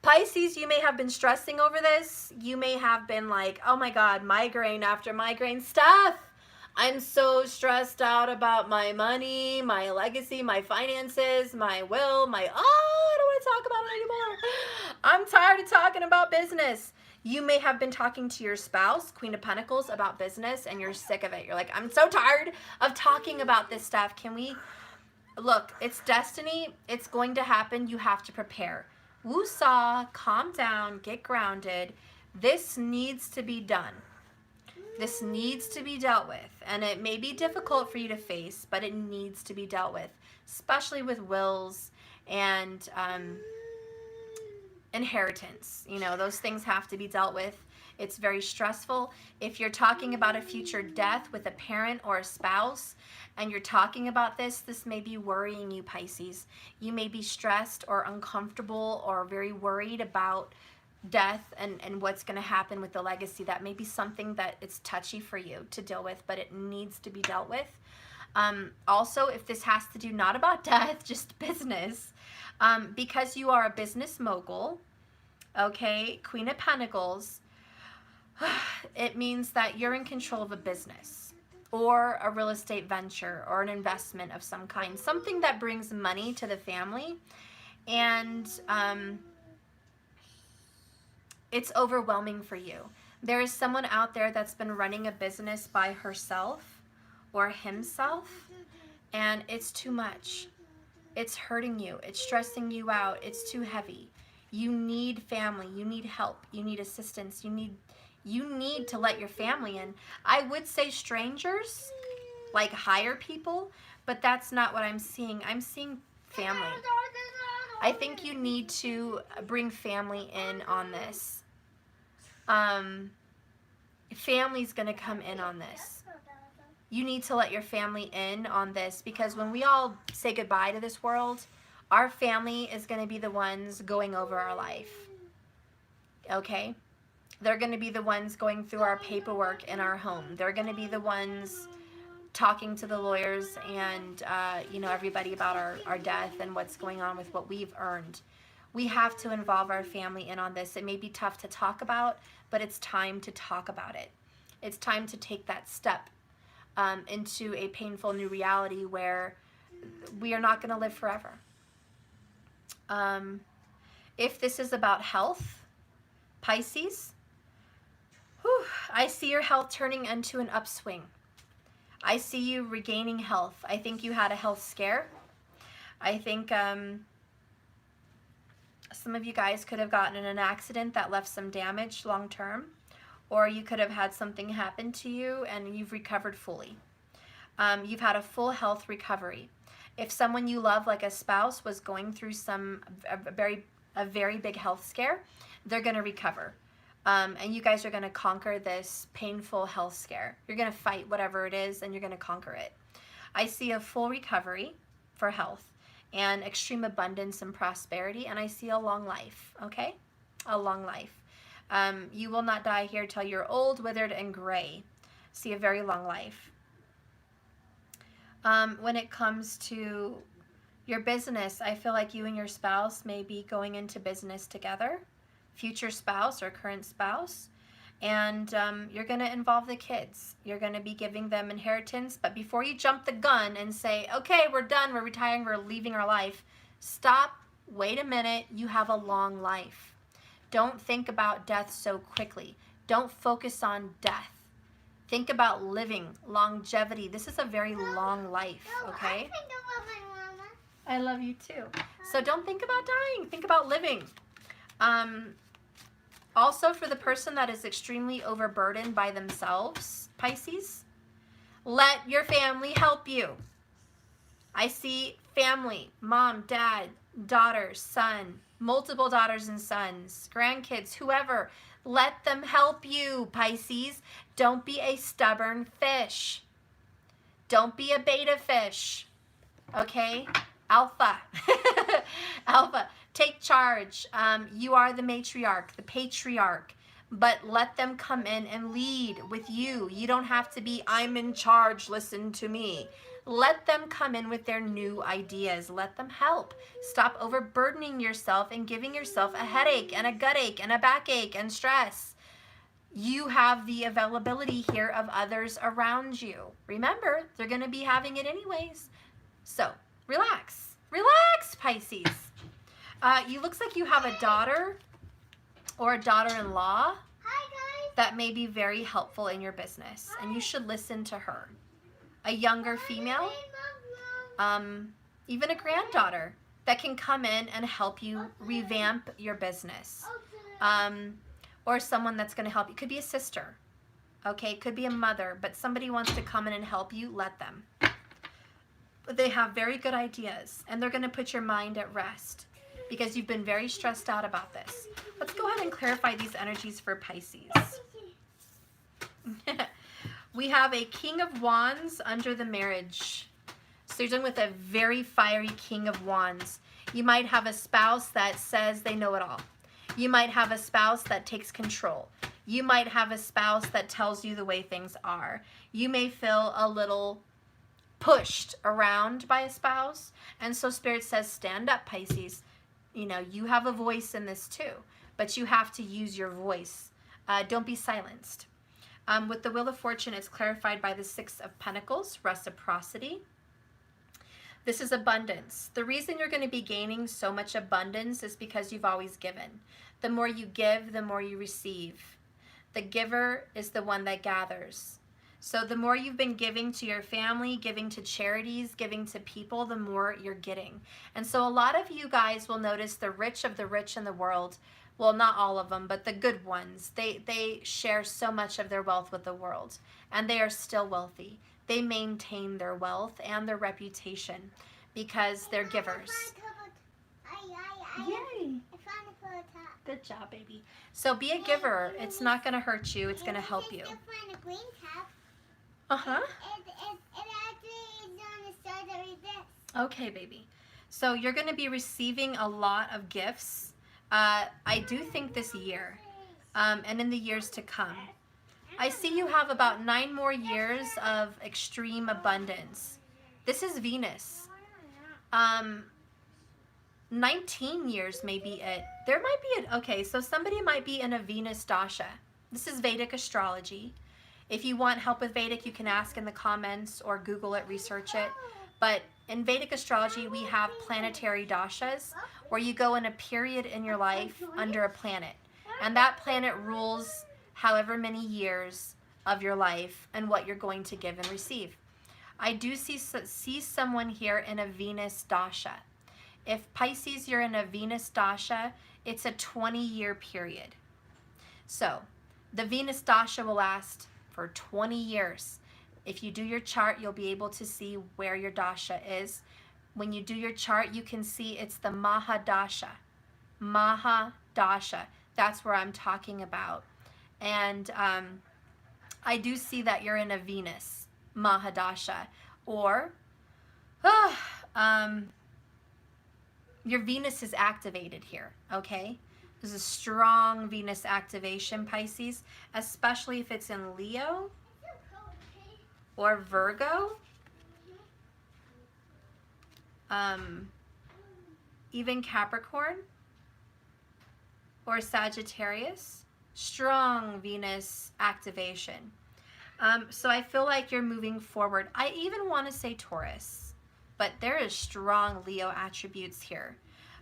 Pisces, you may have been stressing over this. You may have been like, oh my God, migraine after migraine stuff. I'm so stressed out about my money, my legacy, my finances, my will, I don't want to talk about it anymore. I'm tired of talking about business. You may have been talking to your spouse, Queen of Pentacles, about business, and you're sick of it. You're like, I'm so tired of talking about this stuff. Can we, look, it's destiny. It's going to happen. You have to prepare. Woo-saw, calm down, get grounded. This needs to be done. This needs to be dealt with, and it may be difficult for you to face, but it needs to be dealt with, especially with wills and inheritance. You know, those things have to be dealt with. It's very stressful. If you're talking about a future death with a parent or a spouse, and you're talking about this may be worrying you, Pisces. You may be stressed or uncomfortable or very worried about death and what's going to happen with the legacy. That may be something that it's touchy for you to deal with, but it needs to be dealt with. Also, if this has to do not about death, just business, because you are a business mogul, okay, Queen of Pentacles, it means that you're in control of a business or a real estate venture or an investment of some kind, something that brings money to the family, and it's overwhelming for you. There is someone out there that's been running a business by herself or himself, and it's too much. It's hurting you. It's stressing you out. It's too heavy. You need family. You need help. You need assistance. You need to let your family in. I would say strangers, like hire people, but that's not what I'm seeing. I'm seeing family. I think you need to bring family in on this. Family's going to come in on this. You need to let your family in on this, because when we all say goodbye to this world, our family is going to be the ones going over our life. Okay? They're going to be the ones going through our paperwork in our home. They're going to be the ones talking to the lawyers and, you know, everybody about our death and what's going on with what we've earned. We have to involve our family in on this. It may be tough to talk about, but it's time to talk about it. It's time to take that step into a painful new reality where we are not going to live forever. If this is about health, Pisces, I see your health turning into an upswing. I see you regaining health. I think you had a health scare. I think some of you guys could have gotten in an accident that left some damage long term, or you could have had something happen to you and you've recovered fully. You've had a full health recovery. If someone you love, like a spouse, was going through a very big health scare, they're going to recover. And you guys are going to conquer this painful health scare. You're going to fight whatever it is, and you're going to conquer it. I see a full recovery for health and extreme abundance and prosperity, and I see a long life, okay? A long life. You will not die here till you're old, withered, and gray. See a very long life. When it comes to your business, I feel like you and your spouse may be going into business together, future spouse or current spouse, and you're going to involve the kids. You're going to be giving them inheritance, but before you jump the gun and say, okay, we're done, we're retiring, we're leaving our life, stop, wait a minute, you have a long life. Don't think about death so quickly. Don't focus on death. Think about living, longevity. This is a very long life, okay? I think about my mama. I love you too. So don't think about dying. Think about living. Also, for the person that is extremely overburdened by themselves, Pisces, let your family help you. I see family, mom, dad, daughter, son, multiple daughters and sons, grandkids, whoever. Let them help you, Pisces. Don't be a stubborn fish. Don't be a beta fish. Okay? Alpha. Alpha. Take charge. You are the matriarch, the patriarch. But let them come in and lead with you. You don't have to be, I'm in charge, listen to me. Let them come in with their new ideas. Let them help. Stop overburdening yourself and giving yourself a headache and a gut ache and a backache and stress. You have the availability here of others around you. Remember, they're going to be having it anyways. So, relax. Relax, Pisces. You looks like you have a daughter or a daughter-in-law that may be very helpful in your business, and you should listen to her. A younger female, even a granddaughter that can come in and help you revamp your business. Or someone that's going to help you. Could be a sister, okay? Could be a mother, but somebody wants to come in and help you, let them. They have very good ideas, and they're going to put your mind at rest because you've been very stressed out about this. Let's go ahead and clarify these energies for Pisces. We have a King of Wands under the marriage. So you're dealing with a very fiery King of Wands. You might have a spouse that says they know it all. You might have a spouse that takes control. You might have a spouse that tells you the way things are. You may feel a little pushed around by a spouse. And so Spirit says, stand up, Pisces. You know, you have a voice in this too, but you have to use your voice. Don't be silenced. With the Wheel of Fortune, it's clarified by the Six of Pentacles, reciprocity. This is abundance. The reason you're going to be gaining so much abundance is because you've always given. The more you give, the more you receive. The giver is the one that gathers. So the more you've been giving to your family, giving to charities, giving to people, the more you're getting. And so a lot of you guys will notice the rich of the rich in the world, well, not all of them, but the good ones, they share so much of their wealth with the world, and they are still wealthy. They maintain their wealth and their reputation because they're givers. Yay! Good job, baby. So be a giver. It's not going to hurt you. It's going to help you. Uh-huh. Okay, baby. So you're going to be receiving a lot of gifts. I do think this year and in the years to come. I see you have about 9 more years of extreme abundance. This is Venus. 19 years may be it. There might be okay, so somebody might be in a Venus Dasha. This is Vedic astrology. If you want help with Vedic, you can ask in the comments or Google it, research it. But in Vedic astrology, we have planetary dashas where you go in a period in your life under a planet. And that planet rules however many years of your life and what you're going to give and receive. I do see someone here in a Venus Dasha. If Pisces, you're in a Venus Dasha, it's a 20-year period. So the Venus Dasha will last for 20 years. If you do your chart, you'll be able to see where your Dasha is. When you do your chart, you can see it's the Mahadasha. Mahadasha. That's where I'm talking about. And I do see that you're in a Venus Mahadasha. Or your Venus is activated here, okay? There's a strong Venus activation, Pisces, especially if it's in Leo or Virgo. Even Capricorn or Sagittarius, strong Venus activation. So I feel like you're moving forward. I even want to say Taurus, but there is strong Leo attributes here.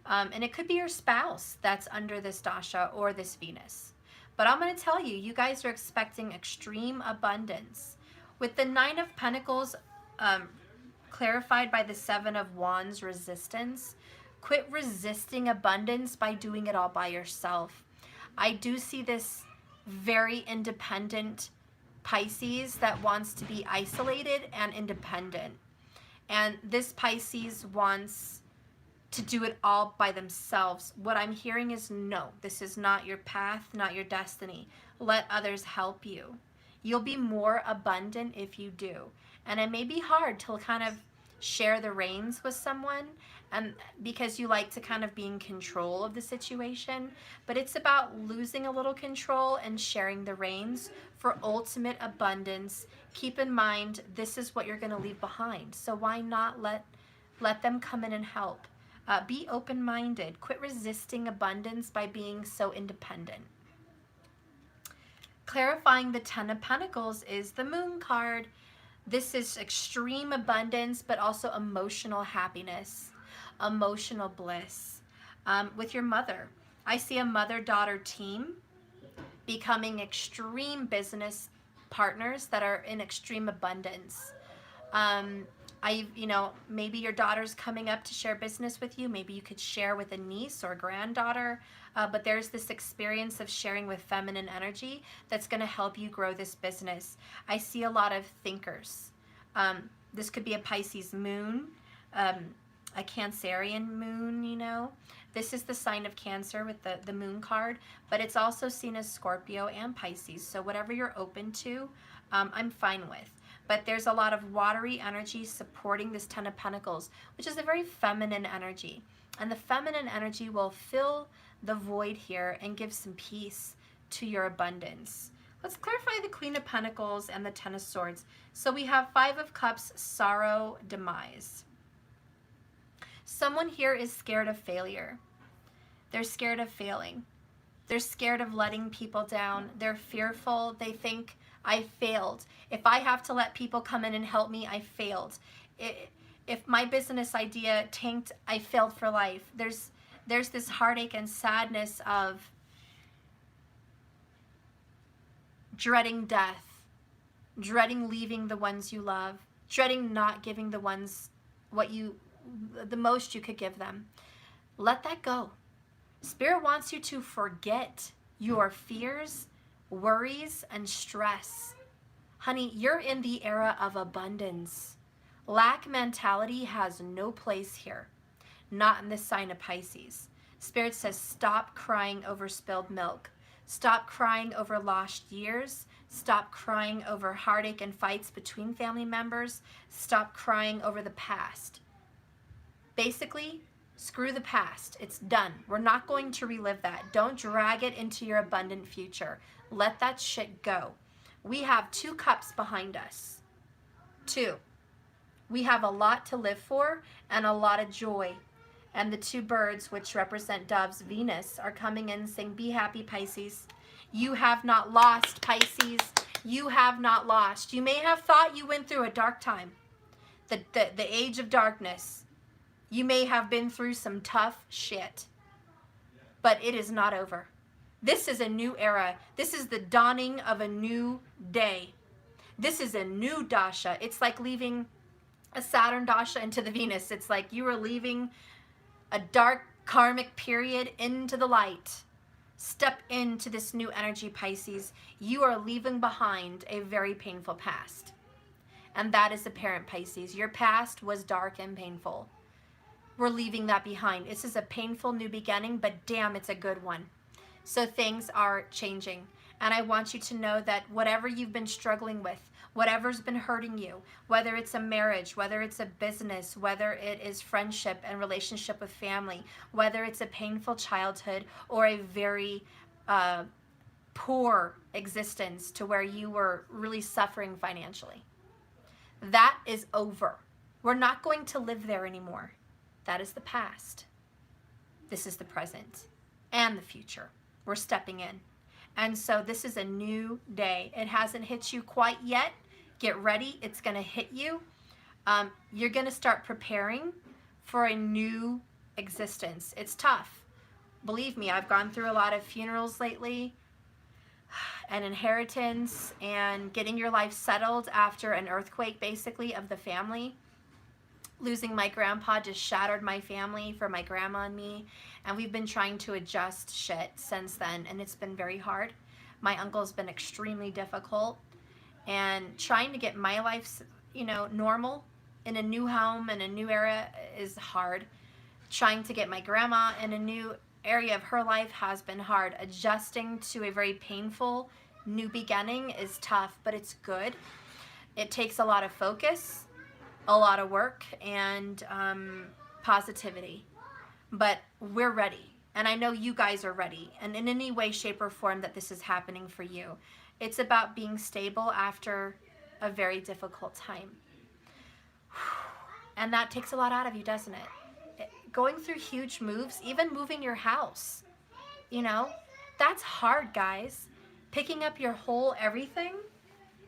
And it could be your spouse that's under this Dasha or this Venus. But I'm going to tell you, you guys are expecting extreme abundance. With the 9 of Pentacles clarified by the 7 of Wands, resistance. Quit resisting abundance by doing it all by yourself. I do see this very independent Pisces that wants to be isolated and independent. And this Pisces wants to do it all by themselves. What I'm hearing is no, this is not your path, not your destiny. Let others help you. You'll be more abundant if you do. And it may be hard to kind of share the reins with someone and because you like to kind of be in control of the situation, but it's about losing a little control and sharing the reins for ultimate abundance. Keep in mind, this is what you're going to leave behind. So why not let them come in and help? Be open-minded. Quit resisting abundance by being so independent. Clarifying the Ten of Pentacles is the Moon card. This is extreme abundance, but also emotional happiness, emotional bliss. With your mother, I see a mother-daughter team becoming extreme business partners that are in extreme abundance. Maybe your daughter's coming up to share business with you. Maybe you could share with a niece or granddaughter. But there's this experience of sharing with feminine energy that's going to help you grow this business. I see a lot of thinkers. This could be a Pisces moon, a Cancerian moon, This is the sign of Cancer with the moon card, but it's also seen as Scorpio and Pisces. So whatever you're open to, I'm fine with. But there's a lot of watery energy supporting this Ten of Pentacles, which is a very feminine energy. And the feminine energy will fill the void here and give some peace to your abundance. Let's clarify the Queen of Pentacles and the Ten of Swords. So we have Five of Cups, sorrow, demise. Someone here is scared of failure. They're scared of failing. They're scared of letting people down. They're fearful. They think, I failed. If I have to let people come in and help me, I failed. If my business idea tanked, I failed for life. There's this heartache and sadness of dreading death, dreading leaving the ones you love, dreading not giving the ones the most you could give them. Let that go. Spirit wants you to forget your fears, worries, and stress. Honey, you're in the era of abundance. Lack mentality has no place here. Not in this sign of Pisces. Spirit says stop crying over spilled milk. Stop crying over lost years. Stop crying over heartache and fights between family members. Stop crying over the past. Basically, screw the past. It's done. We're not going to relive that. Don't drag it into your abundant future. Let that shit go. We have 2 cups behind us. 2. We have a lot to live for and a lot of joy. And the 2 birds, which represent doves, Venus, are coming in saying, be happy, Pisces. You have not lost, Pisces. You have not lost. You may have thought you went through a dark time, the age of darkness. You may have been through some tough shit, but it is not over. This is a new era. This is the dawning of a new day. This is a new dasha. It's like leaving a Saturn dasha into the Venus. It's like you are leaving a dark karmic period into the light. Step into this new energy, Pisces. You are leaving behind a very painful past. And that is apparent, Pisces. Your past was dark and painful. We're leaving that behind. This is a painful new beginning, but damn, it's a good one. So things are changing. And I want you to know that whatever you've been struggling with, whatever's been hurting you, whether it's a marriage, whether it's a business, whether it is friendship and relationship with family, whether it's a painful childhood or a very poor existence to where you were really suffering financially, that is over. We're not going to live there anymore. That is the past. This is the present and the future. We're stepping in. And so this is a new day. It hasn't hit you quite yet. Get ready. It's going to hit you. You're going to start preparing for a new existence. It's tough. Believe me, I've gone through a lot of funerals lately and inheritance and getting your life settled after an earthquake, basically, of the family. Losing my grandpa just shattered my family for my grandma and me, and we've been trying to adjust shit since then, and it's been very hard. My uncle's been extremely difficult, and trying to get my life, normal in a new home and a new era is hard. Trying to get my grandma in a new area of her life has been hard. Adjusting to a very painful new beginning is tough, but it's good. It takes a lot of focus, a lot of work, and positivity. But we're ready. And I know you guys are ready. And in any way, shape, or form that this is happening for you, it's about being stable after a very difficult time. And that takes a lot out of you, doesn't it? Going through huge moves, even moving your house, you know, that's hard, guys. Picking up your whole everything,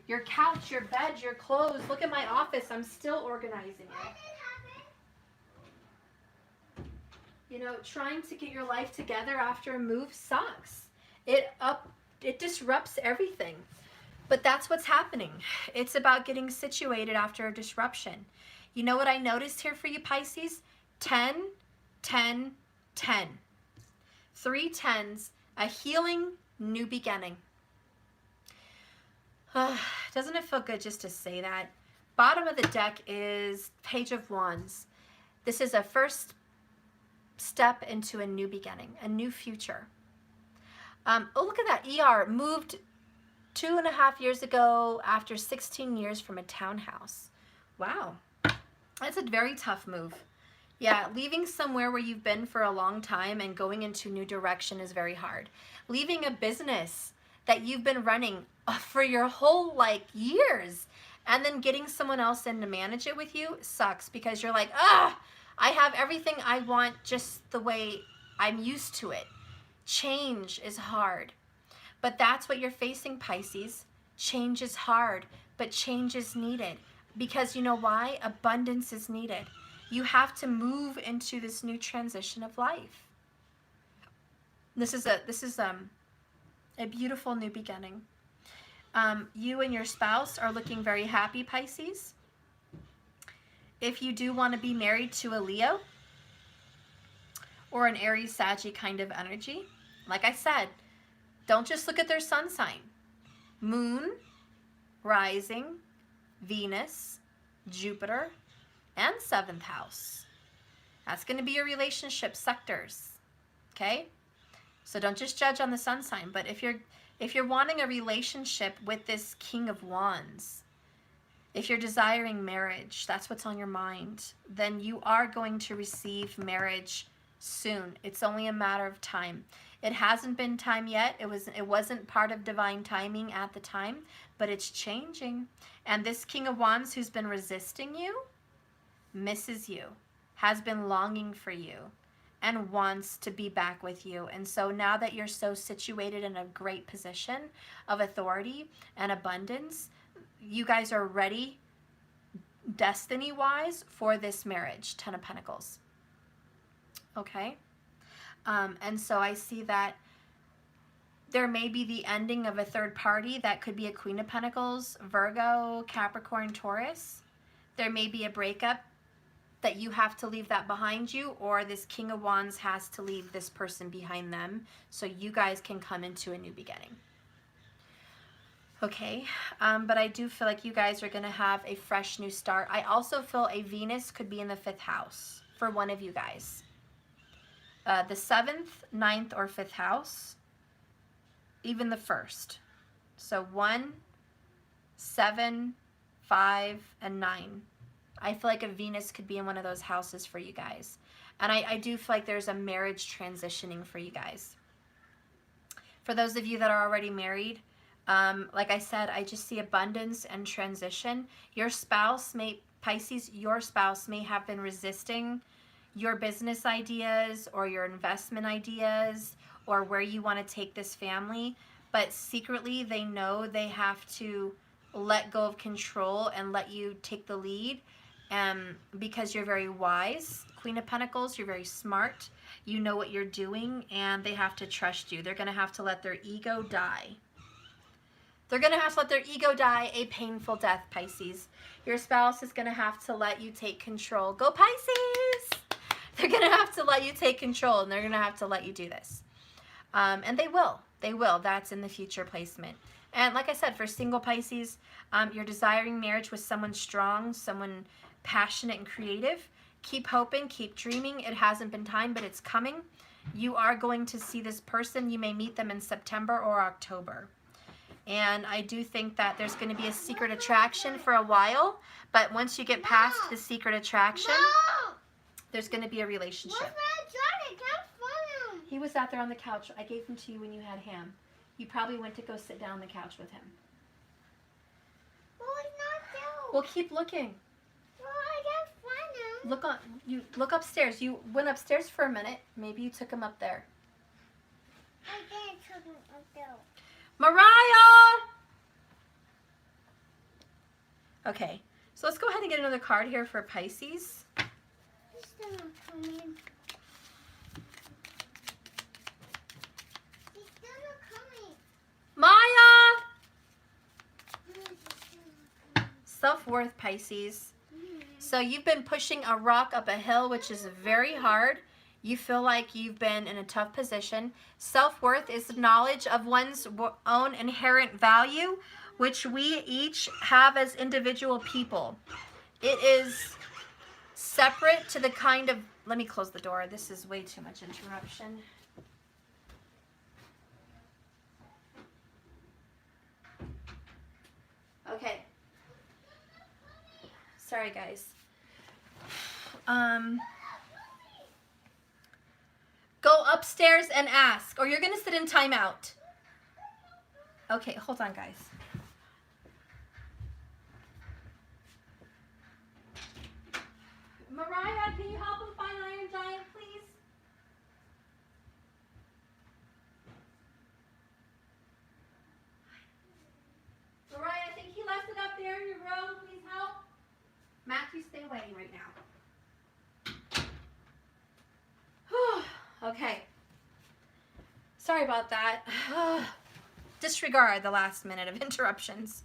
your couch, your bed, your clothes. Look at my office. I'm still organizing it. You know, trying to get your life together after a move sucks. It disrupts everything. But that's what's happening. It's about getting situated after a disruption. You know what I noticed here for you, Pisces? 10, 10, 10. 3 10s, a healing new beginning. Doesn't it feel good just to say that? Bottom of the deck is Page of Wands. This is a first step into a new beginning, a new future. Oh, look at that. ER moved 2.5 years ago after 16 years from a townhouse. Wow. That's a very tough move. Yeah, leaving somewhere where you've been for a long time and going into a new direction is very hard. Leaving a business that you've been running for your whole years and then getting someone else in to manage it with you sucks, because you're like, I have everything I want just the way I'm used to it. Change is hard. But that's what you're facing, Pisces. Change is hard, but change is needed. Because you know why? Abundance is needed. You have to move into this new transition of life. This is a beautiful new beginning. You and your spouse are looking very happy, Pisces. If you do want to be married to a Leo or an Aries, Saggy kind of energy, like I said, don't just look at their sun sign. Moon, rising, Venus, Jupiter, and 7th house. That's going to be your relationship sectors. Okay? So don't just judge on the sun sign, but if you're wanting a relationship with this King of Wands, if you're desiring marriage, that's what's on your mind, then you are going to receive marriage soon. It's only a matter of time. It hasn't been time yet. It wasn't part of divine timing at the time, but it's changing. And this King of Wands who's been resisting you misses you, has been longing for you, and wants to be back with you. And so now that you're so situated in a great position of authority and abundance, you guys are ready destiny-wise for this marriage, 10 of Pentacles. Okay? And so I see that there may be the ending of a third party. That could be a Queen of Pentacles, Virgo, Capricorn, Taurus. There may be a breakup that you have to leave that behind you, or this King of Wands has to leave this person behind them so you guys can come into a new beginning. Okay, but I do feel like you guys are going to have a fresh new start. I also feel a Venus could be in the 5th house for one of you guys. The 7th, 9th, or 5th house, even the 1st. So 1, 7, 5, and 9. I feel like a Venus could be in one of those houses for you guys. And I do feel like there's a marriage transitioning for you guys. For those of you that are already married, like I said, I just see abundance and transition. Your spouse may, Pisces, your spouse may have been resisting your business ideas or your investment ideas or where you want to take this family, but secretly they know they have to let go of control and let you take the lead, because you're very wise, Queen of Pentacles, you're very smart, you know what you're doing, and they have to trust you. They're going to have to let their ego die. They're going to have to let their ego die a painful death, Pisces. Your spouse is going to have to let you take control. Go Pisces! They're going to have to let you take control, and they're going to have to let you do this. And they will. They will. That's in the future placement. And like I said, for single Pisces, you're desiring marriage with someone strong, someone passionate and creative. Keep hoping, keep dreaming. It hasn't been time, but it's coming. You are going to see this person. You may meet them in September or October. And I do think that there's going to be a secret attraction for a while, but once you get past the secret attraction, There's going to be a relationship. Where's my Johnny? Can't find him. He was out there on the couch. I gave him to you when you had him. You probably went to go sit down on the couch with him. Well, he's not there. Well, keep looking. Well, I can't find him. Look upstairs. You went upstairs for a minute. Maybe you took him up there. I can't take him up there. Mariah! Okay, so let's go ahead and get another card here for Pisces. He's still not coming. He's still not coming. Maya! No, he's still not coming. Self-worth, Pisces. So you've been pushing a rock up a hill, which is very hard. You feel like you've been in a tough position. Self-worth is the knowledge of one's own inherent value, which we each have as individual people. It is separate to the kind of... Let me close the door. This is way too much interruption. Okay. Sorry, guys. Go upstairs and ask, or you're going to sit in timeout. Okay, hold on, guys. Mariah, can you help him find Iron Giant, please? Mariah, I think he left it up there in your room. Please help. Matthew, stay away right now. Okay. Sorry about that. Disregard the last minute of interruptions.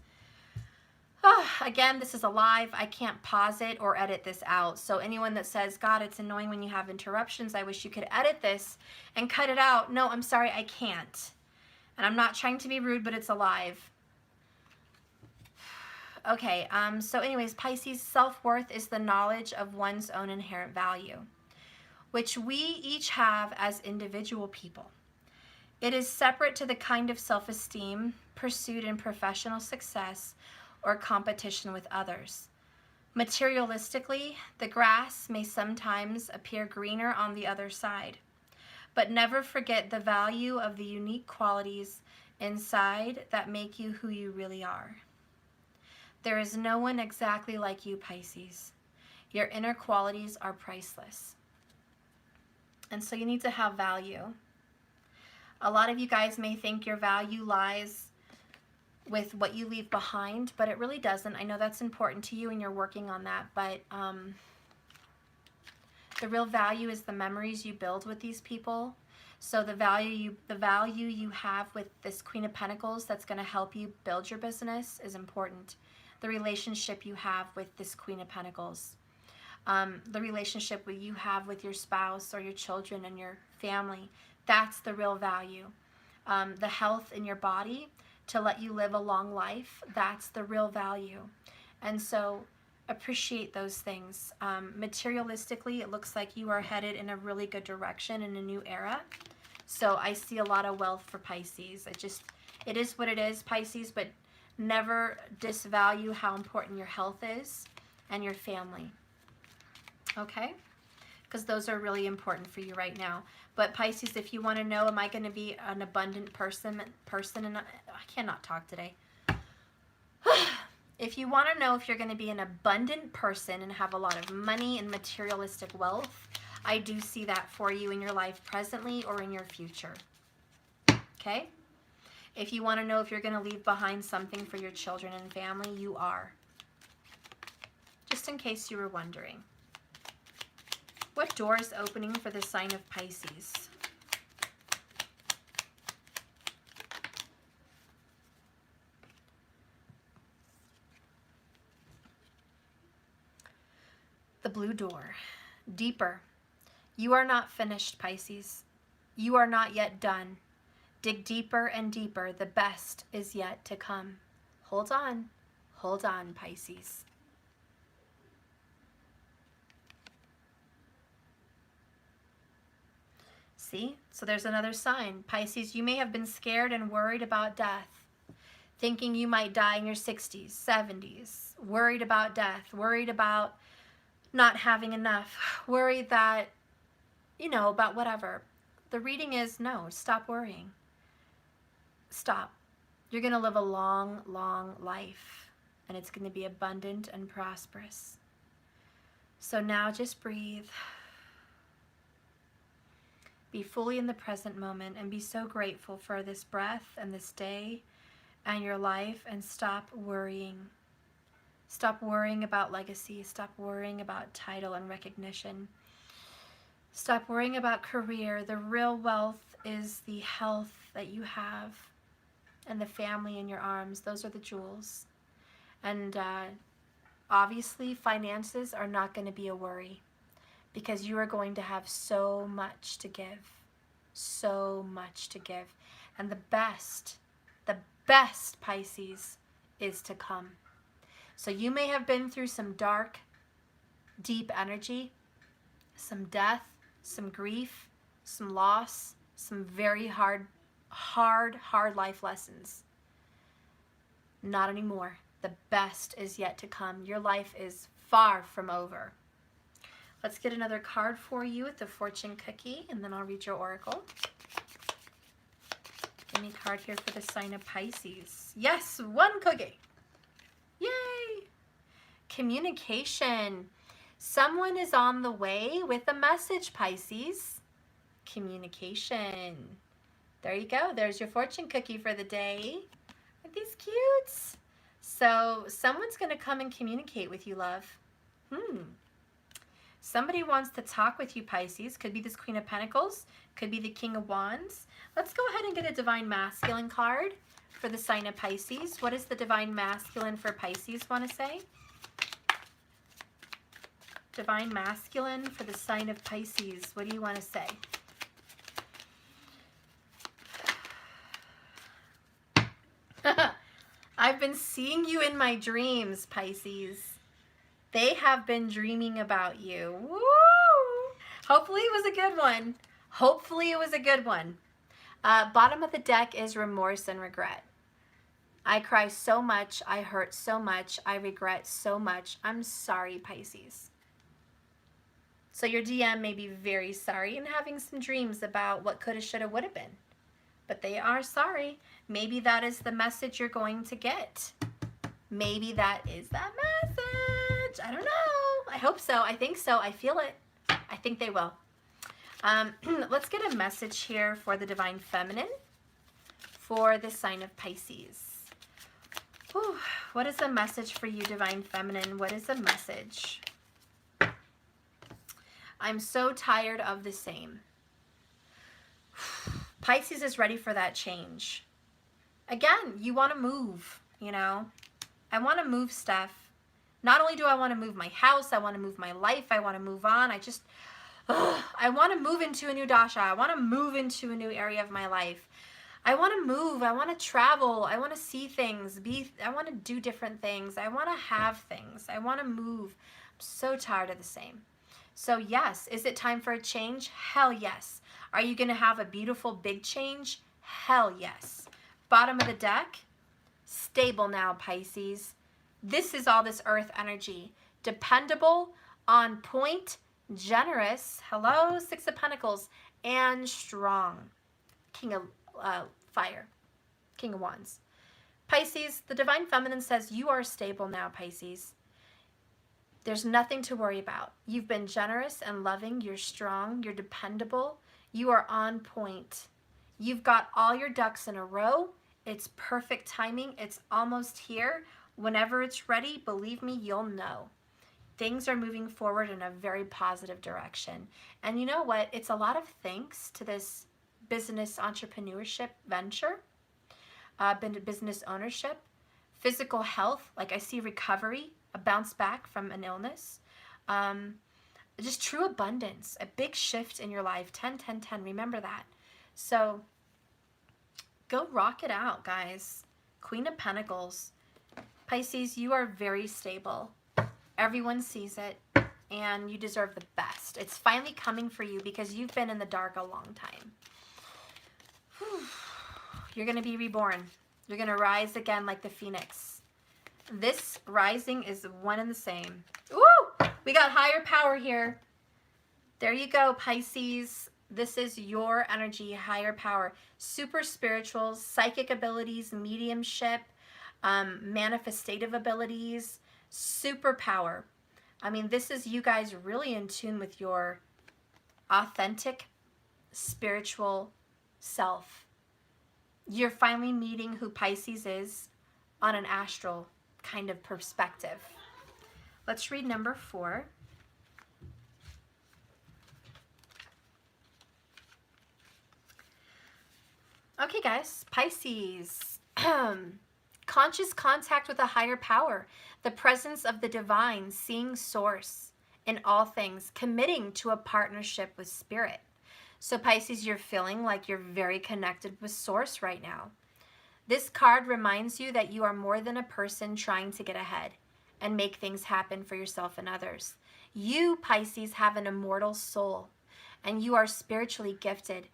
Again, this is a live. I can't pause it or edit this out. So anyone that says, God, it's annoying when you have interruptions. I wish you could edit this and cut it out. No, I'm sorry, I can't. And I'm not trying to be rude, but it's alive. Okay, so anyways, Pisces, self-worth is the knowledge of one's own inherent value, which we each have as individual people. It is separate to the kind of self-esteem pursued in professional success or competition with others. Materialistically, the grass may sometimes appear greener on the other side, but never forget the value of the unique qualities inside that make you who you really are. There is no one exactly like you, Pisces. Your inner qualities are priceless. And so you need to have value. A lot of you guys may think your value lies with what you leave behind, but it really doesn't. I know that's important to you and you're working on that, but the real value is the memories you build with these people. So the value you have with this Queen of Pentacles that's going to help you build your business is important. The relationship you have with this Queen of Pentacles. The relationship you have with your spouse or your children and your family. That's the real value. The health in your body to let you live a long life. That's the real value. And so appreciate those things. Materialistically, it looks like you are headed in a really good direction in a new era. So I see a lot of wealth for Pisces. It is what it is, Pisces, but never disvalue how important your health is and your family. Okay? Because those are really important for you right now. But Pisces, if you want to know, am I going to be an abundant person and I cannot talk today. If you want to know if you're going to be an abundant person and have a lot of money and materialistic wealth, I do see that for you in your life presently or in your future. Okay? If you want to know if you're going to leave behind something for your children and family, you are. Just in case you were wondering. What door is opening for the sign of Pisces? The blue door. Deeper. You are not finished, Pisces. You are not yet done. Dig deeper and deeper. The best is yet to come. Hold on. Hold on, Pisces. See? So there's another sign. Pisces, you may have been scared and worried about death, thinking you might die in your 60s, 70s, worried about death, worried about not having enough, worried that, you know, about whatever. The reading is no, stop worrying. Stop. You're going to live a long, long life, and it's going to be abundant and prosperous. So now just breathe. Be fully in the present moment and be so grateful for this breath and this day and your life, and stop worrying. Stop worrying about legacy. Stop worrying about title and recognition. Stop worrying about career. The real wealth is the health that you have and the family in your arms. Those are the jewels. And obviously finances are not going to be a worry, because you are going to have so much to give. So much to give. And the best, Pisces, is to come. So you may have been through some dark, deep energy, some death, some grief, some loss, some very hard life lessons. Not anymore. The best is yet to come. Your life is far from over. Let's get another card for you with the fortune cookie, and then I'll read your oracle. Give me a card here for the sign of Pisces. Yes, one cookie. Yay! Communication. Someone is on the way with a message, Pisces. Communication. There you go. There's your fortune cookie for the day. Aren't these cute? So someone's going to come and communicate with you, love. Somebody wants to talk with you, Pisces. Could be this Queen of Pentacles. Could be the King of Wands. Let's go ahead and get a Divine Masculine card for the sign of Pisces. What does the Divine Masculine for Pisces want to say? Divine Masculine for the sign of Pisces. What do you want to say? I've been seeing you in my dreams, Pisces. They have been dreaming about you. Woo! Hopefully it was a good one. Hopefully it was a good one. Bottom of the deck is remorse and regret. I cry so much. I hurt so much. I regret so much. I'm sorry, Pisces. So your DM may be very sorry and having some dreams about what coulda, shoulda, woulda been. But they are sorry. Maybe that is the message you're going to get. Maybe that is that message. I don't know. I hope so. I think so. I feel it. I think they will. Let's get a message here for the Divine Feminine for the sign of Pisces. Whew. What is the message for you, Divine Feminine? What is the message? I'm so tired of the same. Pisces is ready for that change. Again, you want to move, you know. I want to move stuff. Not only do I want to move my house, I want to move my life, I want to move on. I want to move into a new dasha. I want to move into a new area of my life. I want to move. I want to travel. I want to see things. I want to do different things. I want to have things. I want to move. I'm so tired of the same. So yes, is it time for a change? Hell yes. Are you going to have a beautiful big change? Hell yes. Bottom of the deck, stable now, Pisces. This is all this earth energy. Dependable, on point, generous, hello, Six of Pentacles, and strong. King of Fire, King of Wands. Pisces, the Divine Feminine says you are stable now, Pisces. There's nothing to worry about. You've been generous and loving. You're strong. You're dependable. You are on point. You've got all your ducks in a row. It's perfect timing. It's almost here. Whenever it's ready, believe me, you'll know. Things are moving forward in a very positive direction. And you know what? It's a lot of thanks to this business entrepreneurship venture, business ownership, physical health, like I see recovery, a bounce back from an illness, just true abundance, a big shift in your life. 10, 10, 10. Remember that. So go rock it out, guys. Queen of Pentacles. Pisces, you are very stable. Everyone sees it, and you deserve the best. It's finally coming for you because you've been in the dark a long time. Whew. You're going to be reborn. You're going to rise again like the phoenix. This rising is one and the same. Woo! We got higher power here. There you go, Pisces. This is your energy, higher power. Super spiritual, psychic abilities, mediumship, manifestative abilities, superpower. I mean, this is you guys really in tune with your authentic spiritual self. You're finally meeting who Pisces is on an astral kind of perspective. Let's read number 4. Okay, guys, Pisces. Conscious contact with a higher power, the presence of the divine, seeing source in all things, committing to a partnership with spirit. So Pisces, you're feeling like you're very connected with source right now. This card reminds you that you are more than a person trying to get ahead and make things happen for yourself and others. You, Pisces, have an immortal soul, and you are spiritually gifted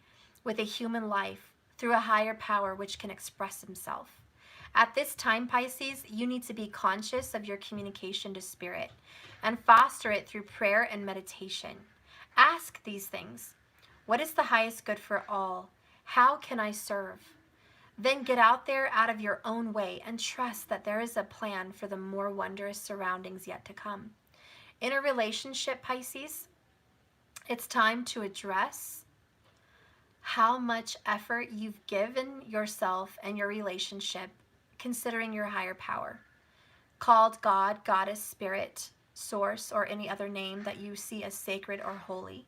with a human life through a higher power which can express himself. At this time, Pisces, you need to be conscious of your communication to spirit and foster it through prayer and meditation. Ask these things. What is the highest good for all? How can I serve? Then get out there out of your own way and trust that there is a plan for the more wondrous surroundings yet to come. In a relationship, Pisces, it's time to address how much effort you've given yourself and your relationship, considering your higher power, called God, Goddess, Spirit, Source, or any other name that you see as sacred or holy.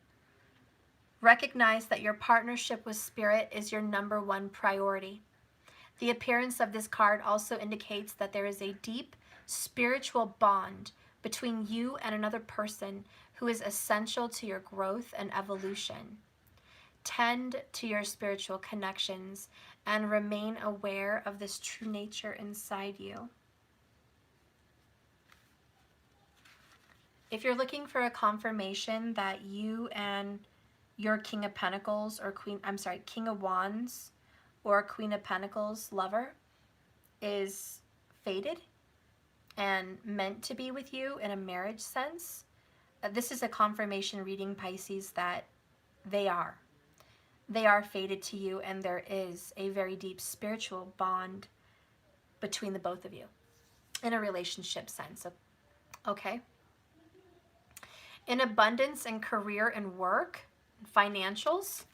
Recognize that your partnership with Spirit is your number one priority. The appearance of this card also indicates that there is a deep spiritual bond between you and another person who is essential to your growth and evolution. Tend to your spiritual connections and remain aware of this true nature inside you. If you're looking for a confirmation that you and your King of Pentacles or King of Wands or Queen of Pentacles lover is fated and meant to be with you in a marriage sense, this is a confirmation reading, Pisces, that they are. They are fated to you, and there is a very deep spiritual bond between the both of you in a relationship sense. Okay? In abundance and career and work, financials,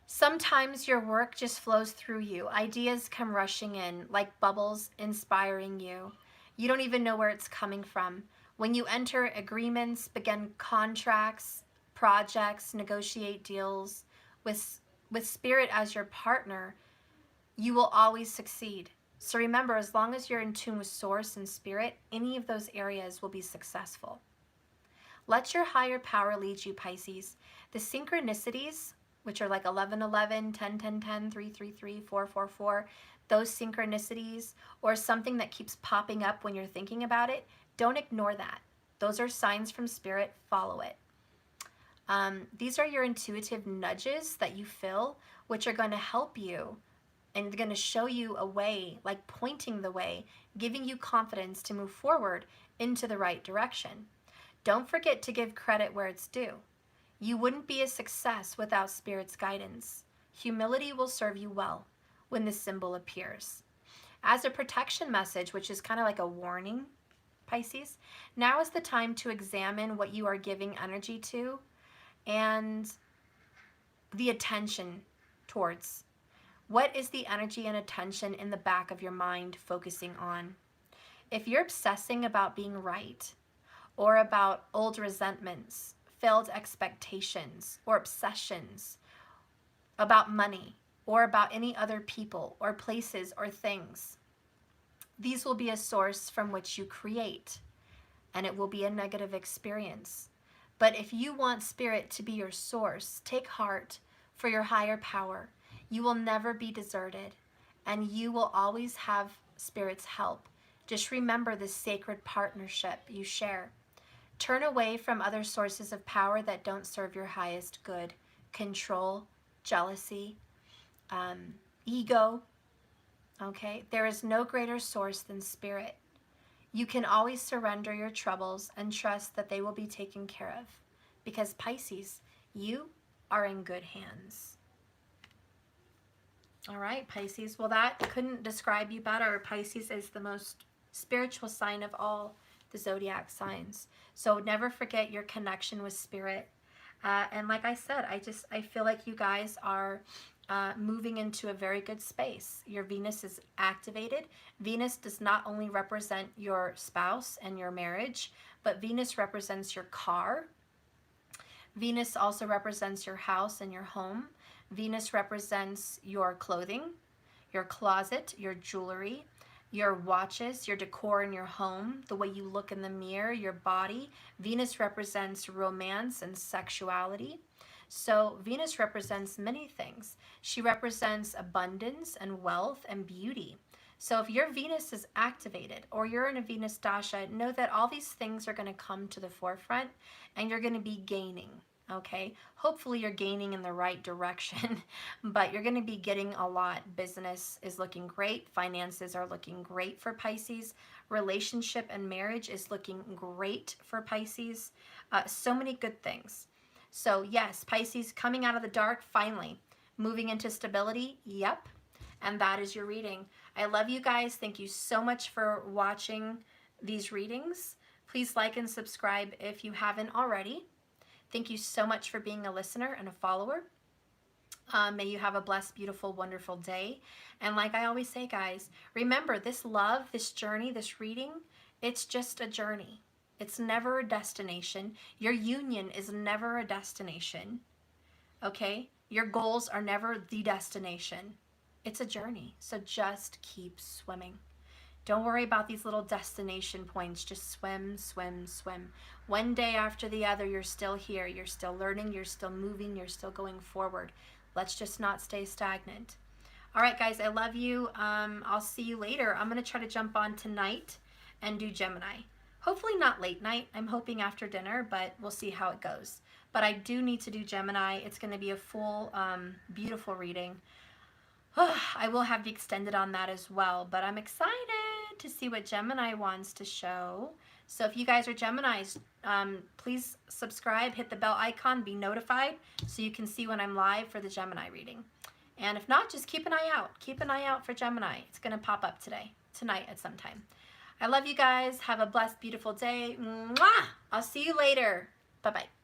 sometimes your work just flows through you. Ideas come rushing in like bubbles, inspiring you. You don't even know where it's coming from. When you enter agreements, begin contracts, projects, negotiate deals, with Spirit as your partner, you will always succeed. So remember, as long as you're in tune with Source and Spirit, any of those areas will be successful. Let your higher power lead you, Pisces. The synchronicities, which are like 11-11, 10-10-10, 3-3-3, 4-4-4, those synchronicities, or something that keeps popping up when you're thinking about it, don't ignore that. Those are signs from Spirit. Follow it. These are your intuitive nudges that you feel, which are going to help you and they're going to show you a way, like pointing the way, giving you confidence to move forward into the right direction. Don't forget to give credit where it's due. You wouldn't be a success without Spirit's guidance. Humility will serve you well when this symbol appears. As a protection message, which is kind of like a warning, Pisces, now is the time to examine what you are giving energy to and the attention towards. What is the energy and attention in the back of your mind focusing on? If you're obsessing about being right, or about old resentments, failed expectations, or obsessions about money, or about any other people, or places, or things, these will be a source from which you create, and it will be a negative experience. But if you want Spirit to be your source, take heart for your higher power. You will never be deserted, and you will always have Spirit's help. Just remember this sacred partnership you share. Turn away from other sources of power that don't serve your highest good. Control, jealousy, ego. Okay? There is no greater source than Spirit. You can always surrender your troubles and trust that they will be taken care of. Because Pisces, you are in good hands. All right, Pisces. Well, that couldn't describe you better. Pisces is the most spiritual sign of all the zodiac signs. So never forget your connection with spirit. And like I said, I feel like you guys are moving into a very good space. Your Venus is activated. Venus does not only represent your spouse and your marriage, but Venus represents your car. Venus also represents your house and your home. Venus represents your clothing, your closet, your jewelry, your watches, your decor in your home, the way you look in the mirror, your body. Venus represents romance and sexuality. So Venus represents many things. She represents abundance and wealth and beauty. So if your Venus is activated or you're in a Venus dasha, know that all these things are going to come to the forefront and you're going to be gaining. Okay, hopefully you're gaining in the right direction, but you're going to be getting a lot. Business is looking great. Finances are looking great for Pisces. Relationship and marriage is looking great for Pisces. So many good things. So yes, Pisces coming out of the dark, finally moving into stability. Yep. And that is your reading. I love you guys. Thank you so much for watching these readings. Please like and subscribe if you haven't already. Thank you so much for being a listener and a follower. May you have a blessed, beautiful, wonderful day. And like I always say, guys, remember this love, this journey, this reading, it's just a journey. It's never a destination. Your union is never a destination. Okay? Your goals are never the destination. It's a journey. So just keep swimming. Don't worry about these little destination points. Just swim, swim, swim. One day after the other, you're still here. You're still learning. You're still moving. You're still going forward. Let's just not stay stagnant. All right, guys, I love you. I'll see you later. I'm going to try to jump on tonight and do Gemini. Hopefully not late night. I'm hoping after dinner, but we'll see how it goes. But I do need to do Gemini. It's going to be a full, beautiful reading. I will have the extended on that as well, but I'm excited to see what Gemini wants to show. So if you guys are Geminis, please subscribe, hit the bell icon, be notified so you can see when I'm live for the Gemini reading. And if not, just keep an eye out. Keep an eye out for Gemini. It's going to pop up tonight at some time. I love you guys. Have a blessed, beautiful day. Mwah! I'll see you later. Bye-bye.